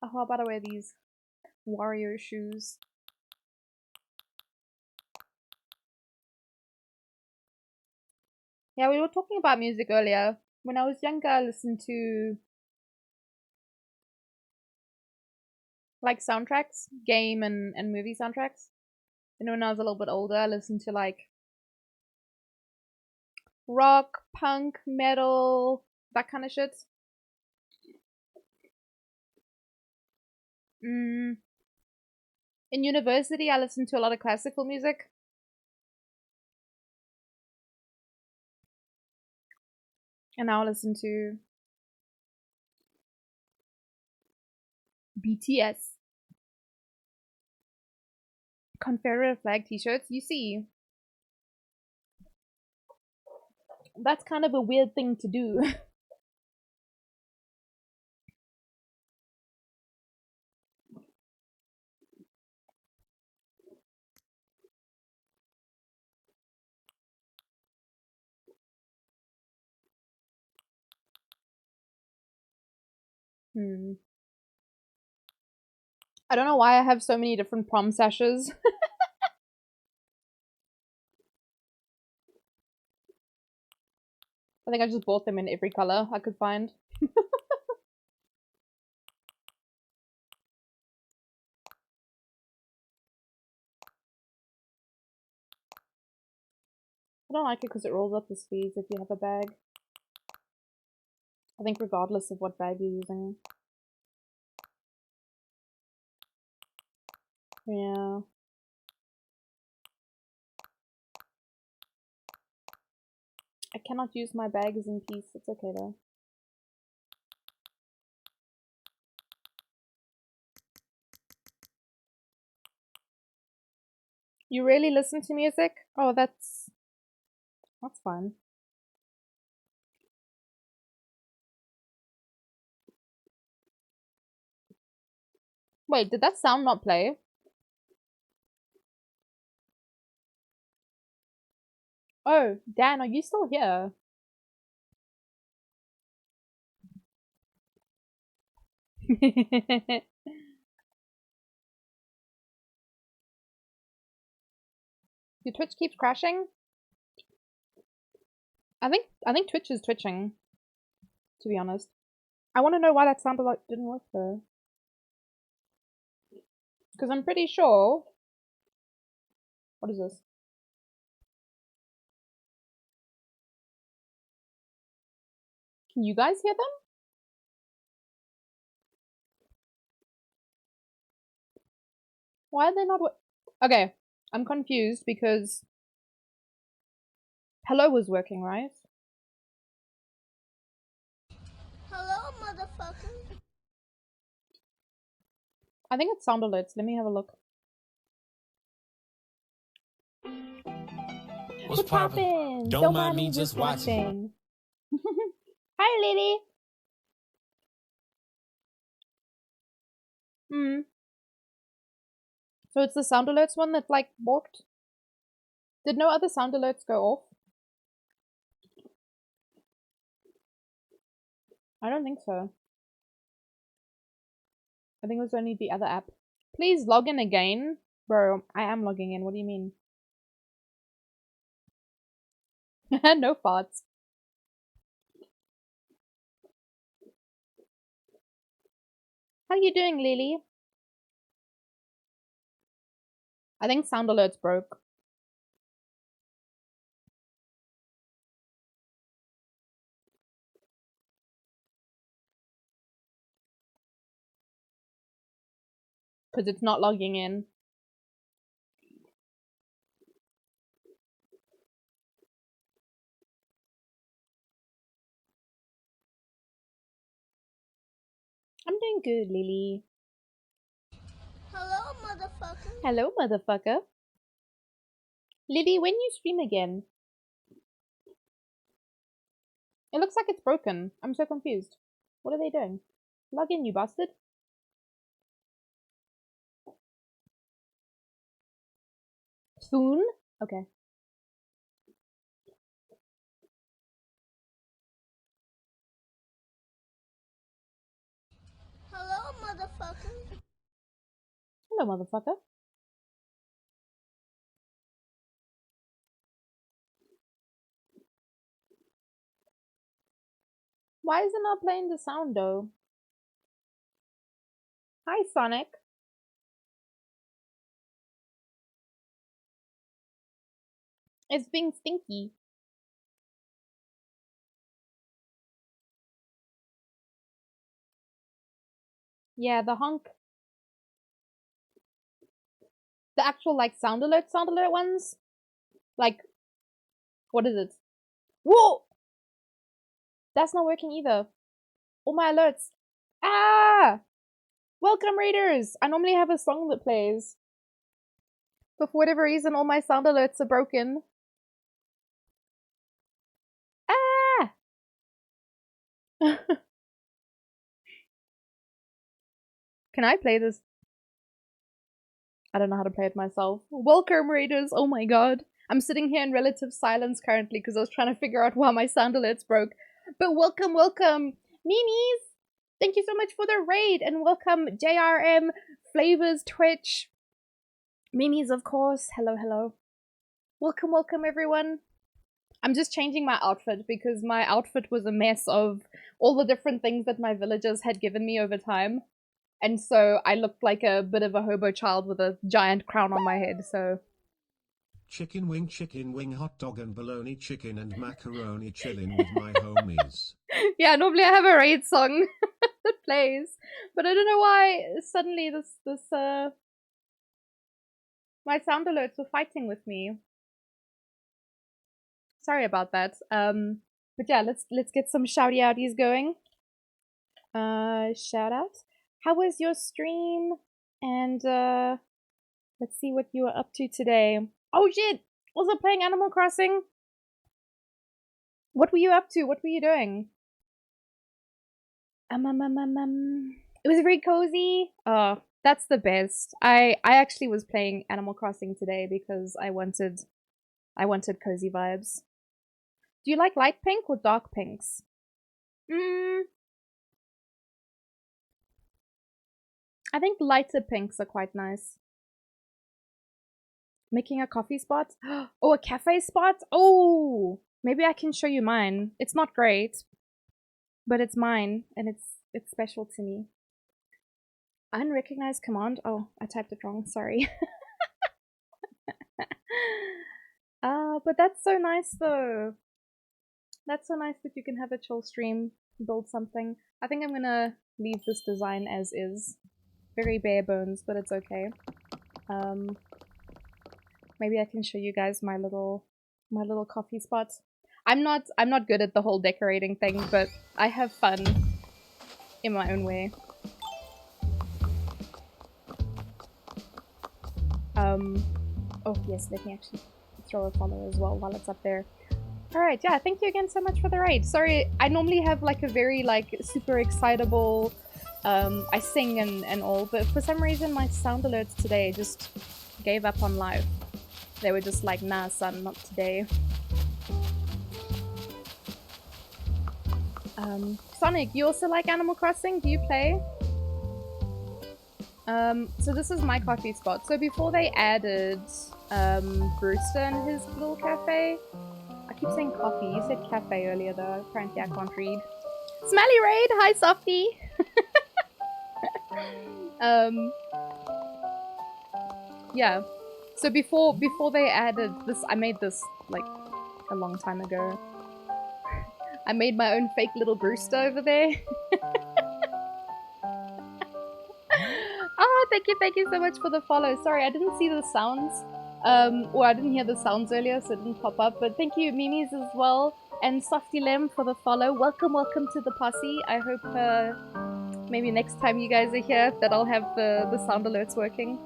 Oh, how about I wear these Wario shoes? Yeah, we were talking about music earlier. When I was younger, I listened to like soundtracks, game and movie soundtracks. And when I was a little bit older, I listened to like rock, punk, metal, that kind of shit. In university, I listened to a lot of classical music. And now I listen to BTS. Confederate flag t-shirts. You see, that's kind of a weird thing to do. I don't know why I have so many different prom sashes. I think I just bought them in every color I could find. I don't like it because it rolls up the sleeves if you have a bag. I think regardless of what bag you're using. Yeah. I cannot use my bags in peace. It's okay though. You really listen to music? Oh, that's fun. Wait, did that sound not play? Oh, Dan, are you still here? Your Twitch keeps crashing? I think Twitch is twitching, to be honest. I want to know why that sound alert didn't work though. Because I'm pretty sure... What is this? Can you guys hear them? Why are they not... Okay, I'm confused because... Hello was working, right? Hello, motherfucker. I think it's sound alerts. Let me have a look. What's poppin'? Don't mind me just watching. Hi, Lily. So it's the sound alerts one that like borked? Did no other sound alerts go off? I don't think so. I think it was only the other app. Please log in again. Bro, I am logging in. What do you mean? No farts. How are you doing, Lily? I think sound alerts broke. Because it's not logging in. I'm doing good, Lily. Hello, motherfucker. Hello, motherfucker. Lily, when you stream again? It looks like it's broken. I'm so confused. What are they doing? Log in, you bastard. Soon? Okay. Hello, motherfucker. Hello, motherfucker. Why is it not playing the sound, though? Hi, Sonic. It's being stinky. Yeah, the honk. The actual, like, sound alert ones? Like, what is it? Whoa! That's not working either. All my alerts. Ah! Welcome, Raiders! I normally have a song that plays. But for whatever reason, all my sound alerts are broken. Ah! Can I play this? I don't know how to play it myself. Welcome, Raiders! Oh my god. I'm sitting here in relative silence currently because I was trying to figure out why my sound alerts broke. But welcome, welcome! Mimis! Thank you so much for the raid! And welcome, JRM, Flavors, Twitch. Mimis, of course. Hello, hello. Welcome, welcome, everyone. I'm just changing my outfit because my outfit was a mess of all the different things that my villagers had given me over time. And so I looked like a bit of a hobo child with a giant crown on my head, so... chicken wing, hot dog and bologna chicken and macaroni chillin' with my homies. Yeah, normally I have a raid song that plays, but I don't know why suddenly my sound alerts were fighting with me. Sorry about that. But yeah, let's get some shouty outies going. Shout out. How was your stream? And let's see what you were up to today. Oh shit! Also playing Animal Crossing? What were you up to? What were you doing? It was very cozy. Oh, that's the best. I actually was playing Animal Crossing today because I wanted cozy vibes. Do you like light pink or dark pinks? I think lighter pinks are quite nice. Making a coffee spot? Oh, a cafe spot? Oh, maybe I can show you mine. It's not great, but it's mine, and it's special to me. Unrecognized command? Oh, I typed it wrong, sorry. But that's so nice though. That's so nice that you can have a chill stream, build something. I think I'm gonna leave this design as is. Very bare bones, but it's okay. Maybe I can show you guys my little coffee spot. I'm not good at the whole decorating thing, but I have fun in my own way. Oh yes, let me actually throw a follow as well while it's up there. Alright, yeah, thank you again so much for the raid. Sorry, I normally have like a very like super excitable, I sing and all, but for some reason my sound alerts today just gave up on live. They were just like, nah son, not today. Sonic, you also like Animal Crossing? Do you play? So this is my coffee spot. So before they added Brewster in his little cafe, I keep saying coffee. You said cafe earlier though. Apparently I can't read. Smelly Raid! Hi Softy! Yeah. So before they added this, I made this like a long time ago. I made my own fake little Brewster over there. Ah, thank you so much for the follow. Sorry, I didn't see the sounds. Or I didn't hear the sounds earlier, so it didn't pop up. But thank you, Mimi's as well. And Softy Lem for the follow. Welcome, welcome to the posse. I hope maybe next time you guys are here that I'll have the sound alerts working.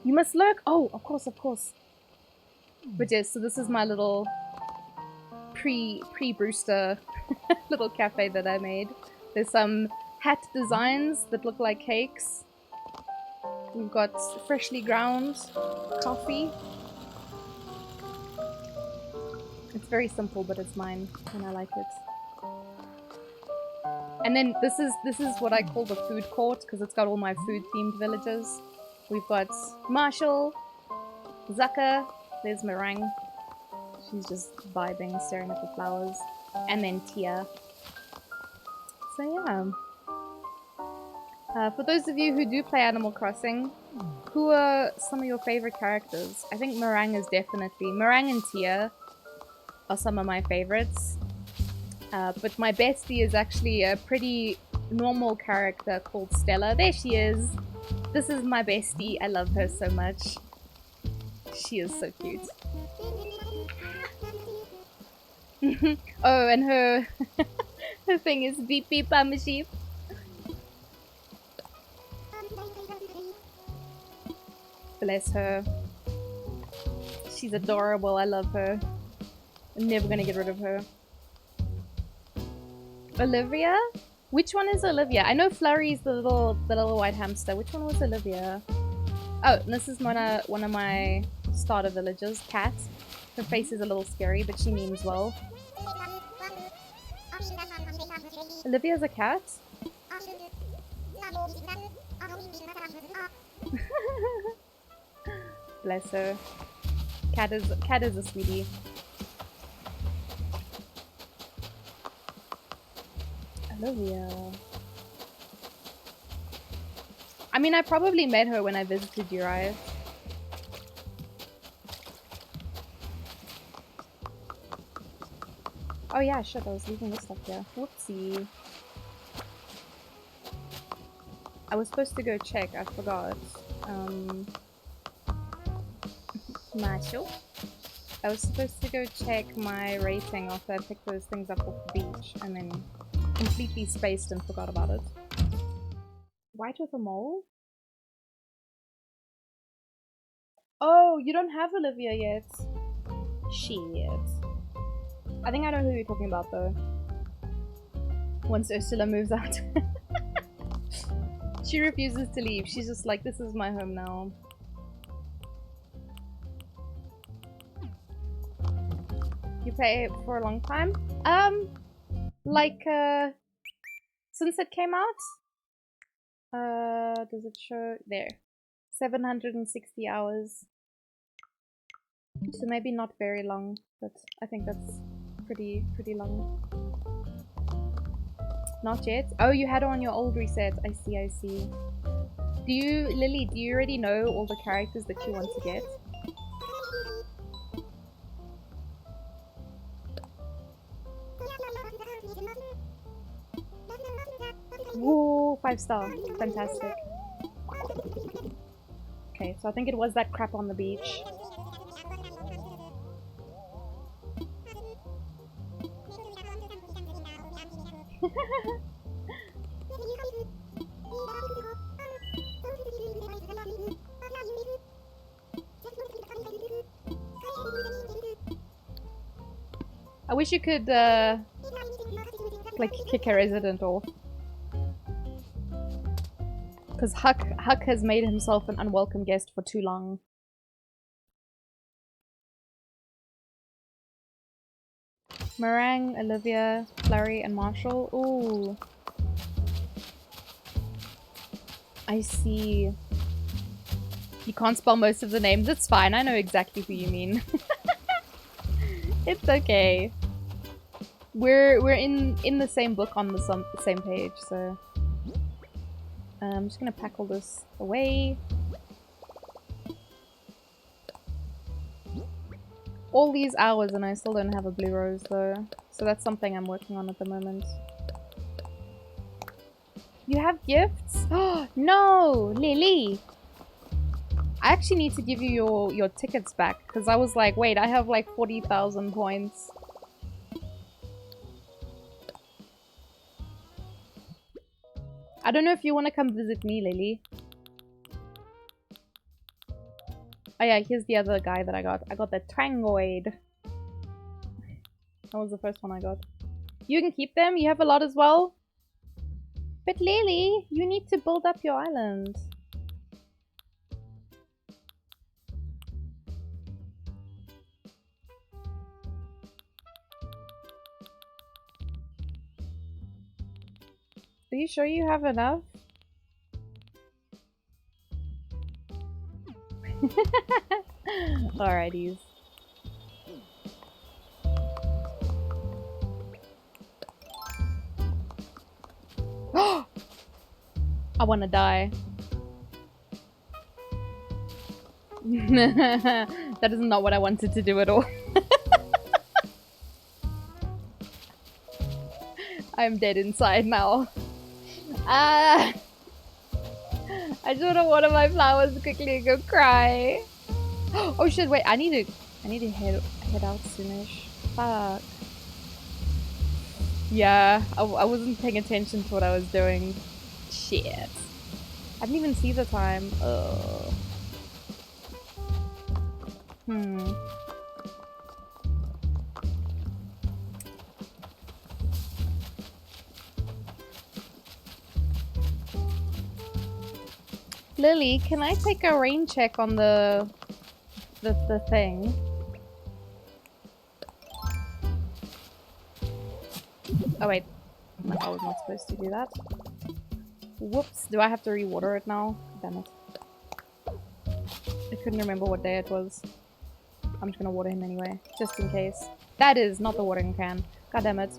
You must lurk! Oh, of course, of course. But yes, so this is my little pre-Brewster little cafe that I made. There's some hat designs that look like cakes. We've got freshly ground coffee. It's very simple, but it's mine, and I like it. And then this is what I call the food court, because it's got all my food-themed villages. We've got Marshall, Zucker, there's Meringue. She's just vibing, staring at the flowers. And then Tia. So yeah. For those of you who do play Animal Crossing, who are some of your favorite characters? I think Meringue is definitely... Meringue and Tia are some of my favorites. But my bestie is actually a pretty normal character called Stella. There she is! This is my bestie. I love her so much. She is so cute. Oh, and her her thing is beep beep, I'm a sheep. Bless her. She's adorable. I love her. I'm never gonna get rid of her. Olivia? Which one is Olivia? I know Flurry's the little white hamster. Which one was Olivia? Oh, this is one of my starter villagers. Cat. Her face is a little scary, but she means well. Olivia's a cat? Bless her. Cat is a sweetie. Olivia. I mean, I probably met her when I visited Uriah. Oh yeah, shit, I was leaving this stuff here. Whoopsie. I was supposed to go check, I forgot. Marshall? I was supposed to go check my rating after I picked those things up off the beach, and then completely spaced and forgot about it. White with a mole? Oh, you don't have Olivia yet. Shit. I think I know who you're talking about though. Once Ursula moves out. She refuses to leave. She's just like, this is my home now. You play it for a long time? Since it came out? Does it show? There. 760 hours. So maybe not very long, but I think that's pretty long. Not yet? Oh, you had her on your old reset. I see, I see. Lily, do you already know all the characters that you want to get? Whoa, 5-star. Fantastic. Okay, so I think it was that crap on the beach. I wish you could, like, kick a resident off. Because Huck has made himself an unwelcome guest for too long. Meringue, Olivia, Flurry, and Marshall. Ooh. I see. You can't spell most of the names. It's fine. I know exactly who you mean. It's okay. We're in the same book on the same page, so I'm just gonna pack all this away. All these hours and I still don't have a blue rose though, so that's something I'm working on at the moment. You have gifts? Oh, no! Lily! I actually need to give you your tickets back, because I was like, wait, I have like 40,000 points. I don't know if you want to come visit me, Lily. Oh yeah, here's the other guy that I got. I got the Twangoid. That was the first one I got. You can keep them, you have a lot as well. But Lily, you need to build up your island. Are you sure you have enough? Alrighties. I wanna die. That is not what I wanted to do at all. I'm dead inside now. I just wanna water my flowers quickly and go cry. Oh shit, wait, I need to head out soonish. Fuck. Yeah, I wasn't paying attention to what I was doing. Shit. I didn't even see the time. Ugh. Lily, can I take a rain check on the thing? Oh wait, no, I was not supposed to do that. Whoops, do I have to rewater it now? Damn it. I couldn't remember what day it was. I'm just gonna water him anyway, just in case. That is not the watering can. God damn it.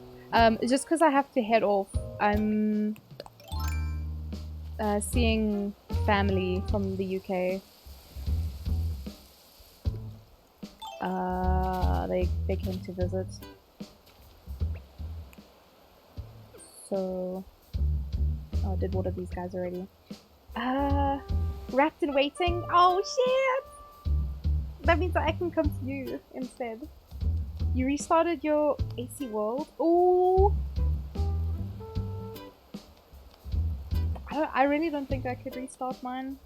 Just because I have to head off, I'm seeing family from the UK. They came to visit. So, oh, I did water these guys already. Wrapped and waiting. Oh shit! That means that I can come to you instead. You restarted your AC World. Ooh. I really don't think I could restart mine.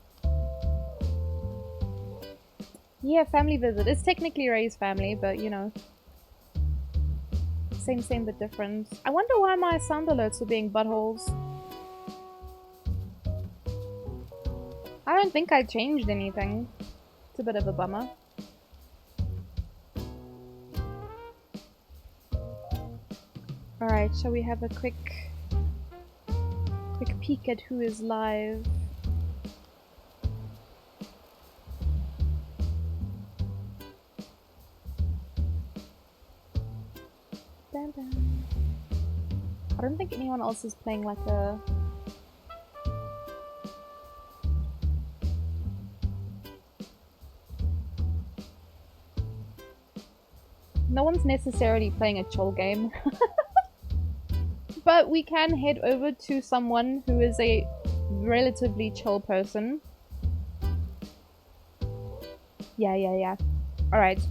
Yeah, family visit. It's technically Ray's family, but you know. Same but different. I wonder why my sound alerts are being buttholes. I don't think I changed anything. It's a bit of a bummer. Alright, shall we have a quick peek at who is live? Dun dun. I don't think anyone else is playing like a... No one's necessarily playing a chill game. But we can head over to someone who is a relatively chill person. Yeah. Alright.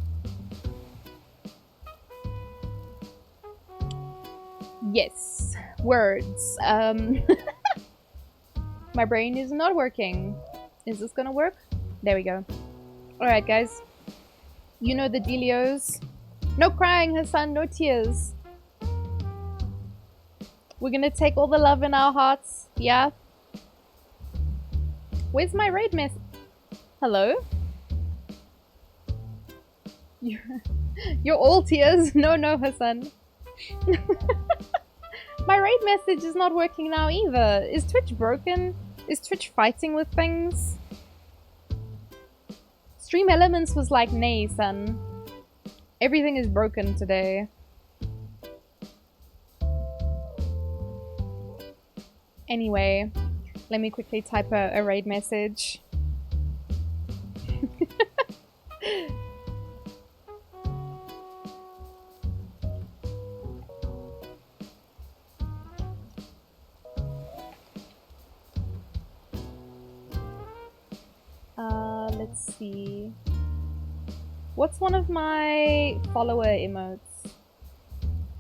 Yes. Words. My brain is not working. Is this gonna work? There we go. Alright, guys. You know the dealios. No crying, Hassan, no tears. We're gonna take all the love in our hearts, yeah? Where's my raid mess? Hello? You're all tears? No, Hassan. My raid message is not working now either. Is Twitch broken? Is Twitch fighting with things? Stream Elements was like, nay, son. Everything is broken today. Anyway, let me quickly type a raid message. Let's see. What's one of my follower emotes?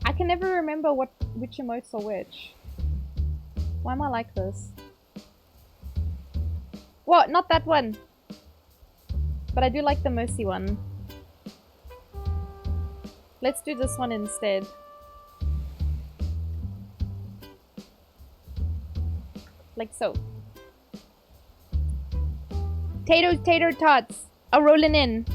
I can never remember which emotes are which. Why am I like this? What? Not that one. But I do like the Mercy one. Let's do this one instead. Like so. Tater tots are rolling in.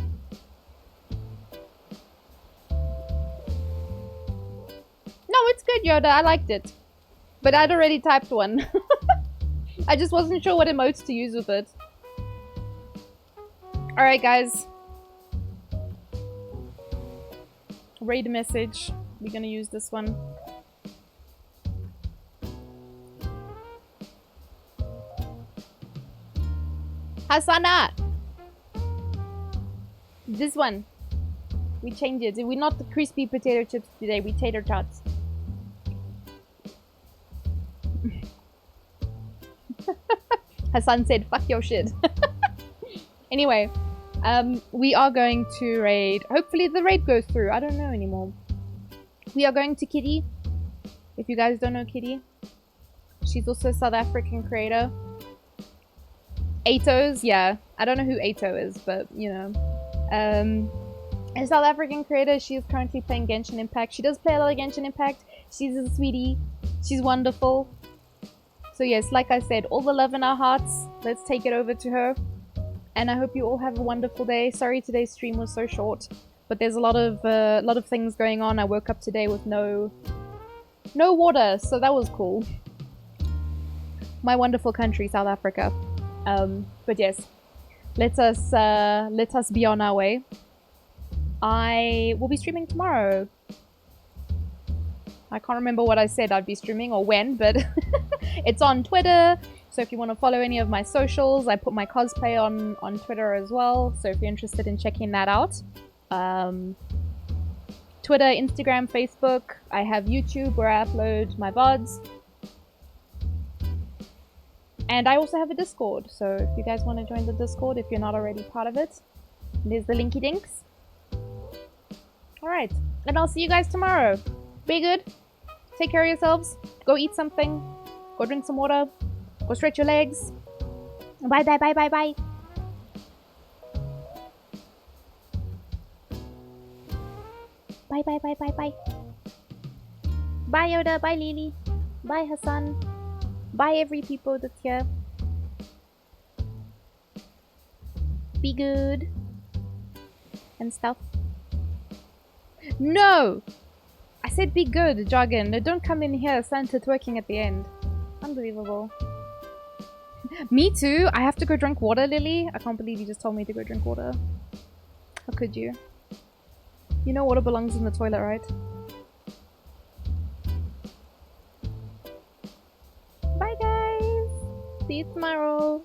No, it's good, Yoda. I liked it. But I'd already typed one. I just wasn't sure what emotes to use with it. Alright, guys. Raid message. We're gonna use this one. Hasana! This one. We change it. We're not the crispy potato chips today. We tater tots. Hassan said, fuck your shit. Anyway, we are going to raid. Hopefully the raid goes through. I don't know anymore. We are going to Kitty. If you guys don't know Kitty. She's also a South African creator. Ato's, yeah. I don't know who Ato is, but, you know. A South African creator. She is currently playing Genshin Impact. She does play a lot of Genshin Impact. She's a sweetie. She's wonderful. So yes, like I said, all the love in our hearts. Let's take it over to her. And I hope you all have a wonderful day. Sorry today's stream was so short. But there's a lot of things going on. I woke up today with no water, so that was cool. My wonderful country, South Africa. But yes, let us be on our way. I will be streaming tomorrow. I can't remember what I said I'd be streaming or when, but it's on Twitter. So if you want to follow any of my socials, I put my cosplay on Twitter as well. So if you're interested in checking that out. Twitter, Instagram, Facebook. I have YouTube where I upload my VODs. And I also have a Discord, so if you guys want to join the Discord, if you're not already part of it, there's the linky dinks. Alright, and I'll see you guys tomorrow. Be good, take care of yourselves, go eat something, go drink some water, go stretch your legs. Bye bye bye bye bye. Bye bye bye bye bye. Bye Yoda, bye Lily, bye Hassan. Bye every people that's here. Be good. And stuff. No! I said be good, Jargon. No, don't come in here, Santa twerking at the end. Unbelievable. Me too. I have to go drink water, Lily. I can't believe you just told me to go drink water. How could you? You know water belongs in the toilet, right? Bye guys! See you tomorrow!